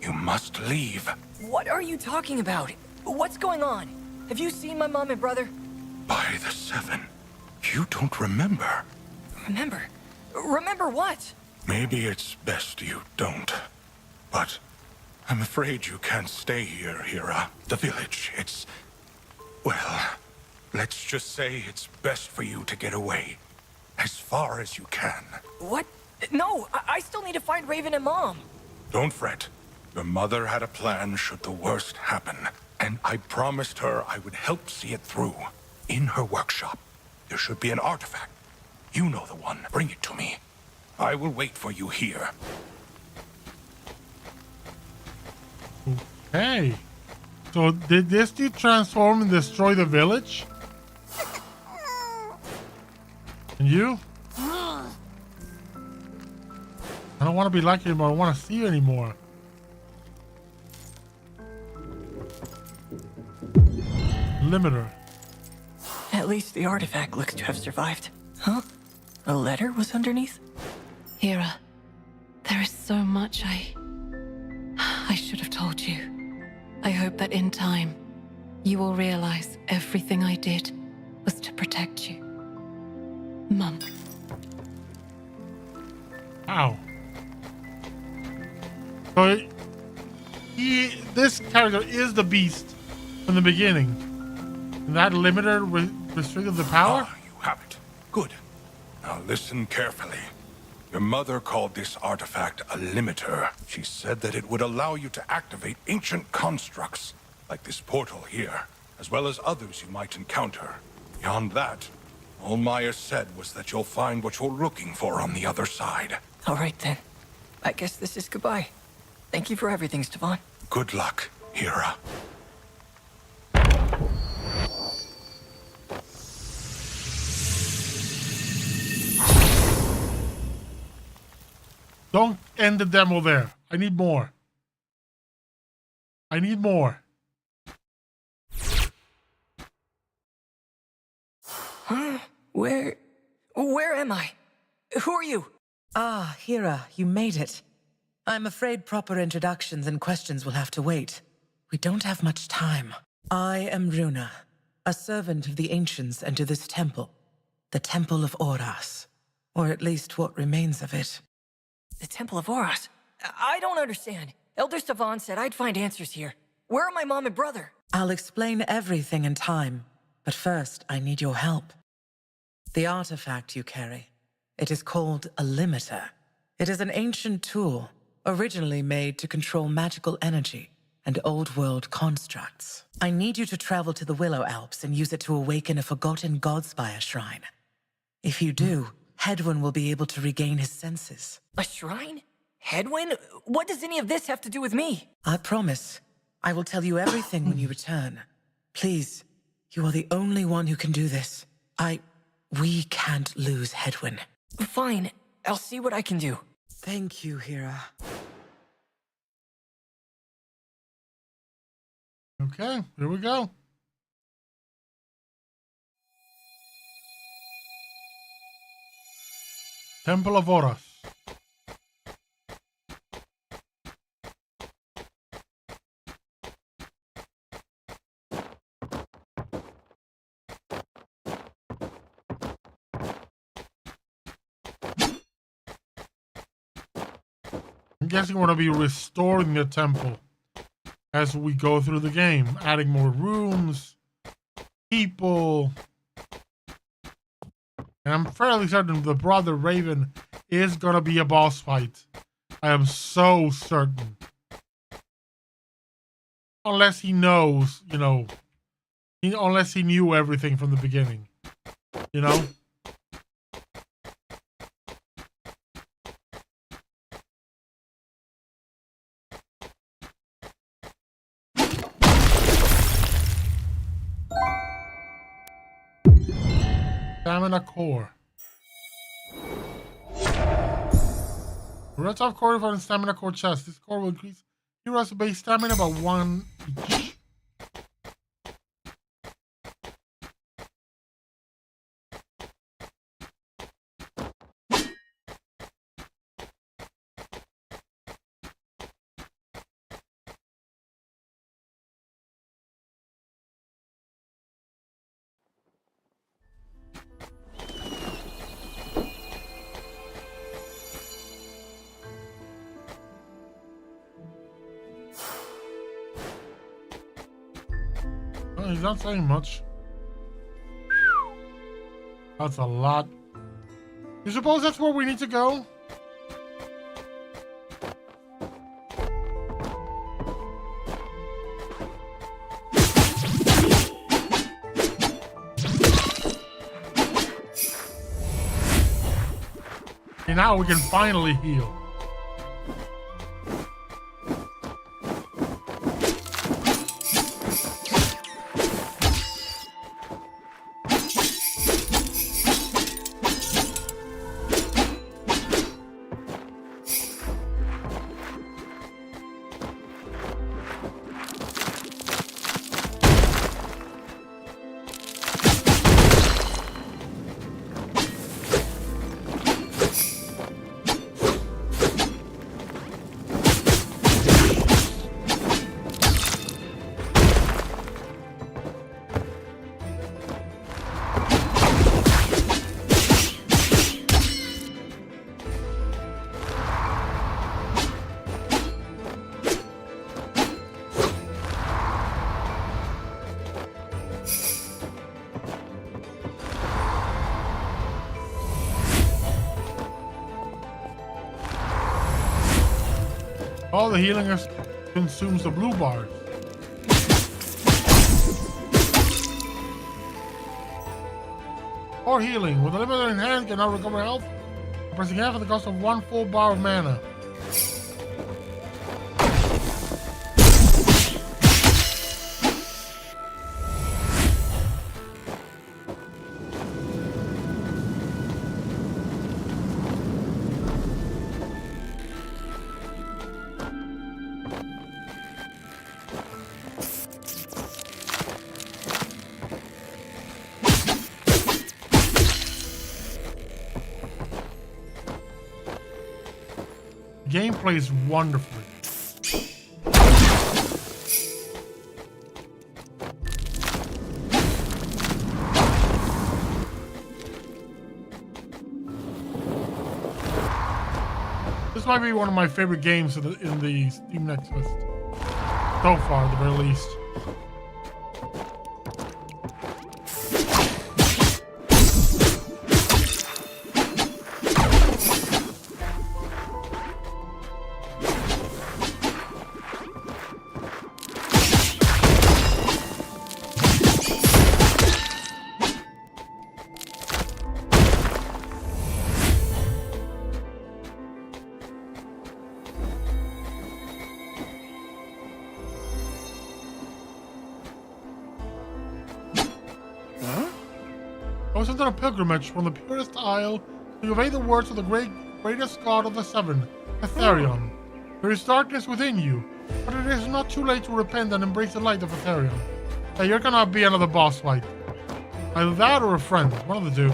You must leave. What are you talking about? What's going on? Have you seen my mom and brother? By the Seven. You don't remember. Remember? Remember what? Maybe it's best you don't. But I'm afraid you can't stay here, Hira. The village, it's... well, let's just say it's best for you to get away. As far as you can. What? No, I still need to find Raven and Mom. Don't fret. Your mother had a plan should the worst happen. And I promised her I would help see it through. In her workshop, there should be an artifact. You know the one. Bring it to me. I will wait for you here. Hey. So did this dude transform and destroy the village? And you? I don't want to be like you, but I don't want to see you anymore. Limiter. At least the artifact looks to have survived. Huh? A letter was underneath? Hira, there is so much I should have told you. I hope that in time, you will realize everything I did was to protect you. Mum. Ow. So this character is the beast from the beginning. And that limiter restricted the power? Ah, you have it. Good. Now listen carefully. Your mother called this artifact a limiter. She said that it would allow you to activate ancient constructs, like this portal here, as well as others you might encounter. Beyond that, all Maya said was that you'll find what you're looking for on the other side. All right, then. I guess this is goodbye. Thank you for everything, Stefan. Good luck, Hira. Don't end the demo there. I need more. I need more. Huh? Where am I? Who are you? Ah, Hira, you made it. I'm afraid proper introductions and questions will have to wait. We don't have much time. I am Runa, a servant of the Ancients and to this temple. The Temple of Oras. Or at least what remains of it. The Temple of Oras? I don't understand. Elder Stefan said I'd find answers here. Where are my mom and brother? I'll explain everything in time. But first, I need your help. The artifact you carry. It is called a limiter. It is an ancient tool, originally made to control magical energy and old-world constructs. I need you to travel to the Willow Alps and use it to awaken a forgotten Godspire shrine. If you do, Hedwyn will be able to regain his senses. A shrine? Hedwyn? What does any of this have to do with me? I promise. I will tell you everything when you return. Please, you are the only one who can do this. We can't lose Hedwyn. Fine. I'll see what I can do. Thank you, Hira. Okay, here we go. Temple of Horus. I'm guessing we're going to be restoring the temple as we go through the game, adding more rooms, people. And I'm fairly certain the brother Raven is going to be a boss fight. I am so certain. Unless he knows, you know, unless he knew everything from the beginning, you know? Stamina core. Red top core for the stamina core chest. This core will increase heroes' base stamina by 1 each. He's not saying much. That's a lot. You suppose that's where we need to go? And now we can finally heal. All the healing consumes the blue bars. Or healing. With a limiter in hand, can now recover health. Pressing half at the cost of 1 full bar of mana. Game plays wonderfully. This might be one of my favorite games in the Steam Next list. So far, at the very least. I was sent on a pilgrimage from the purest isle to obey the words of the greatest god of the seven, Aetherion. There is darkness within you, but it is not too late to repent and embrace the light of Aetherion. Hey, you're gonna be another boss fight. Either that or a friend, one of the two.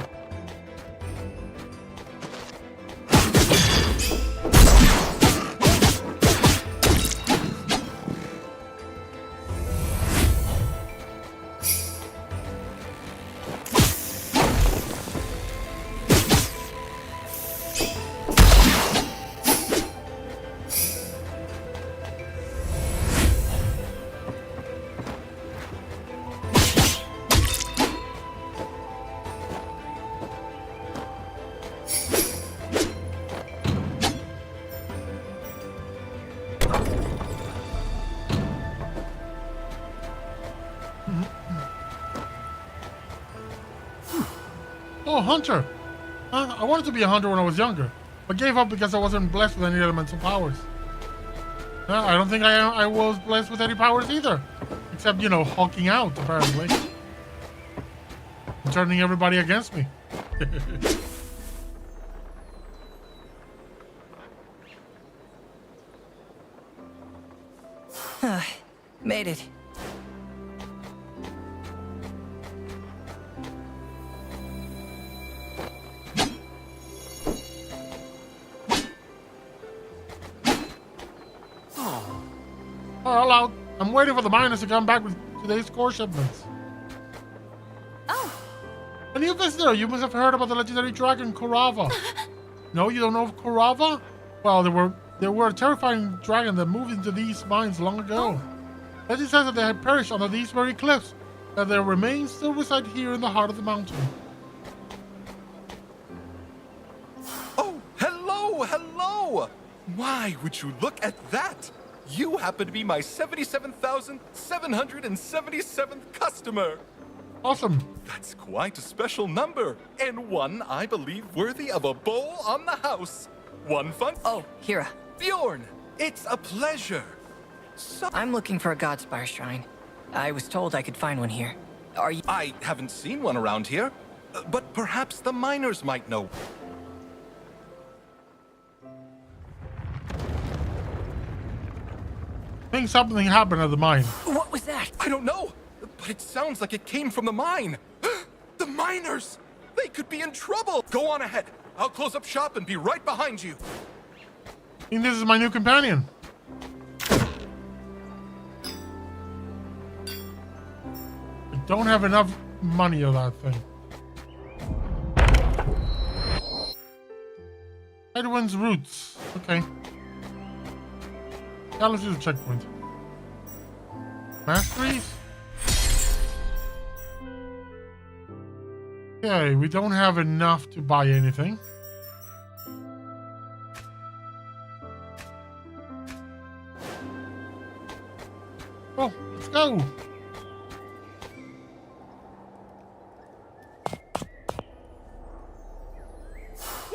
Oh, hunter! I wanted to be a hunter when I was younger, but gave up because I wasn't blessed with any elemental powers. I don't think I was blessed with any powers either. Except, you know, hulking out, apparently. And turning everybody against me. Made it. Oh, hello. I'm waiting for the miners to come back with today's core shipments. Oh. A new visitor. You must have heard about the legendary dragon Kurava. No, you don't know of Kurava? Well, there were a terrifying dragon that moved into these mines long ago. Legend says that they had perished under these very cliffs, that their remains still reside here in the heart of the mountain. Oh, hello, hello! Why, would you look at that? You happen to be my 77,777th customer. Awesome. That's quite a special number, and one, I believe, worthy of a bowl on the house. One fun... Oh, Hira. Bjorn, it's a pleasure. I'm looking for a Godspire shrine. I was told I could find one here. Are you... I haven't seen one around here, but perhaps the miners might know. I think something happened at the mine. What was that? I don't know, but it sounds like it came from the mine. The miners! They could be in trouble! Go on ahead. I'll close up shop and be right behind you. I think this is my new companion. I don't have enough money of that thing. Edwin's roots. Okay. Now let's do the checkpoint. Masteries? Okay, we don't have enough to buy anything. Oh, let's go!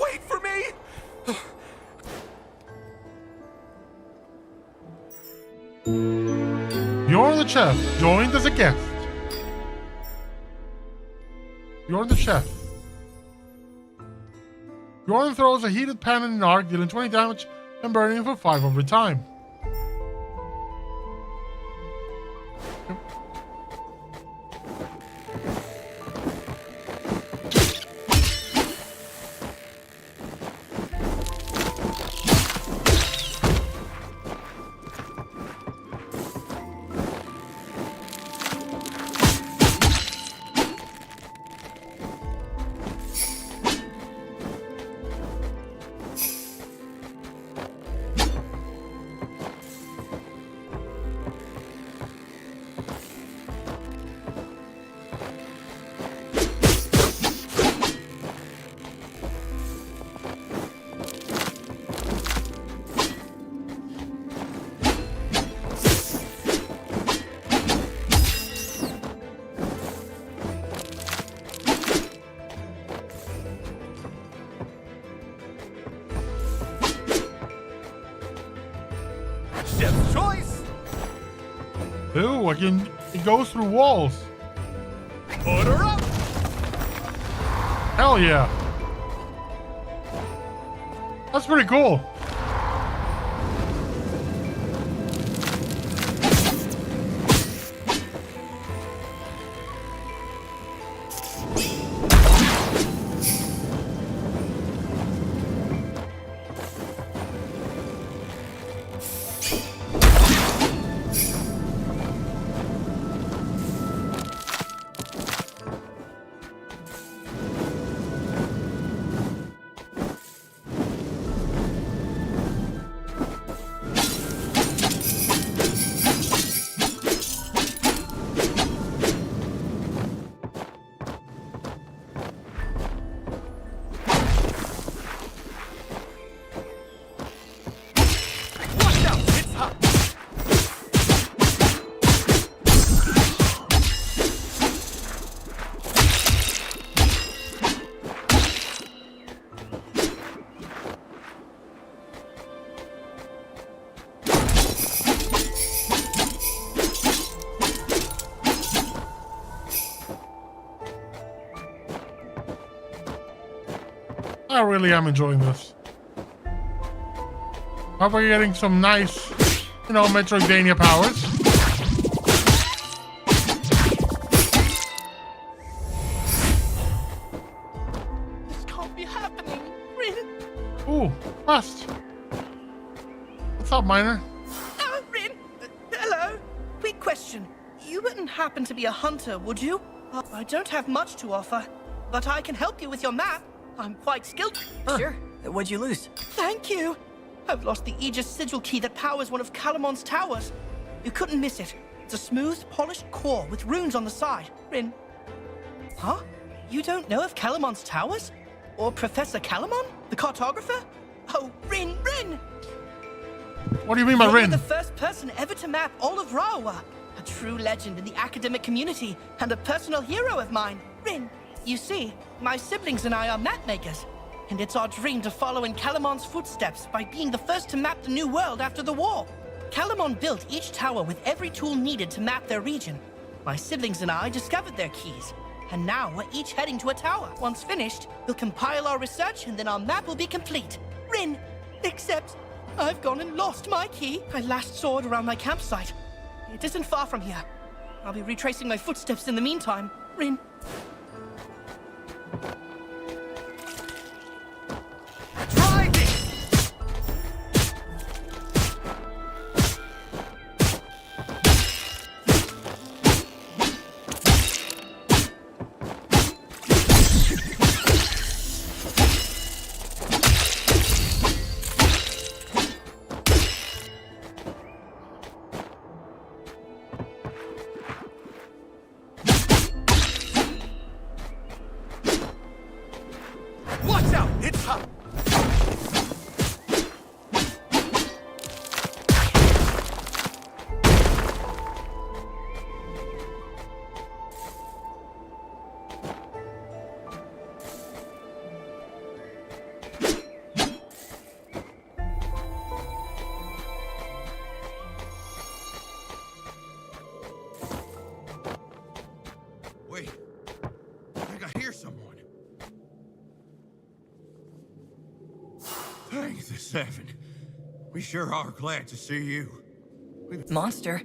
Wait for me! You're the chef, joined as a guest. Bjorn the chef. Bjorn throws a heated pan in an arc, dealing 20 damage and burning for 5 over time. Chef's choice! Ooh, it goes through walls. Order up! Hell yeah. That's pretty cool. I really am enjoying this. Hope we're getting some nice, you know, Metroidvania powers. This can't be happening, Rin. Ooh, Rust. What's up, Miner? Oh, Rin. Hello. Quick question. You wouldn't happen to be a hunter, would you? I don't have much to offer, but I can help you with your map. I'm quite skilled. Sure. What'd you lose? Thank you. I've lost the Aegis sigil key that powers one of Calamon's towers. You couldn't miss it. It's a smooth, polished core with runes on the side. Rin. Huh? You don't know of Calamon's towers? Or Professor Calamon, the cartographer? Oh, Rin! What do you mean by Rin? You're the first person ever to map all of Rawa. A true legend in the academic community and a personal hero of mine. Rin. You see, my siblings and I are map makers, and it's our dream to follow in Calamon's footsteps by being the first to map the new world after the war. Calamon built each tower with every tool needed to map their region. My siblings and I discovered their keys, and now we're each heading to a tower. Once finished, we'll compile our research, and then our map will be complete. Rin, except I've gone and lost my key. I last saw it around my campsite. It isn't far from here. I'll be retracing my footsteps in the meantime. Rin. Try this! Watch out! It's hot! Wait, I think I hear someone. Thanks, the Seven. We sure are glad to see you. Monster?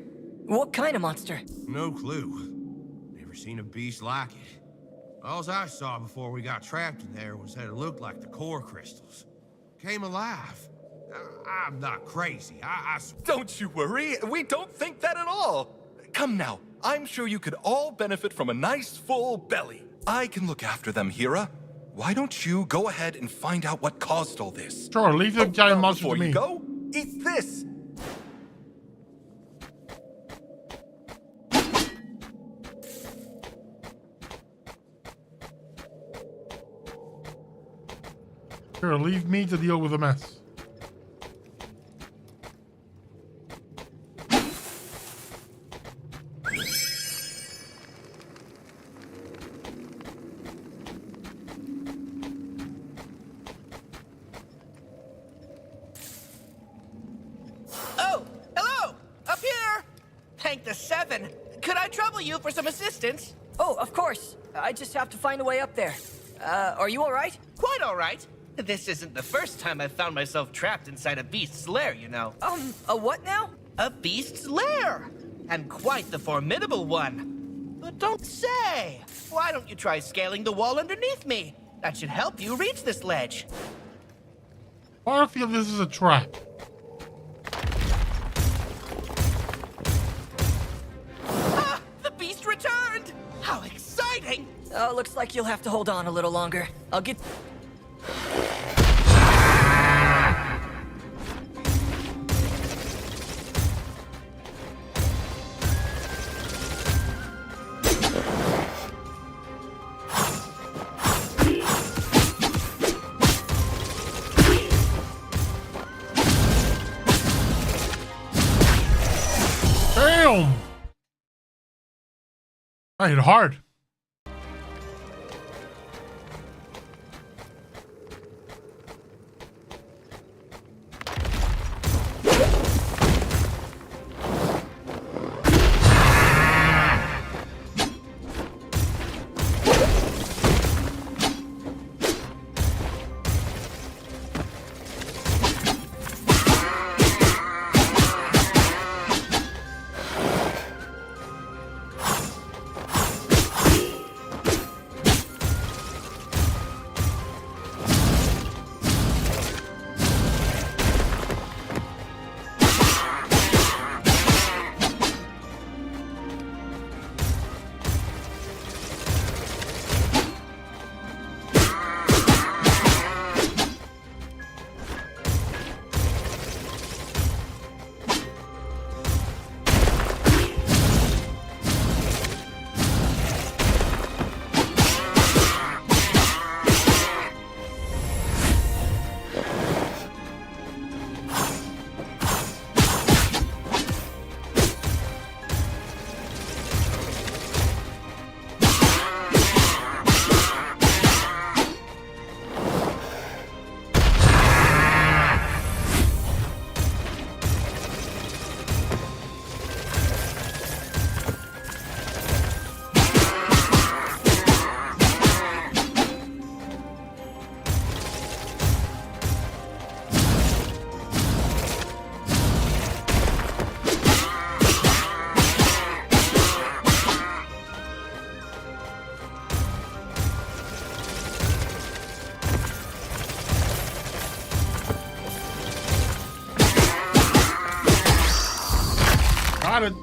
What kind of monster? No clue. Never seen a beast like it. All I saw before we got trapped in there was that it looked like the core crystals. Came alive. I'm not crazy. Don't you worry. We don't think that at all. Come now. I'm sure you could all benefit from a nice full belly. I can look after them, Hira. Why don't you go ahead and find out what caused all this? Sure, leave the giant monster Before to me. you go, eat this. Sure, leave me to deal with the mess. Oh, hello! Up here! Thank the Seven. Could I trouble you for some assistance? Oh, of course. I just have to find a way up there. Are you alright? Quite alright. This isn't the first time I've found myself trapped inside a beast's lair, you know. A what now? A beast's lair! And quite the formidable one. But don't say! Why don't you try scaling the wall underneath me? That should help you reach this ledge. I feel this is a trap. Ah! The beast returned! How exciting! Oh, looks like you'll have to hold on a little longer. I'll get... Damn! I hit hard. Got it.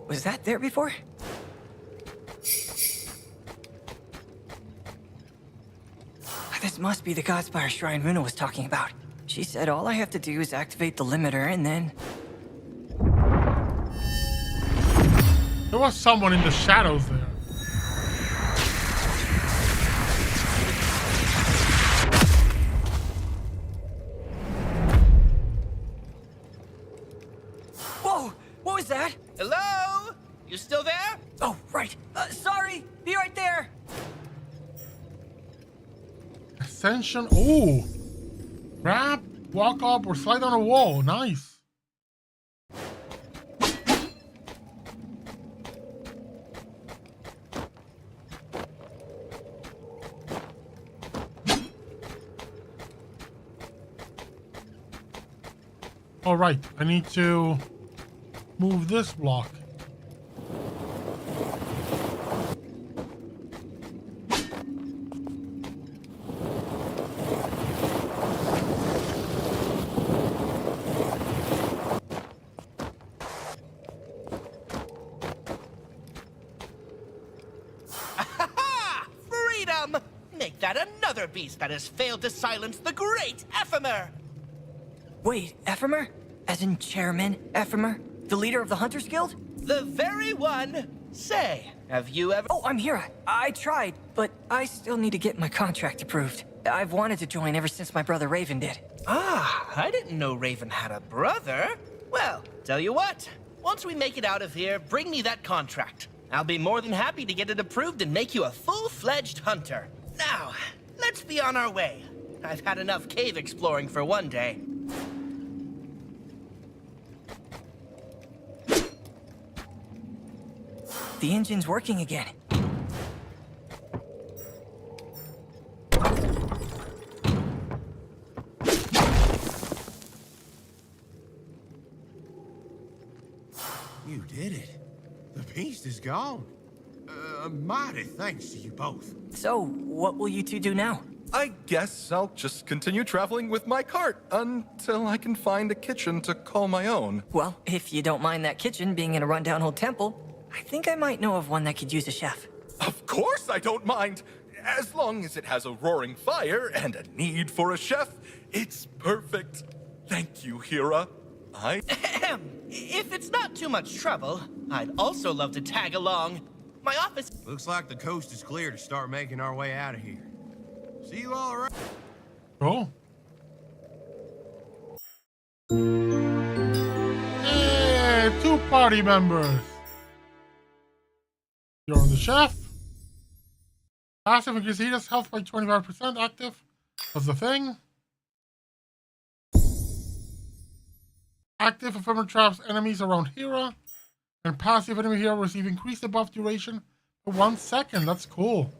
Was that there before? This must be the Godspire shrine Runa was talking about. She said all I have to do is activate the limiter and then... There was someone in the shadows there. Whoa! What was that? Hello? You still there? Oh, right. Sorry. Be right there. Ascension. Ooh. Grab, walk up, or slide on a wall. Nice. All right, I need to move this block. Freedom! Make that another beast that has failed to silence the great Ephemer! Wait, Ephemer? As in Chairman Ephemer? The leader of the Hunters Guild? The very one! Say, have you ever... Oh, I'm Hira. I tried, but I still need to get my contract approved. I've wanted to join ever since my brother Raven did. Ah, I didn't know Raven had a brother. Well, tell you what. Once we make it out of here, bring me that contract. I'll be more than happy to get it approved and make you a full-fledged hunter. Now, let's be on our way. I've had enough cave exploring for one day. the engine's working again. You did it. The beast is gone. Mighty thanks to you both. So, what will you two do now? I guess I'll just continue traveling with my cart until I can find a kitchen to call my own. Well, if you don't mind that kitchen being in a rundown old temple, I think I might know of one that could use a chef. Of course I don't mind. As long as it has a roaring fire and a need for a chef, it's perfect. Thank you, Hira. If it's not too much trouble, I'd also love to tag along. My office... Looks like the coast is clear to start making our way out of here. See you all around. Cool. Hey, 2 party members. You're on the chef. Passive increases Hira's health by 25%. Active. That's the thing. Active ephemeral traps enemies around Hira. And passive enemy Hira receive increased buff duration for 1 second. That's cool.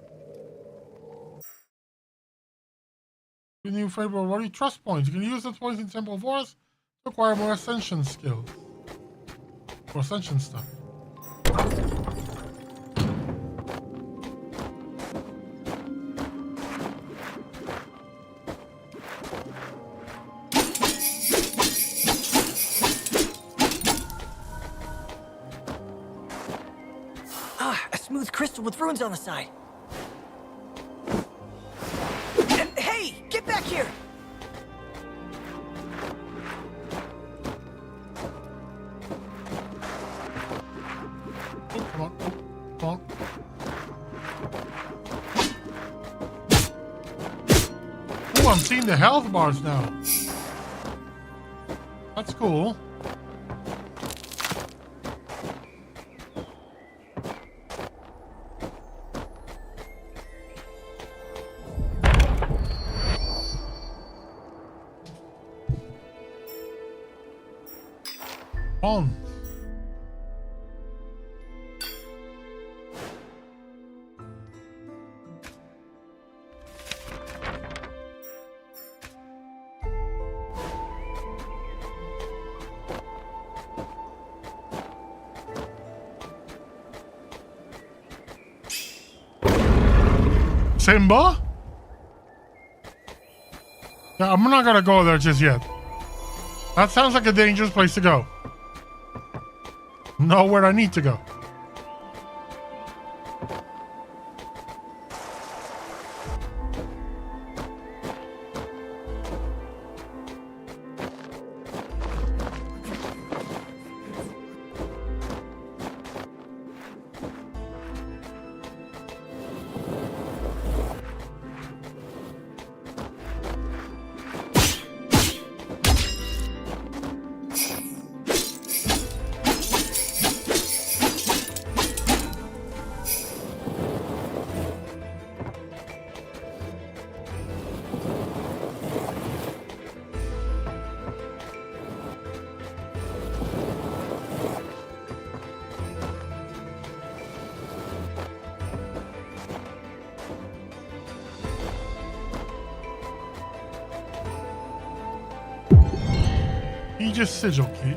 New favorable warrior trust points. You can use those points in Temple of Wars to acquire more ascension skills. Or ascension stuff. A smooth crystal with runes on the side. And hey, get back here! Oh, come on. Oh, come on. Oh, I'm seeing the health bars now. That's cool. On. Simba? Yeah, I'm not gonna go there just yet. That sounds like a dangerous place to go. Know where I need to go. Aegis Sigil Key.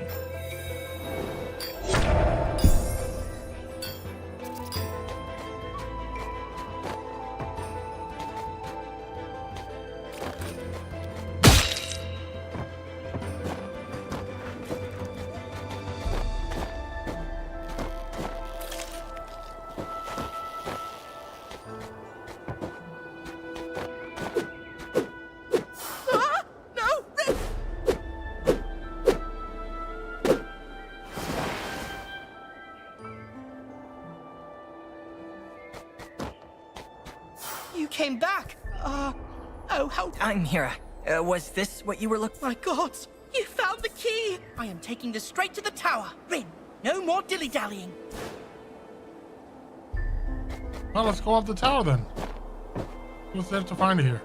You came back. Oh, how... I'm Hira. Was this what you were looking for? My gods, you found the key. I am taking this straight to the tower. Rin, no more dilly-dallying. Well, let's go up the tower then. What's there to find here?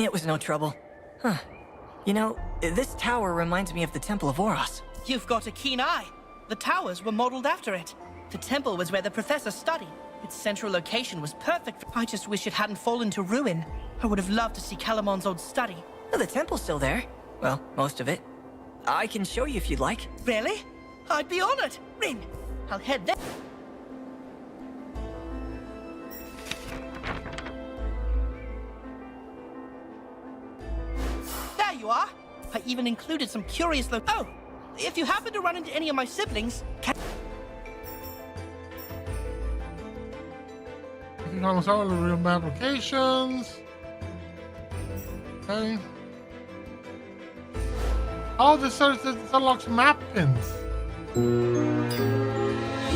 It was no trouble. Huh. You know, this tower reminds me of the Temple of Oros. You've got a keen eye. The towers were modeled after it. The temple was where the professor studied. Its central location was perfect. I just wish it hadn't fallen to ruin. I would have loved to see Calamon's old study. The temple's still there. Well, most of it. I can show you if you'd like. Really? I'd be honored. Rin, I'll head there. There you are. I even included some curious Oh, if you happen to run into any of my siblings, You can start with the real map locations. Okay. Oh, this unlocks map pins.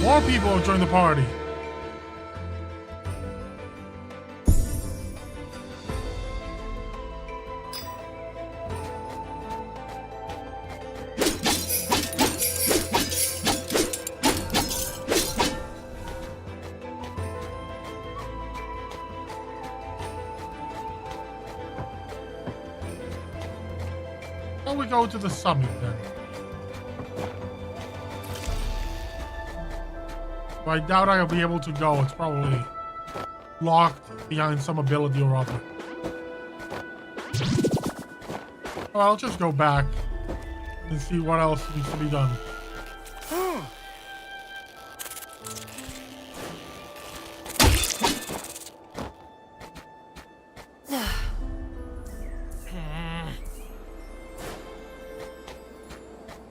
More people have joined the party. Now we go to the summit then. But I doubt I'll be able to go. It's probably locked behind some ability or other. Well, I'll just go back and see what else needs to be done.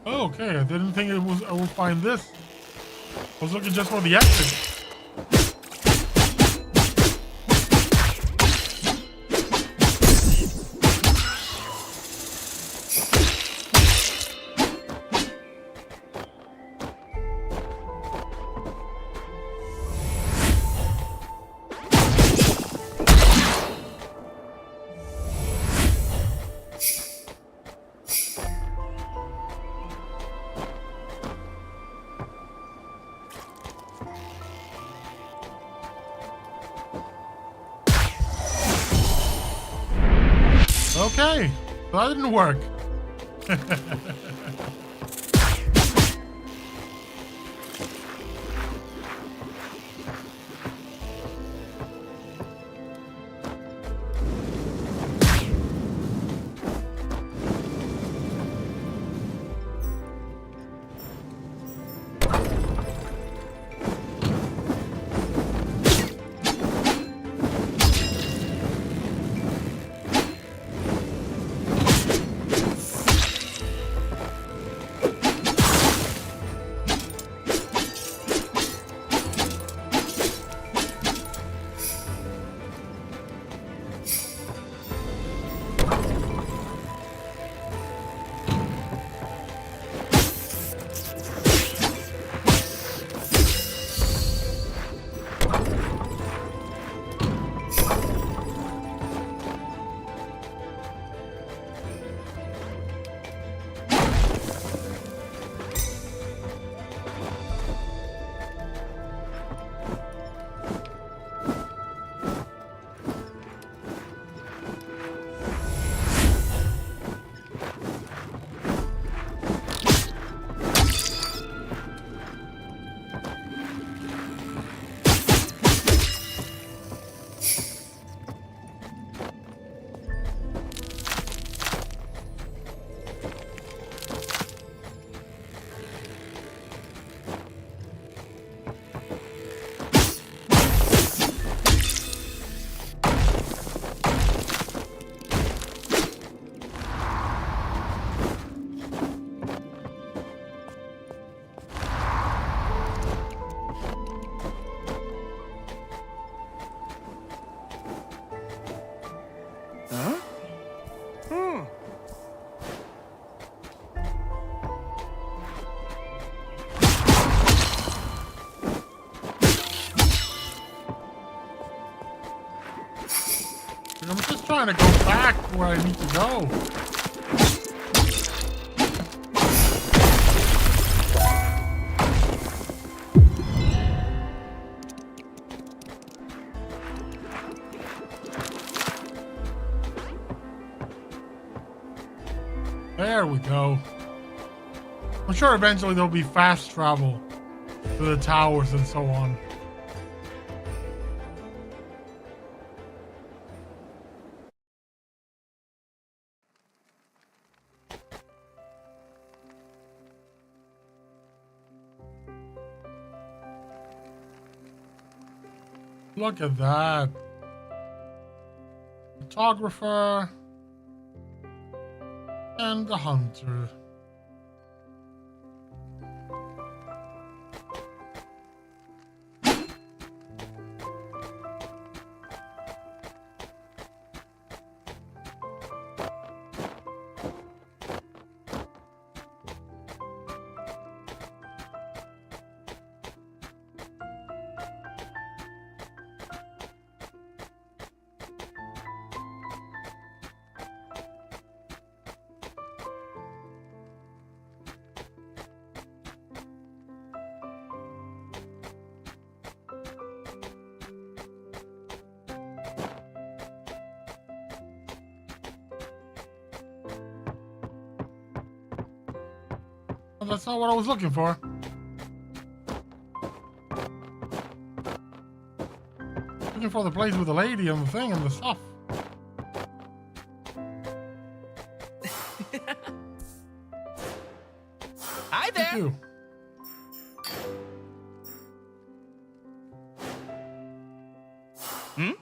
Okay, I didn't think I would find this. I was looking just for the exit. Okay, well, that didn't work. I'm just trying to go back where I need to go. There we go. I'm sure eventually there'll be fast travel to the towers and so on. Look at that. Photographer and the hunter. Well, that's not what I was looking for. Looking for the place with the lady and the thing and the stuff. Hi there. Thank you. Hmm?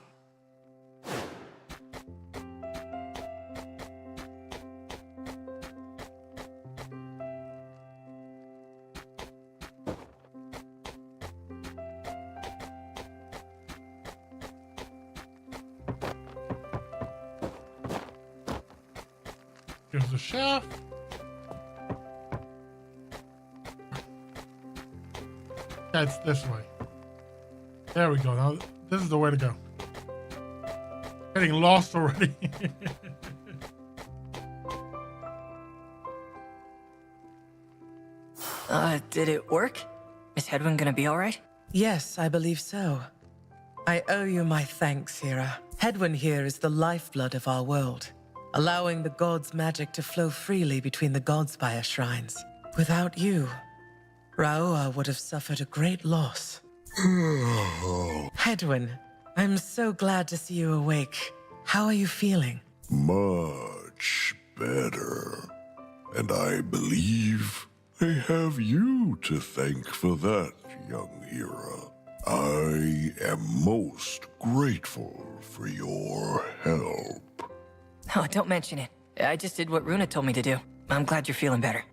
Here's the chef. Yeah, it's this way. There we go. Now, this is the way to go. Getting lost already. Did it work? Is Hedwyn gonna be alright? Yes, I believe so. I owe you my thanks, Hera. Hedwyn here is the lifeblood of our world, allowing the gods' magic to flow freely between the Godspire shrines. Without you, Raoa would have suffered a great loss. Hedwyn, I'm so glad to see you awake. How are you feeling? Much better. And I believe I have you to thank for that, young Hera. I am most grateful for your help. Oh, don't mention it. I just did what Runa told me to do. I'm glad you're feeling better.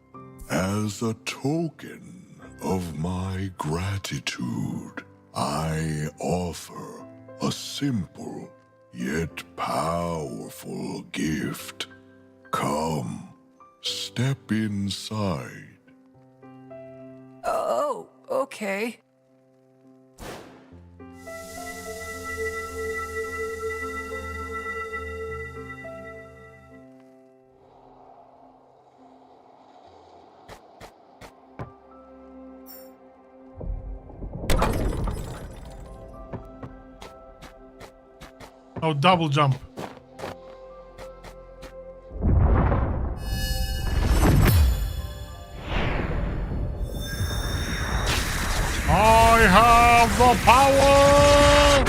As a token of my gratitude, I offer a simple yet powerful gift. Come, step inside. Oh, okay. Oh, double jump. I have the power!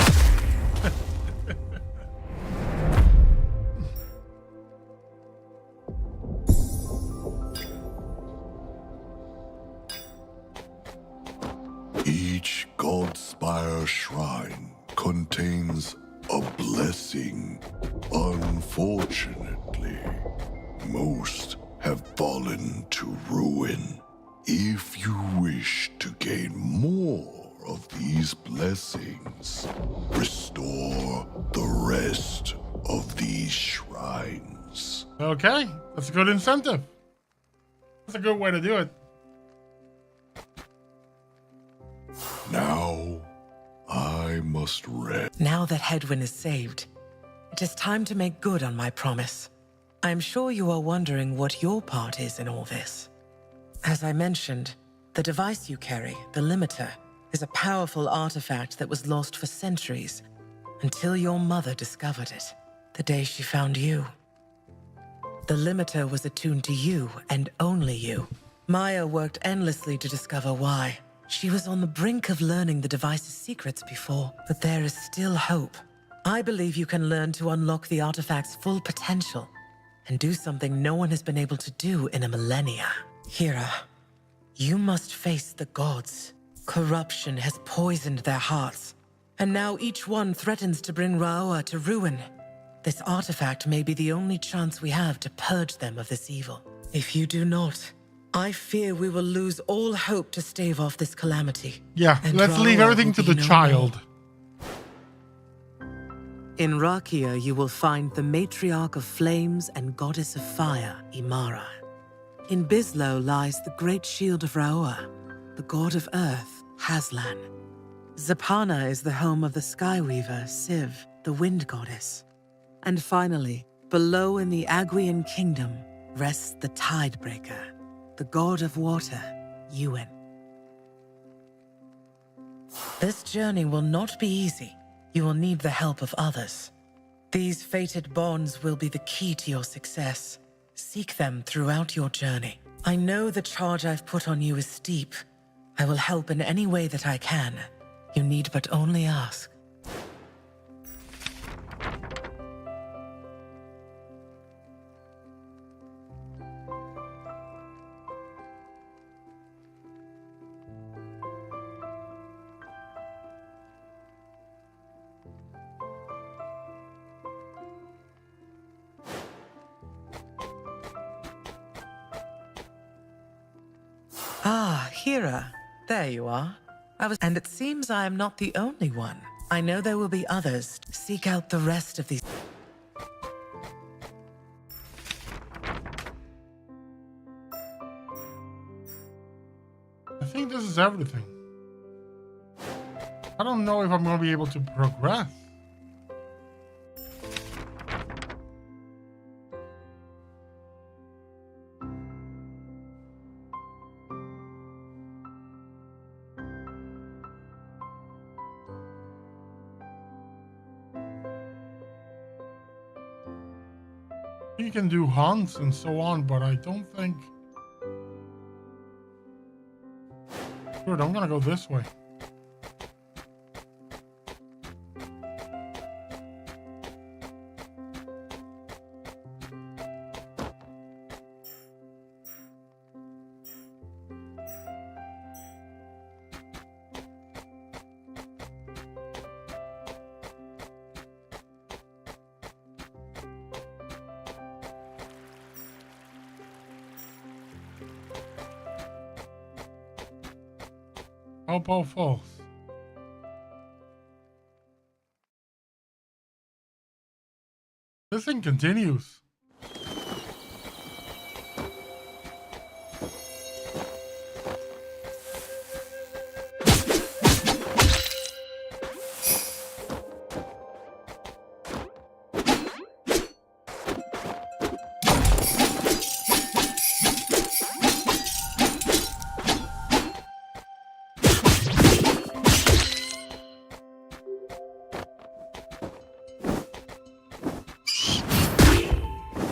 Each Godspire shrine contains a blessing. Unfortunately, most have fallen to ruin. If you wish to gain more of these blessings, restore the rest of these shrines. Okay, that's a good incentive. That's a good way to do it. Now, I must rest. Now that Hedwyn is saved, it is time to make good on my promise. I'm sure you are wondering what your part is in all this. As I mentioned, the device you carry, the Limiter, is a powerful artifact that was lost for centuries until your mother discovered it, the day she found you. The limiter was attuned to you and only you. Maya worked endlessly to discover why. She was on the brink of learning the device's secrets before, but there is still hope. I believe you can learn to unlock the artifact's full potential and do something no one has been able to do in a millennia. Hira, you must face the gods. Corruption has poisoned their hearts, and now each one threatens to bring Ra'ua to ruin. This artifact may be the only chance we have to purge them of this evil. If you do not, I fear we will lose all hope to stave off this calamity. Yeah, and let's leave Ra'ua everything will to be the no child. more. In Rakia, you will find the matriarch of flames and goddess of fire, Imara. In Bislo lies the great shield of Ra'ua, the god of earth, Hazlan. Zapana is the home of the Skyweaver, Siv, the wind goddess. And finally, below in the Aguian kingdom, rests the Tidebreaker, the god of water, Yuan. This journey will not be easy. You will need the help of others. These fated bonds will be the key to your success. Seek them throughout your journey. I know the charge I've put on you is steep. I will help in any way that I can. You need but only ask. Ah, Hira. There you are. And it seems I am not the only one. I know there will be others. Seek out the rest of these. I think this is everything. I don't know if I'm going to be able to progress. You can do hunts and so on, but I don't think... Good, I'm gonna go this way. Popo Falls. This thing continues.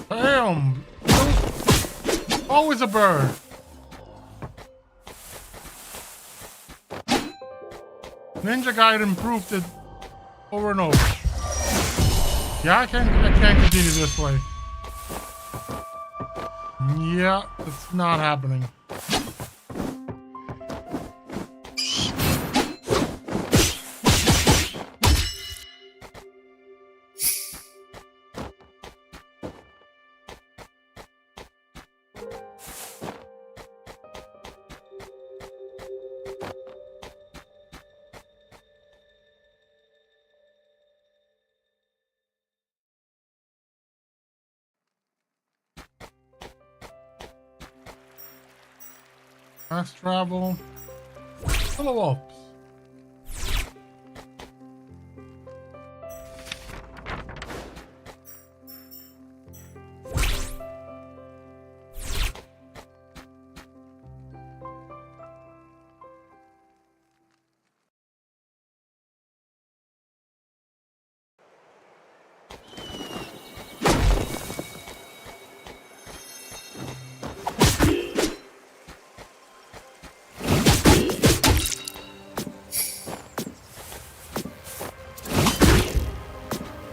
Damn! Always a bird. Ninja Gaiden improved it over and over. Yeah, I can't continue this way. Yeah, it's not happening. Fast travel. Follow ups.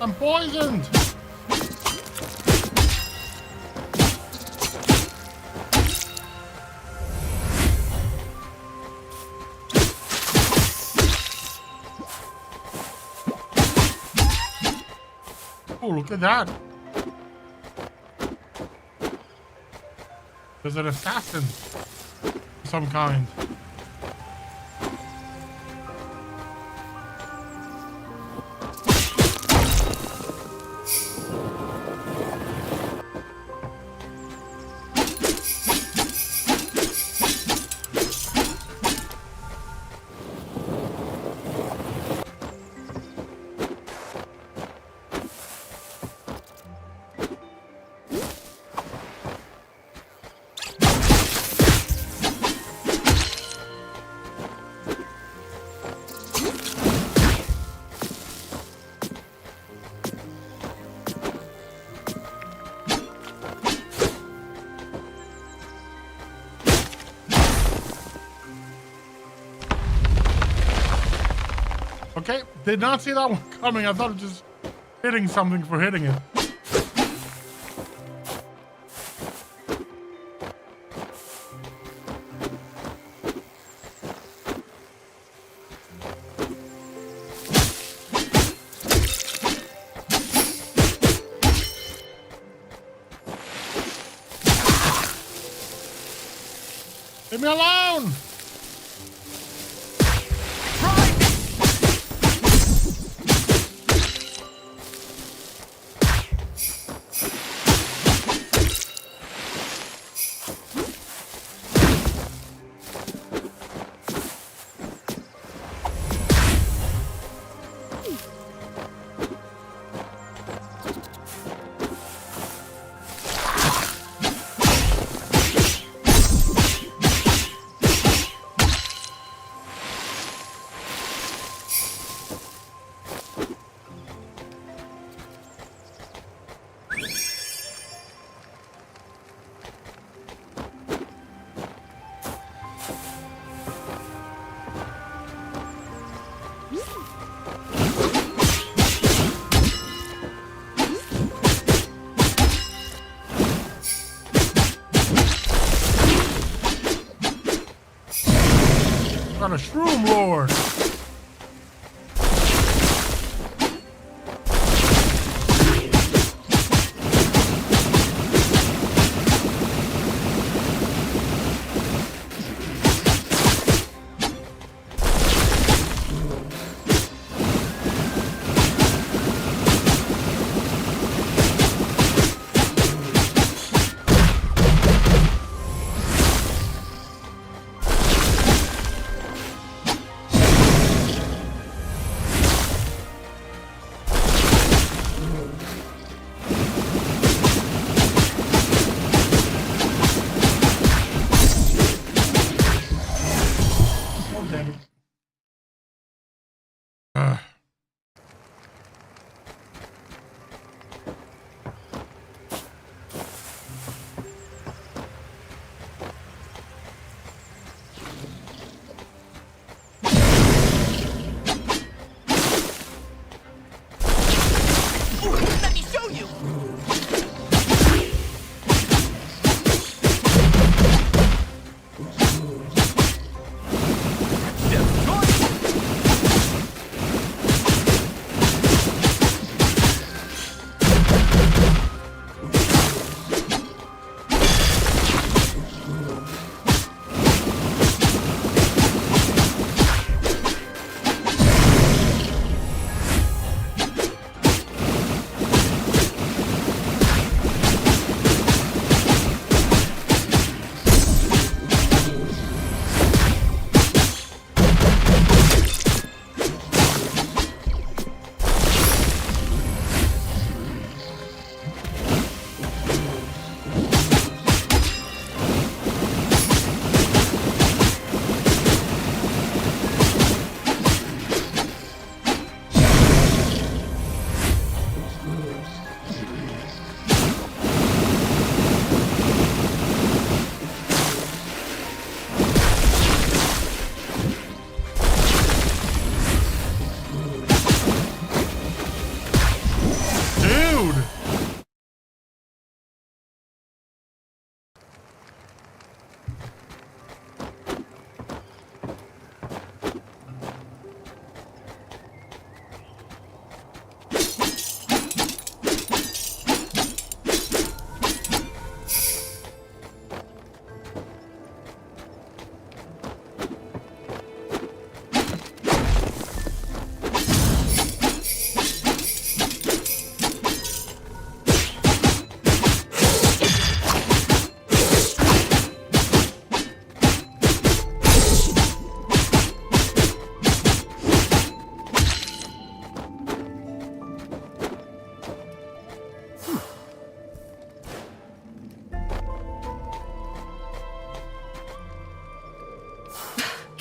I'm poisoned! Oh, look at that. There's an assassin of some kind. Okay, did not see that one coming. I thought it was just hitting something for hitting it. Leave me alone! Got a shroom lord.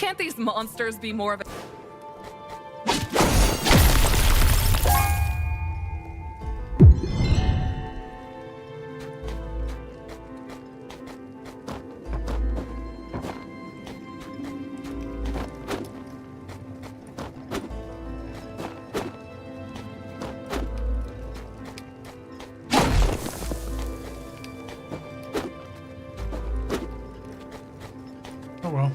Can't these monsters be more of a... Oh well.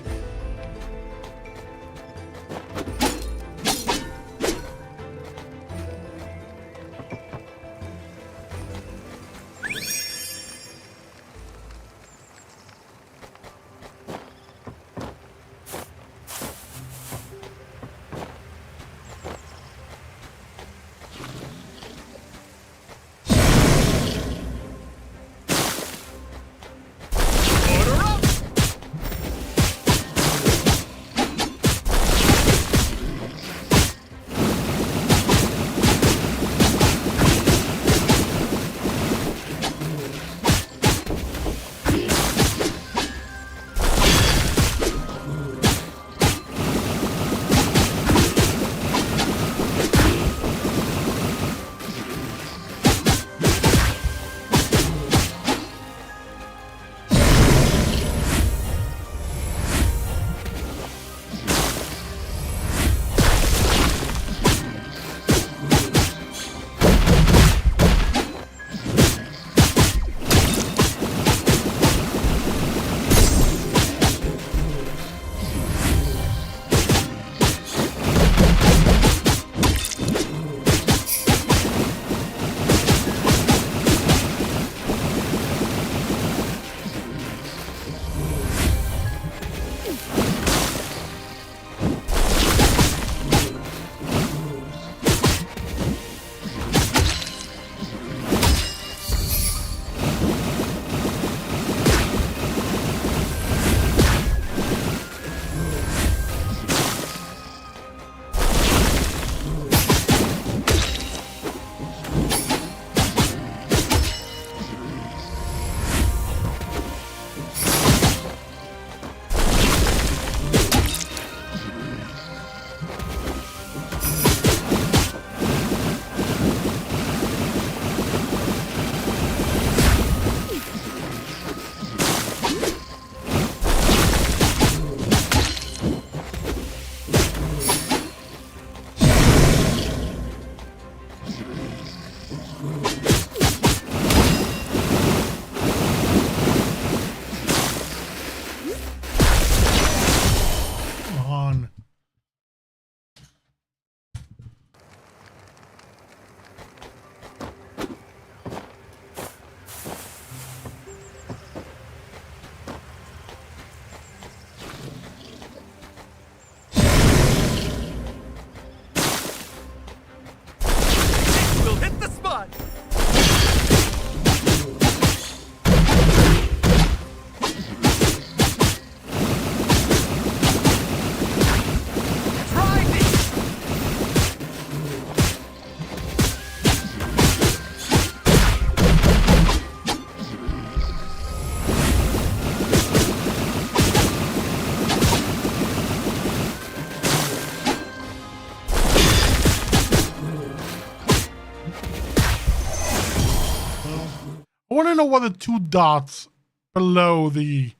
I want to know what the two dots below the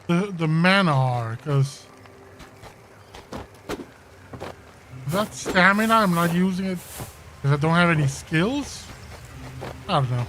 mana are, because that stamina, I'm not using it because I don't have any skills. I don't know.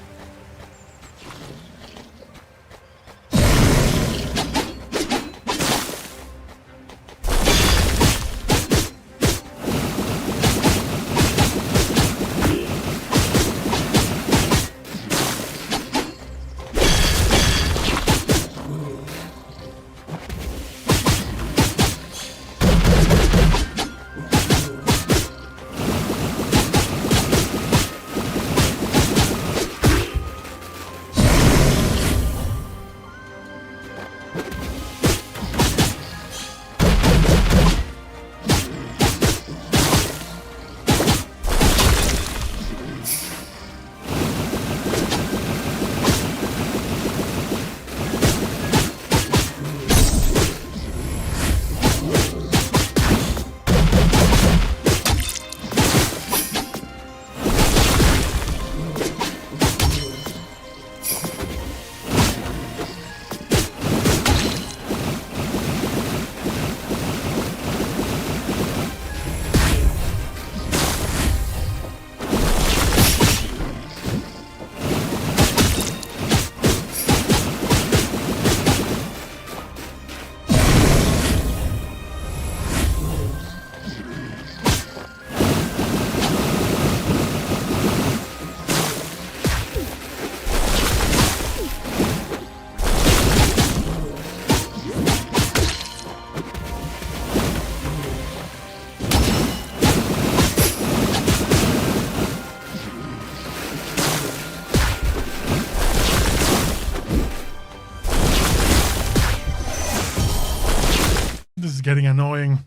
This is getting annoying.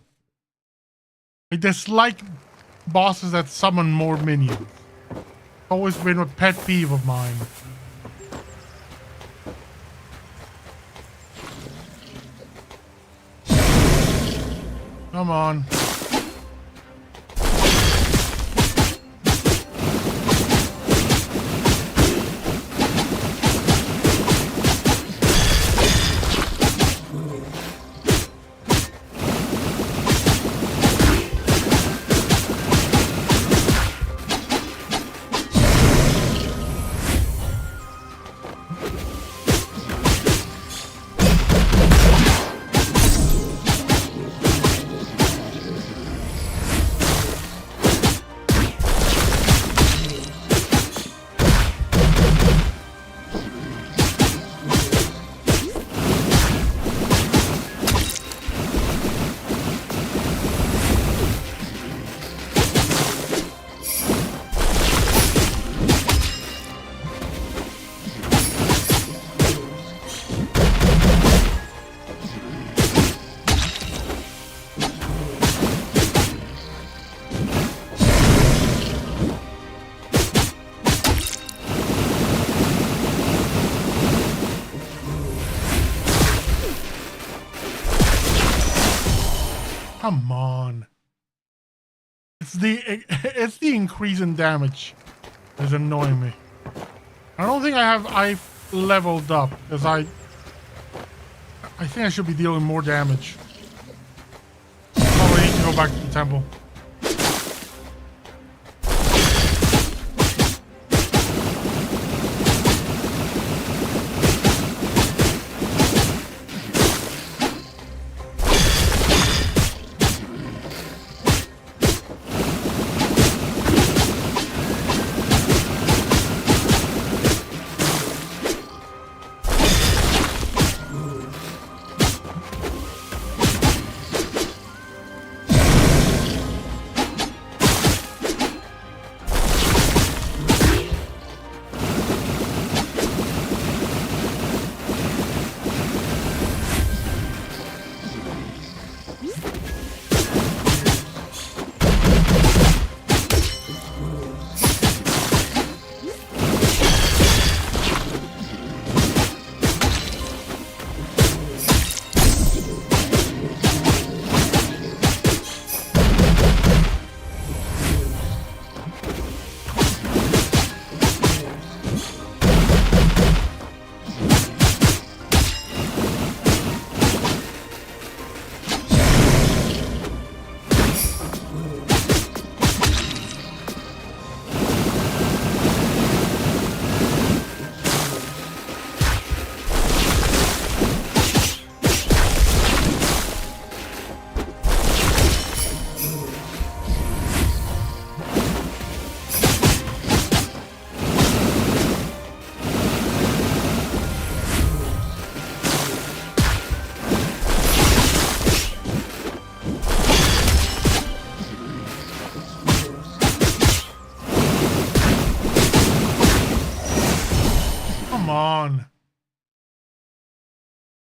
I dislike bosses that summon more minions. Always been a pet peeve of mine. Come on. Come on. It's the increase in damage that's annoying me. I don't think I've leveled up because I think I should be dealing more damage. Probably need to go back to the temple.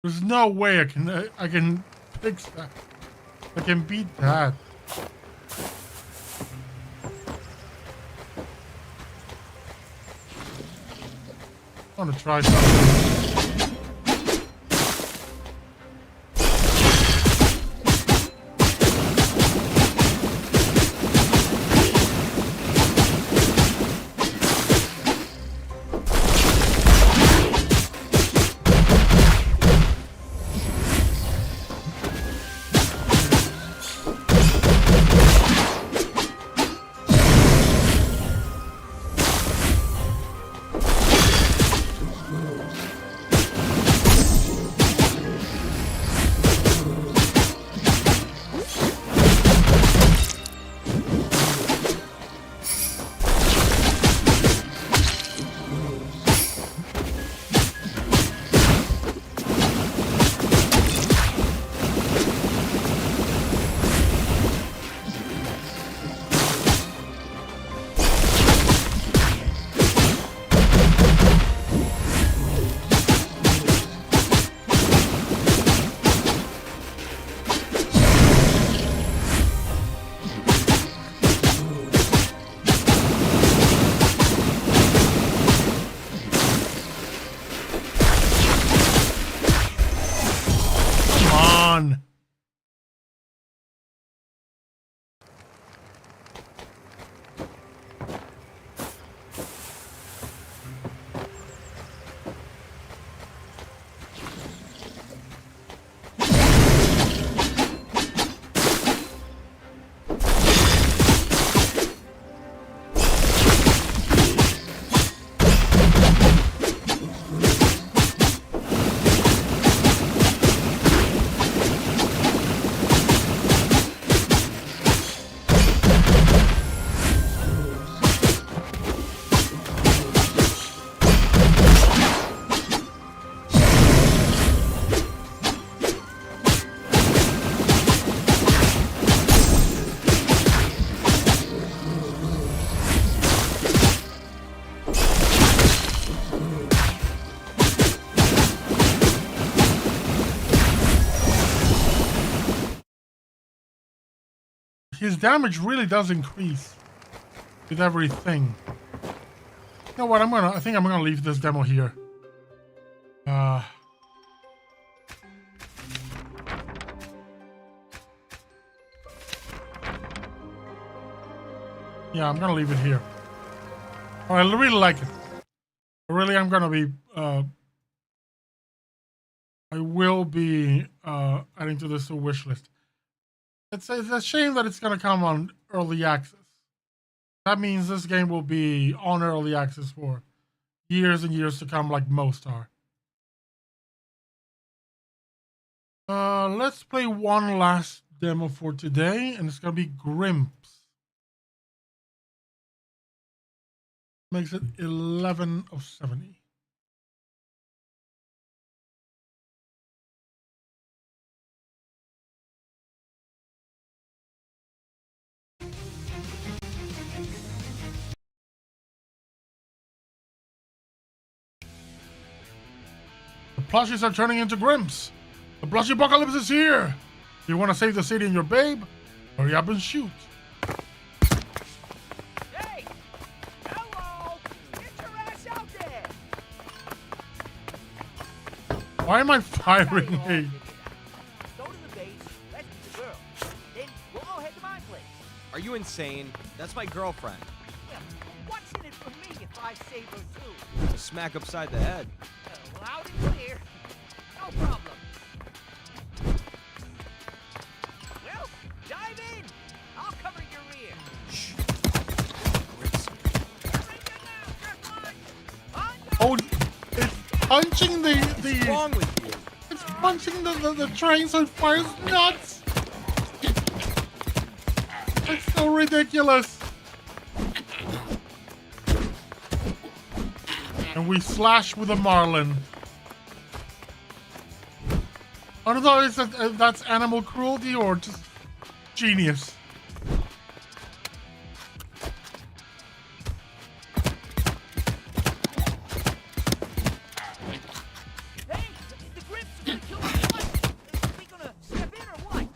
There's no way I can fix that. I can beat that. I want to try something. on. His damage really does increase with everything. You know what? I think I'm gonna leave this demo here. Yeah, I'm gonna leave it here. Oh, I really like it. Really, I'm gonna be. I will be adding to this wish list. It's a shame that it's going to come on early access. That means this game will be on early access for years and years to come, like most are. Let's play one last demo for today, and it's going to be Grimps. Makes it 11 of 70. The plushies are turning into Grimps. The plushie apocalypse is here. You want to save the city and your babe? Hurry up and shoot. Hey! Hello! Get your ass out there! Why am I firing a... Go to the base, rescue the girl. Then we'll all head to my place. Are you insane? That's my girlfriend. Yeah, what's in it for me if I save her too? Smack upside the head. Loud and clear. No problem. Well, dive in. I'll cover your rear. Shh. Oh, it's punching the... What's wrong with you? It's punching the train so it fires nuts. It's so ridiculous. And we slash with a marlin. I don't know if that's animal cruelty or just genius. Hey, the Grips are gonna kill me twice. Are we gonna step in or what?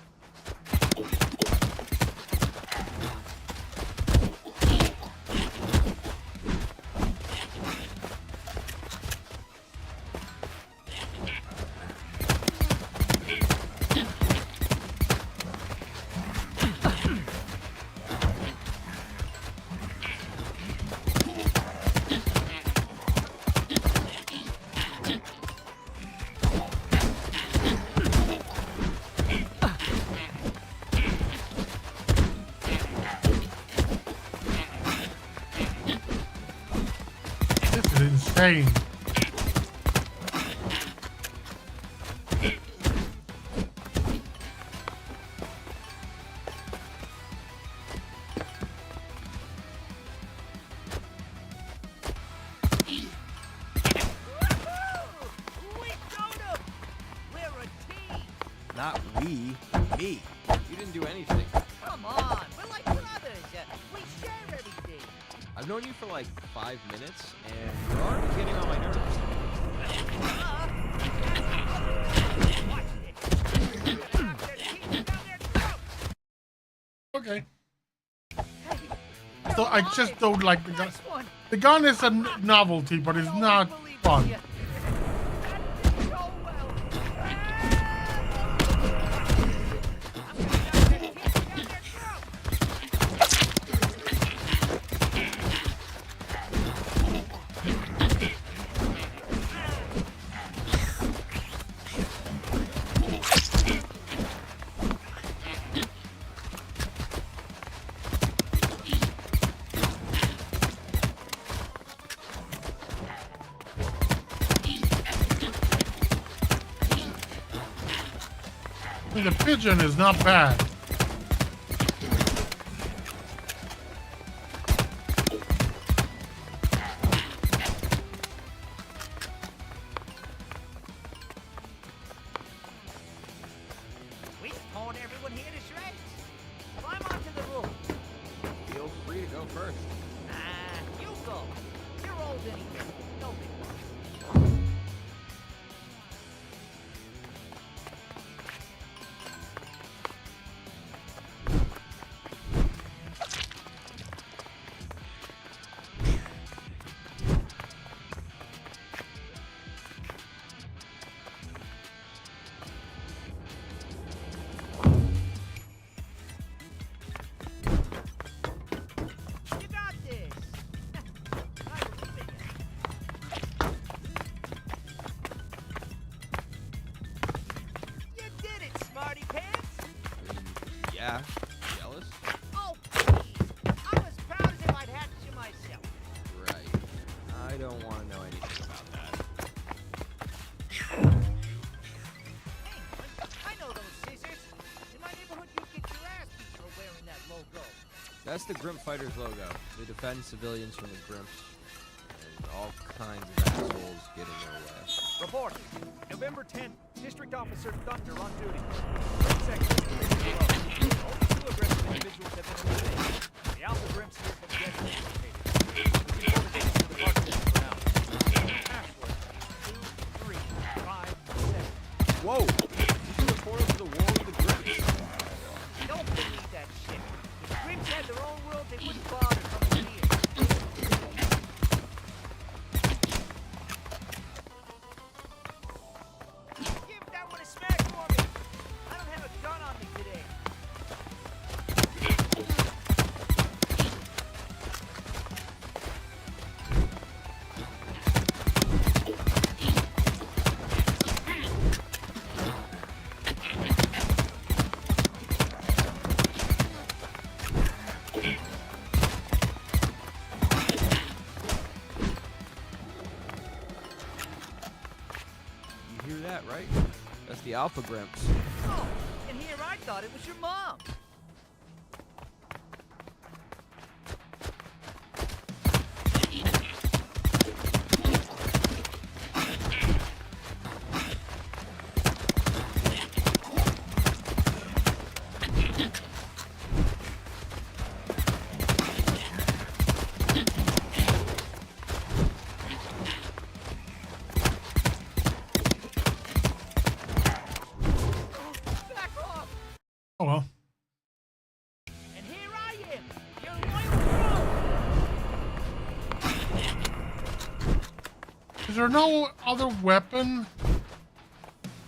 This is insane. Not we. Me. You didn't do anything. Come on, we're like brothers. We share everything. I've known you for like 5 minutes, and you're already getting on my nerves. Okay. So I just don't like the gun. The gun is a novelty, but it's not fun. I mean, the pigeon is not bad. We torn everyone here to shreds. Climb onto the roof. Feel free to go first. Nah, you go. You're old anyway. No big deal. You got this. You did it, smarty pants. Yeah. Jealous? Oh, please. I'm as proud as if I'd hatched you myself. Right. I don't want to know anything about that. I know those scissors. In my neighborhood, you get your ass beat for wearing that logo. That's the Grimp Fighters logo. They defend civilians from the Grimps. And all kinds of assholes get in their way. Report. November 10th, District Officer Thunder on duty. Section 3 below. Only 2 aggressive individuals have been eliminated. The Alpha Grimps here have yet to be located. Information to the department for now. Password 2357. Whoa! This is a portal to the war with the Grimps. Don't believe that shit. If the Grimps had their own world, they wouldn't bother coming here. Give that one a smash for me. I don't have a gun on me today. You hear that, right? That's the Alpha Grimps. Oh, and here I thought it was your mom. Back off. Oh well. And here I am, your loyal bro. Is there no other weapon?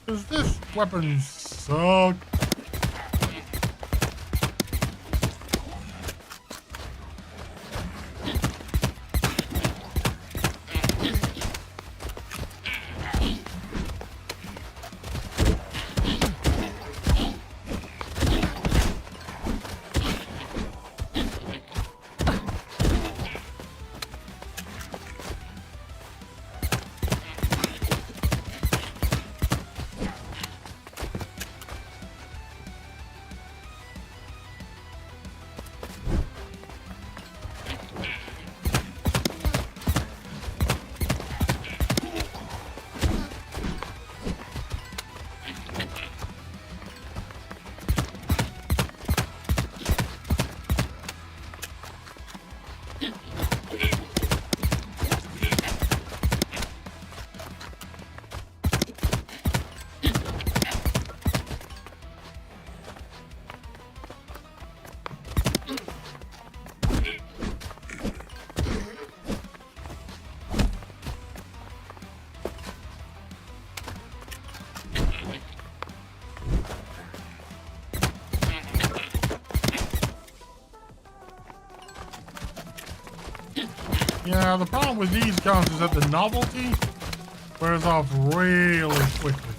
Because this weapon sucks. Yeah, the problem with these guns is that the novelty wears off really quickly.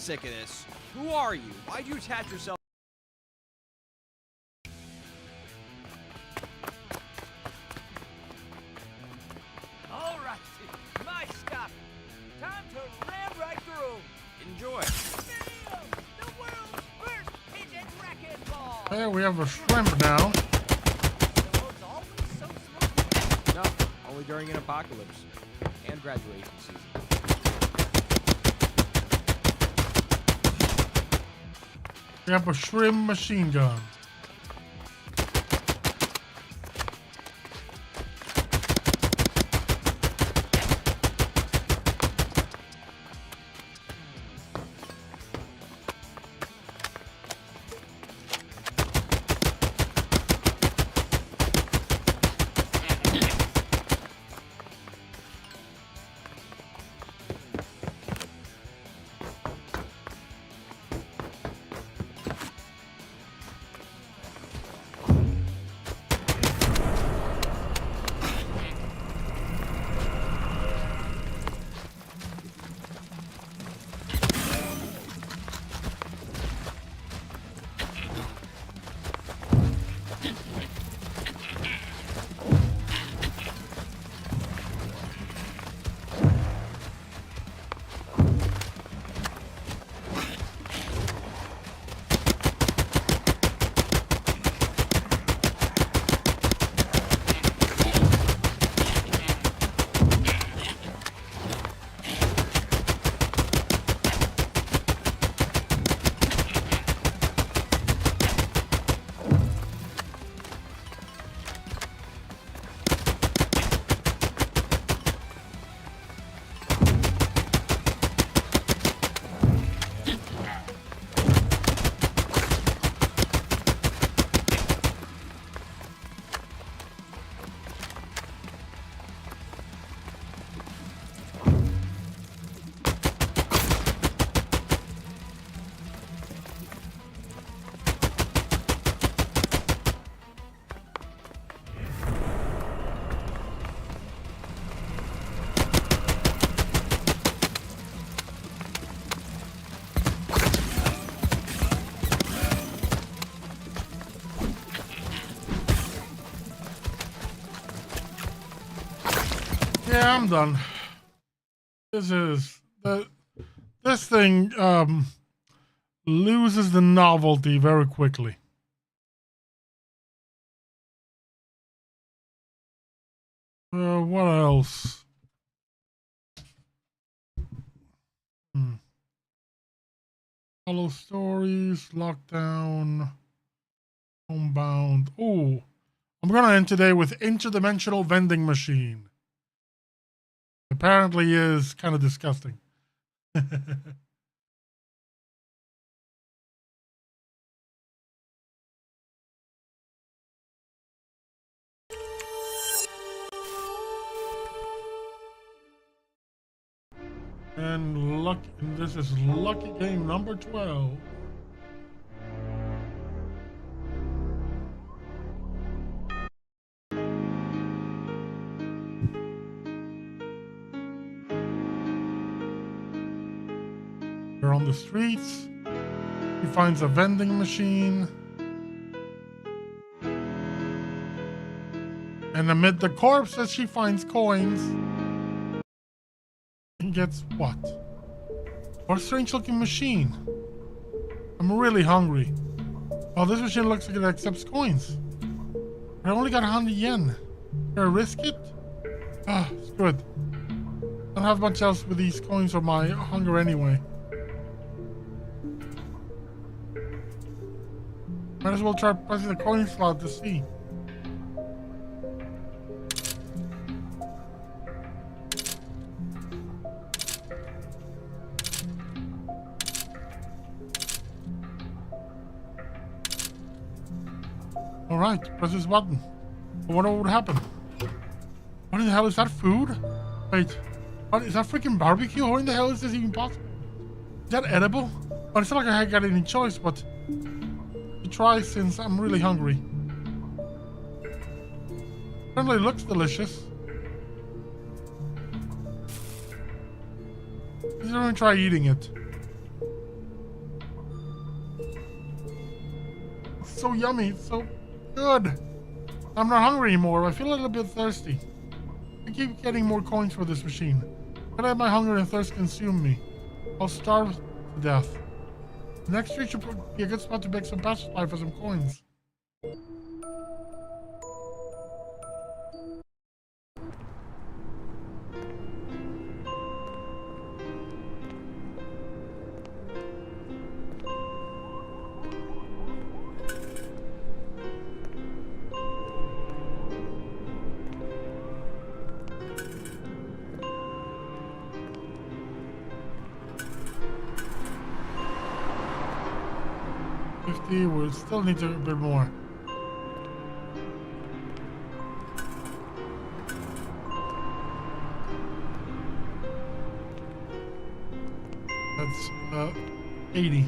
sick of this. Who are you? Why'd you attach yourself? All right, my stop. Time to ram right through. Enjoy. The world's first pigeon racquetball. Hey, we have a shrimp now. No, only during an apocalypse and graduation season. We have a shrimp machine gun. Yeah, I'm done. This thing loses the novelty very quickly. What else? Hollow Stories, Lockdown, Homebound. Oh, I'm gonna end today with Interdimensional Vending Machine. Apparently is kind of disgusting. And this is lucky game number 12. They're on the streets. He finds a vending machine. And amid the corpses, she finds coins. And gets what? What a strange looking machine. I'm really hungry. Oh, this machine looks like it accepts coins. But I only got 100 yen. Can I risk it? Ah, it's good. I don't have much else with these coins or my hunger anyway. Might as well try pressing the coin slot to see. Alright, press this button. I wonder what would happen. What in the hell is that food? Wait, what is that freaking barbecue? How in the hell is this even possible? Is that edible? Well, it's not like I got any choice, but to try since I'm really hungry. Apparently it looks delicious. Let's try eating it. so yummy. It's so good. I'm not hungry anymore. I feel a little bit thirsty. I keep getting more coins for this machine. Can't let my hunger and thirst consume me. I'll starve to death. The next street should be a good spot to make some passersby for some coins. We still need a bit more. That's 80.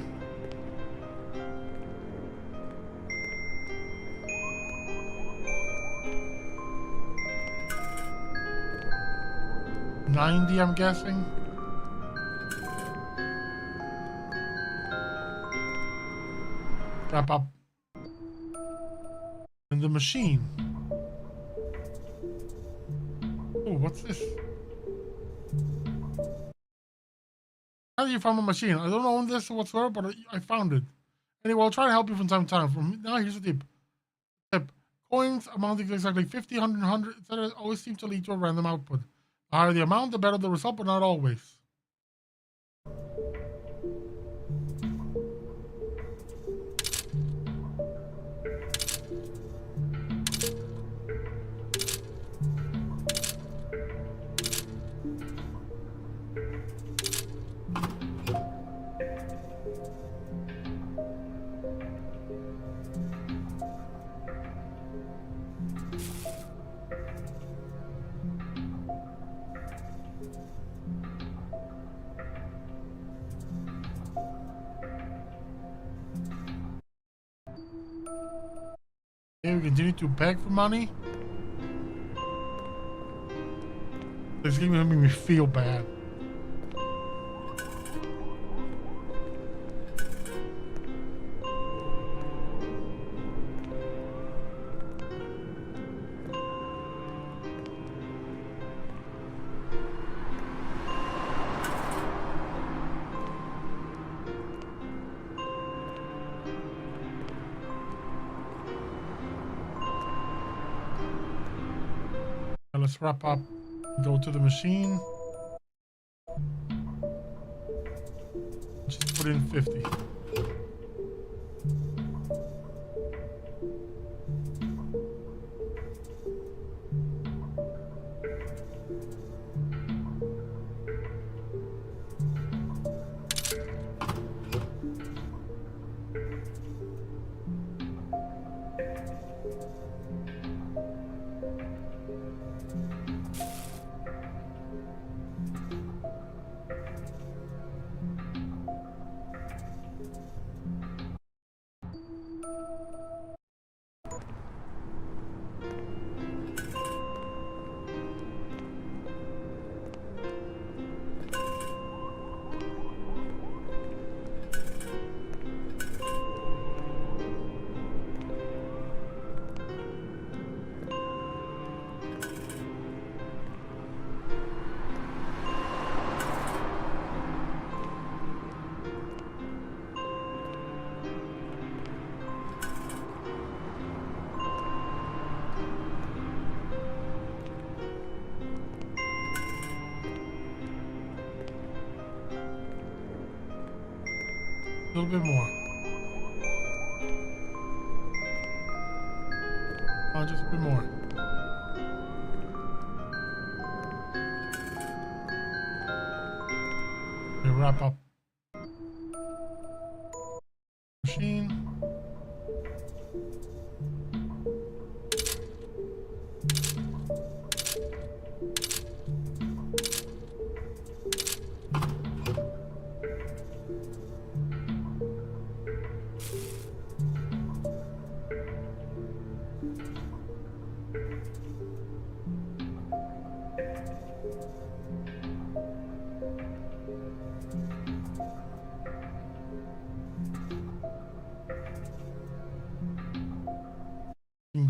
$90, I'm guessing. Wrap up. And the machine. Oh, what's this? How do you find a machine? I don't own this whatsoever, but I found it. Anyway, I'll try to help you from time to time. From now, here's the tip. Coins amounting to exactly 50, 100, 100, etc. always seem to lead to a random output. The higher the amount, the better the result, but not always. Okay, we continue to beg for money. This game is making me feel bad. Let's wrap up, go to the machine. Just put in 50. A little bit more. Oh, just a bit more. Okay, wrap up. Machine.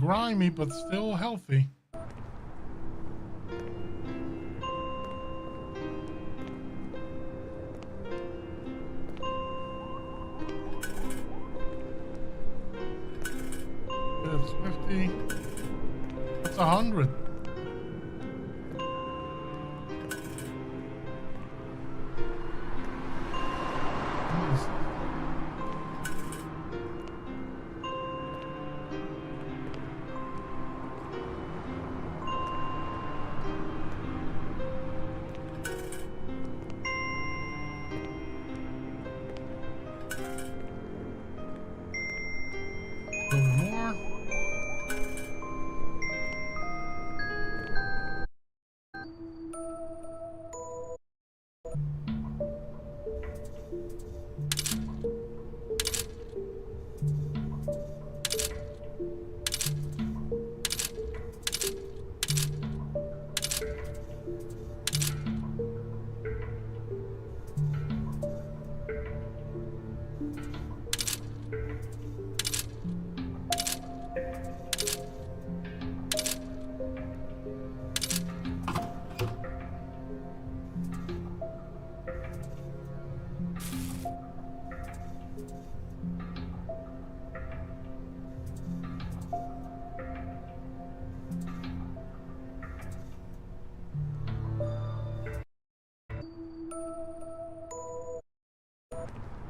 grimy, but still healthy. That's 50. That's 100.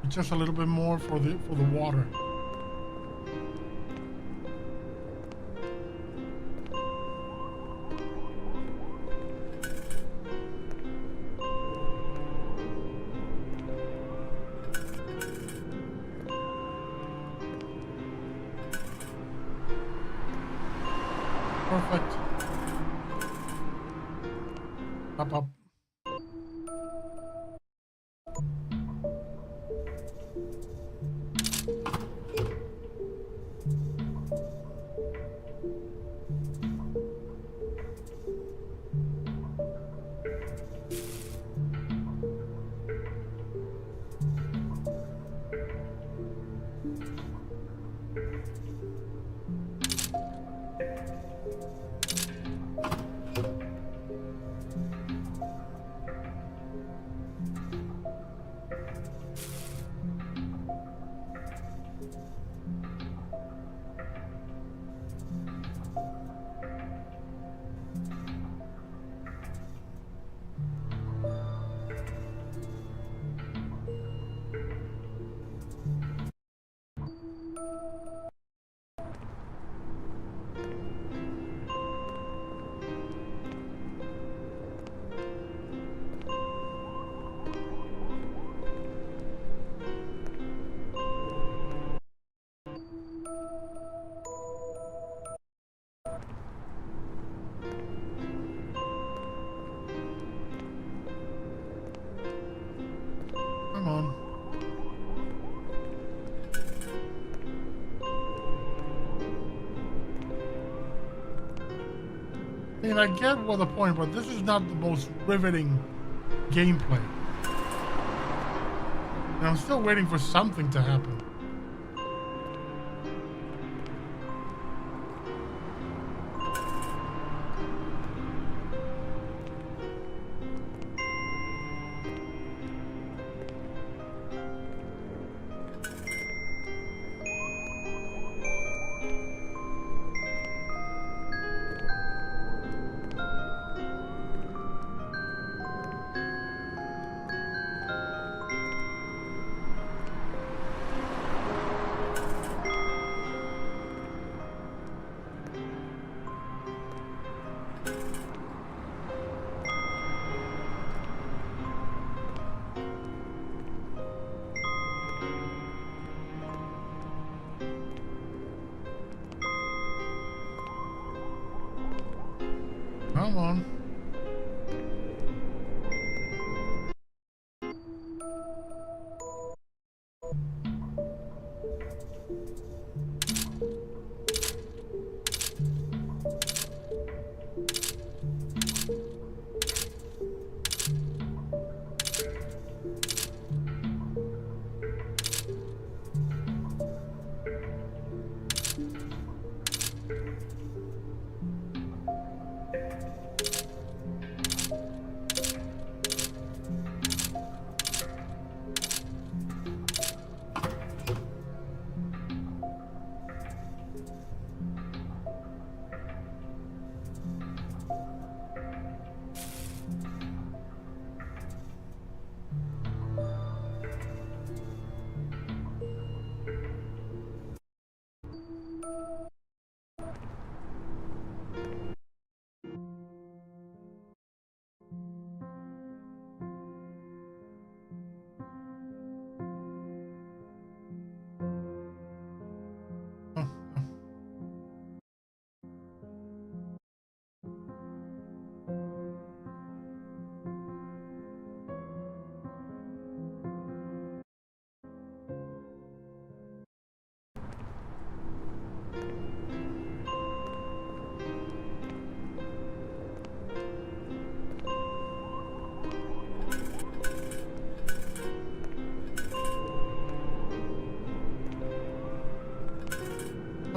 Just a little bit more for the water. Perfect. Up. Come on. I mean, I get what the point, but this is not the most riveting gameplay. And I'm still waiting for something to happen. Come on.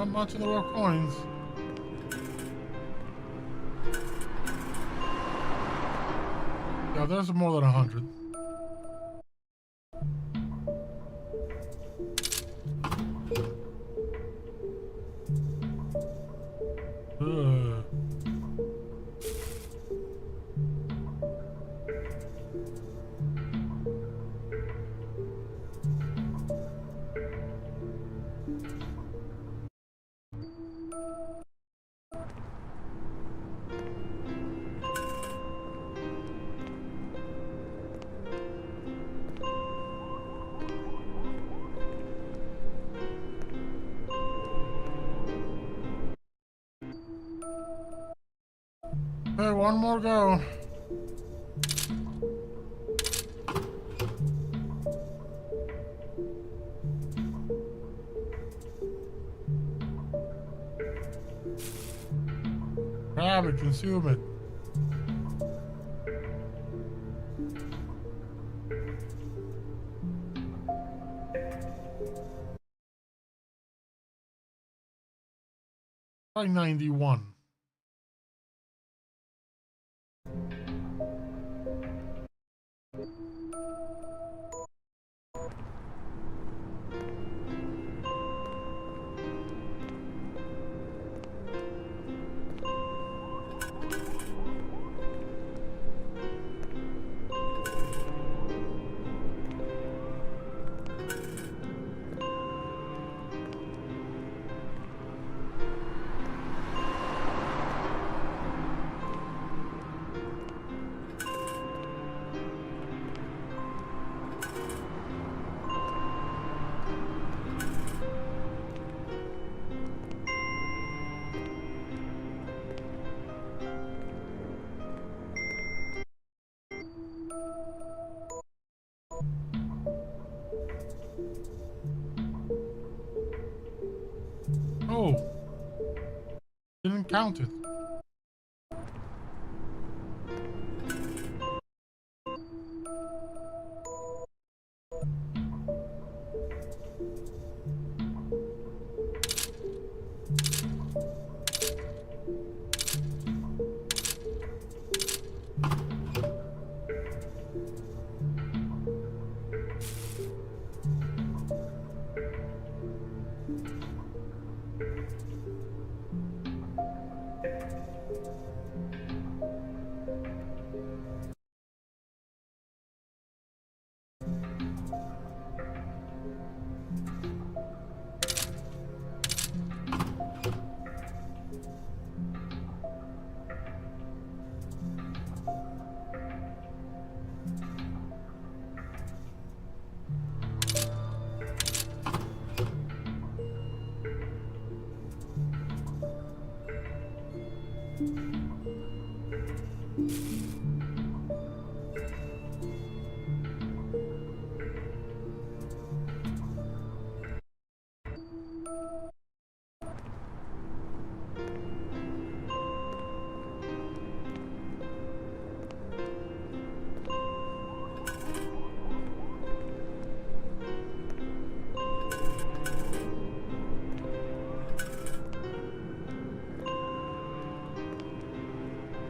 Not much in the way of coins. Yeah, there's more than 100. Okay, one more go. Grab it, consume it. By 91. Oh, didn't count it.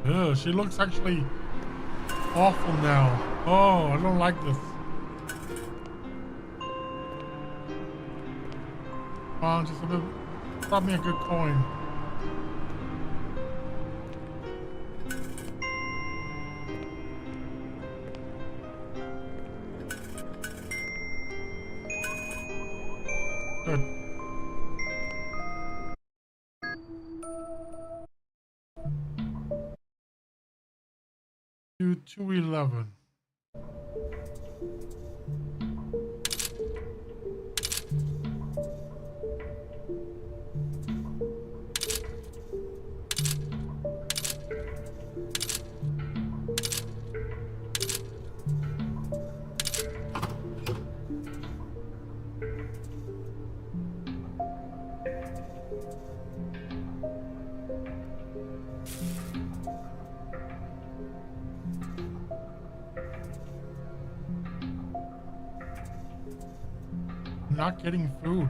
Ugh, she looks actually awful now. Oh, I don't like this. Come on, just a bit. Drop me a good coin. Good. To 211. Not getting food.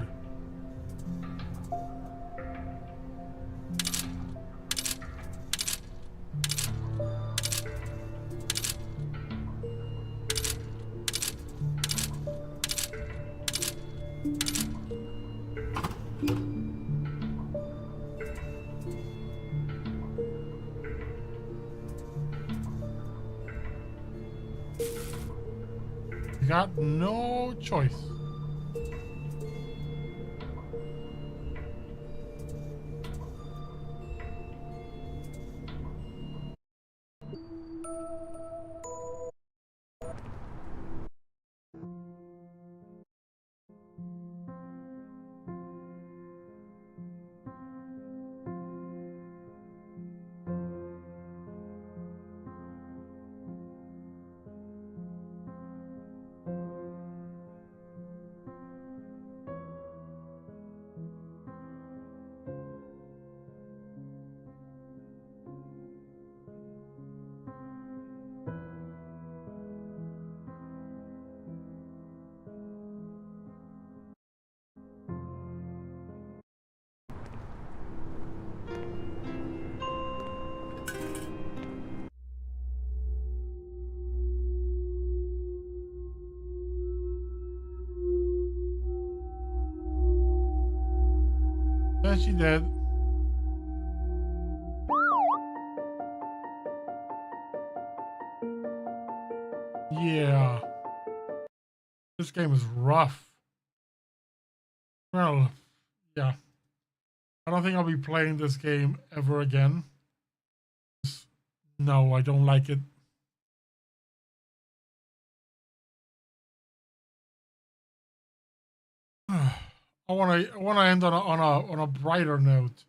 We got no choice. And she did. Yeah. This game is rough. Well, yeah. I don't think I'll be playing this game ever again. No, I don't like it. I want to end on a brighter note.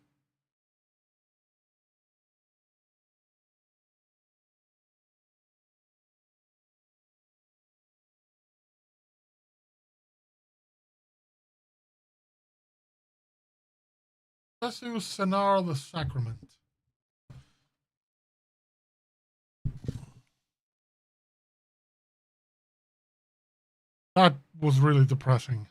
Let's do Senara the Sacrament. That was really depressing.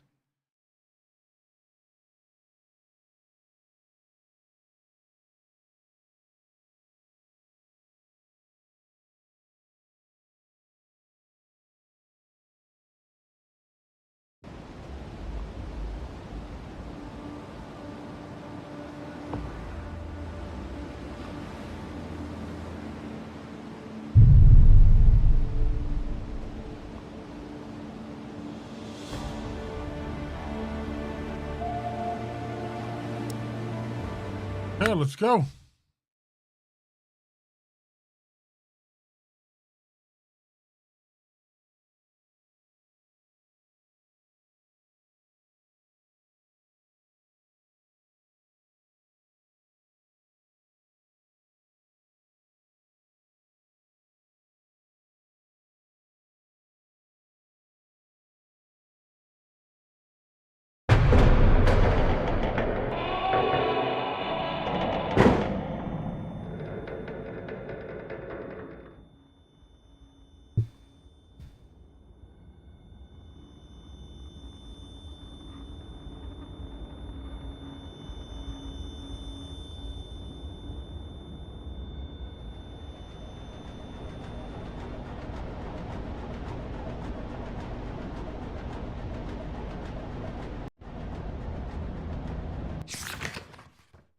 Okay, let's go.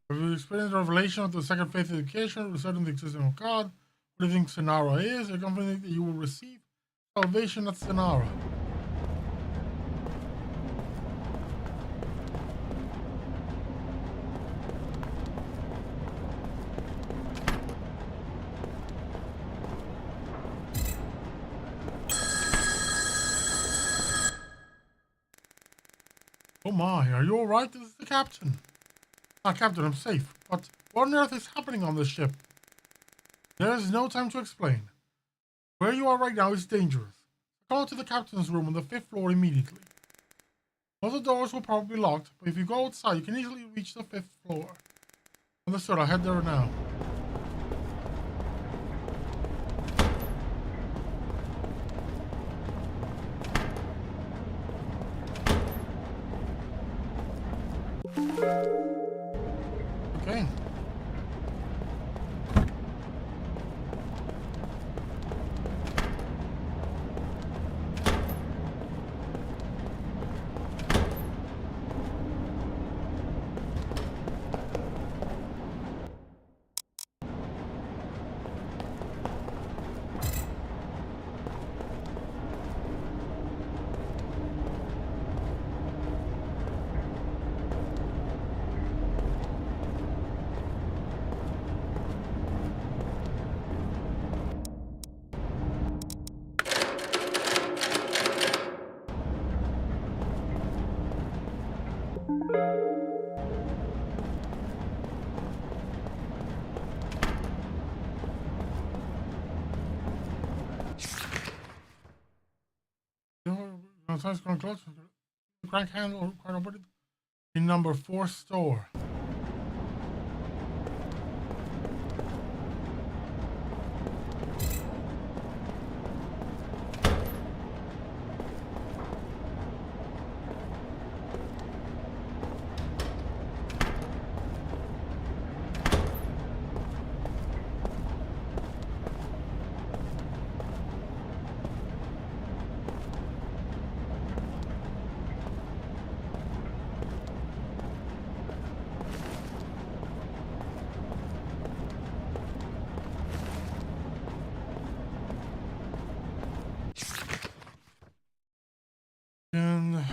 If you experience the revelation of the second faith education, resetting the existence of God, what do you think Senara is? A company that you will receive salvation at Senara. Oh my, are you alright? This is the captain. Captain, I'm safe. But what on earth is happening on this ship? There is no time to explain. Where you are right now is dangerous. Go to the captain's room on the 5th floor immediately. All the doors will probably be locked, but if you go outside, you can easily reach the 5th floor. Understood, I'll head there now. Okay. Sometimes going close. Crank handle in number 4 store. And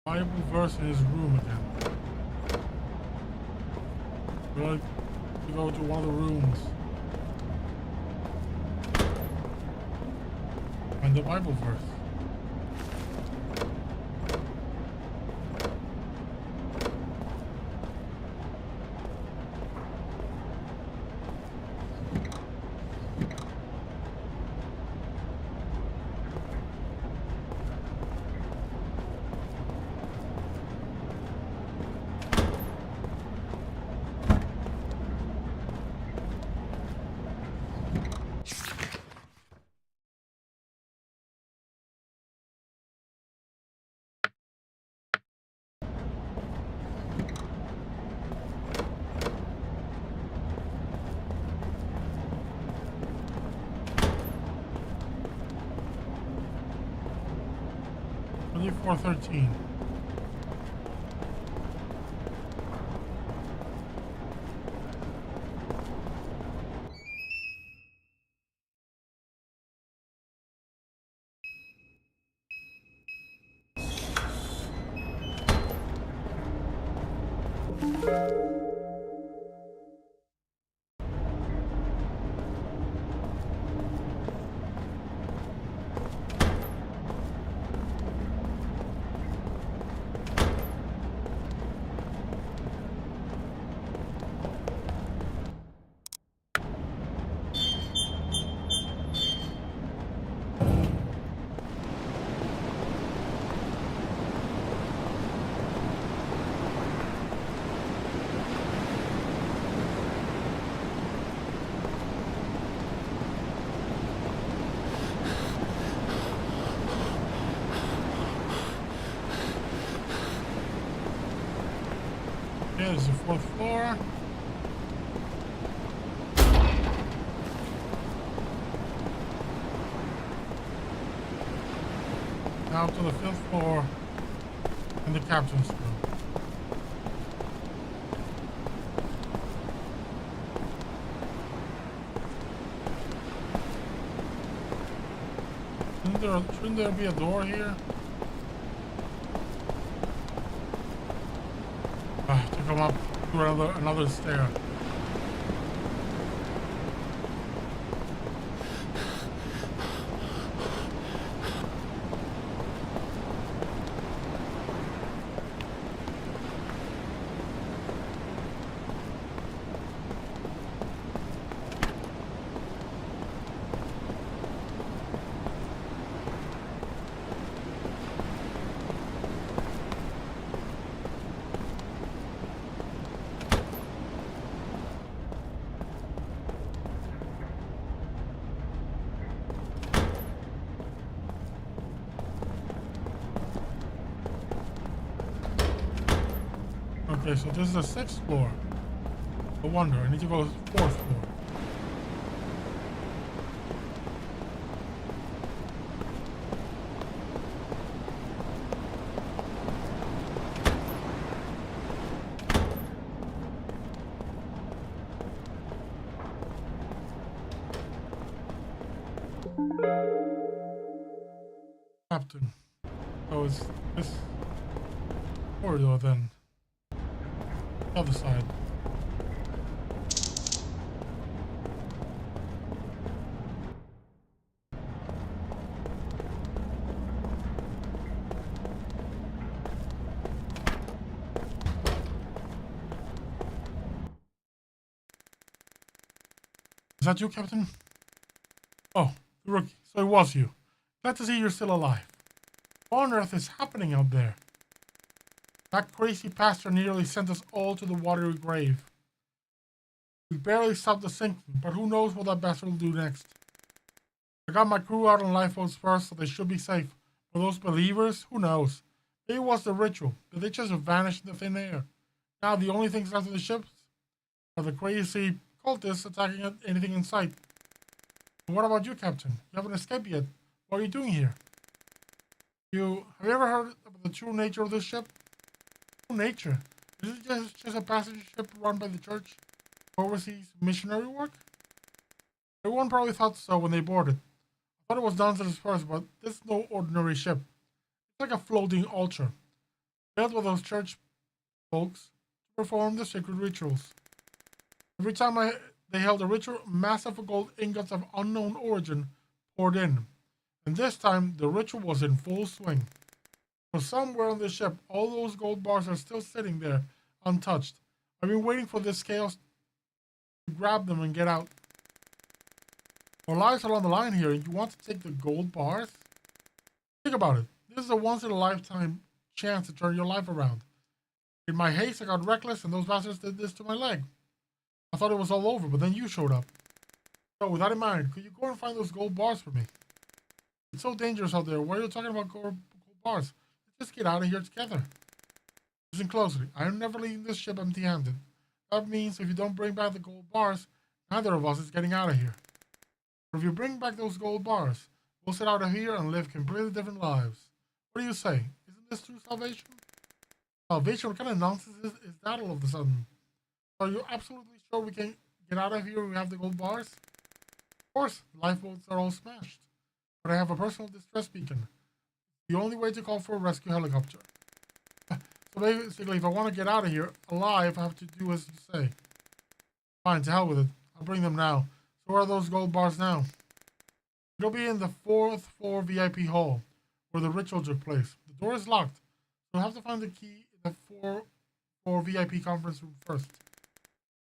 Bible verse in his room again. We're going to go to one of the rooms. Find the Bible verse. Only 413. Here's the 4th floor. Now to the 5th floor and the captain's room. Shouldn't there be a door here? To come up to another stair. Okay, so this is the 6th floor. No wonder, I need to go to the 4th floor. Captain. So it's this corridor then. The other side. Is that you, Captain? Oh, the rookie. So it was you. Glad to see you're still alive. What on earth is happening out there? That crazy pastor nearly sent us all to the watery grave. We barely stopped the sinking, but who knows what that bastard will do next. I got my crew out on lifeboats first, so they should be safe. For those believers, who knows? Maybe it was the ritual. Did they just vanish in the thin air? Now the only things left of the ships are the crazy cultists attacking anything in sight. And what about you, Captain? You haven't escaped yet. What are you doing here? Have you ever heard of the true nature of this ship? True nature? Is it just a passenger ship run by the church for overseas missionary work? Everyone probably thought so when they boarded. I thought it was nonsense first, but this is no ordinary ship. It's like a floating altar, built with those church folks to perform the sacred rituals. Every time they held a ritual, massive gold ingots of unknown origin poured in. And this time, the ritual was in full swing. So somewhere on the ship, all those gold bars are still sitting there, untouched. I've been waiting for this chaos to grab them and get out. Our lives are on the line here, and you want to take the gold bars? Think about it. This is a once-in-a-lifetime chance to turn your life around. In my haste, I got reckless, and those bastards did this to my leg. I thought it was all over, but then you showed up. So, with that in mind, could you go and find those gold bars for me? It's so dangerous out there. Why are you talking about gold bars? Let's just get out of here together. Listen closely. I am never leaving this ship empty-handed. That means if you don't bring back the gold bars, neither of us is getting out of here. But if you bring back those gold bars, we'll sit out of here and live completely different lives. What do you say? Isn't this true salvation? Salvation? What kind of nonsense is that all of a sudden? Are you absolutely sure we can get out of here when we have the gold bars? Of course, the lifeboats are all smashed. But I have a personal distress beacon. The only way to call for a rescue helicopter. So basically, if I want to get out of here alive, I have to do as you say. Fine, to hell with it. I'll bring them now. So where are those gold bars now? It'll be in the 4th floor VIP hall, where the ritual took place. The door is locked, so you'll have to find the key in the 4th floor VIP conference room first.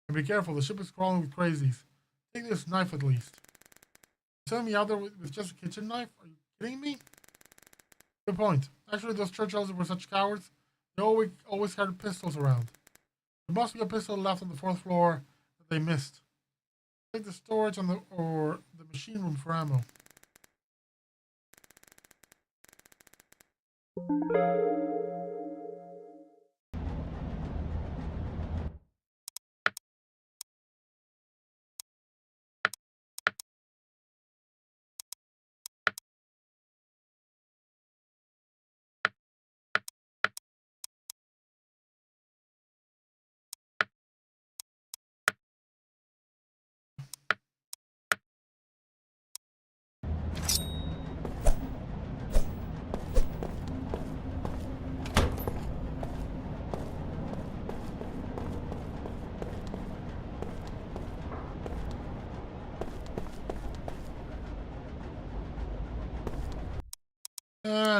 And be careful, the ship is crawling with crazies. Take this knife at least. You send me out there with just a kitchen knife? Are you kidding me? Good point. Actually, those church elders were such cowards. They always carried pistols around. There must be a pistol left on the 4th floor that they missed. Take the storage or the machine room for ammo.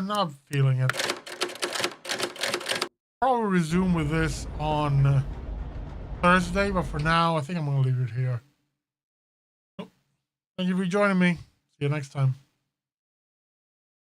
Not feeling it. Probably resume with this on Thursday, but for now, I think I'm going to leave it here. Thank you for joining me. See you next time.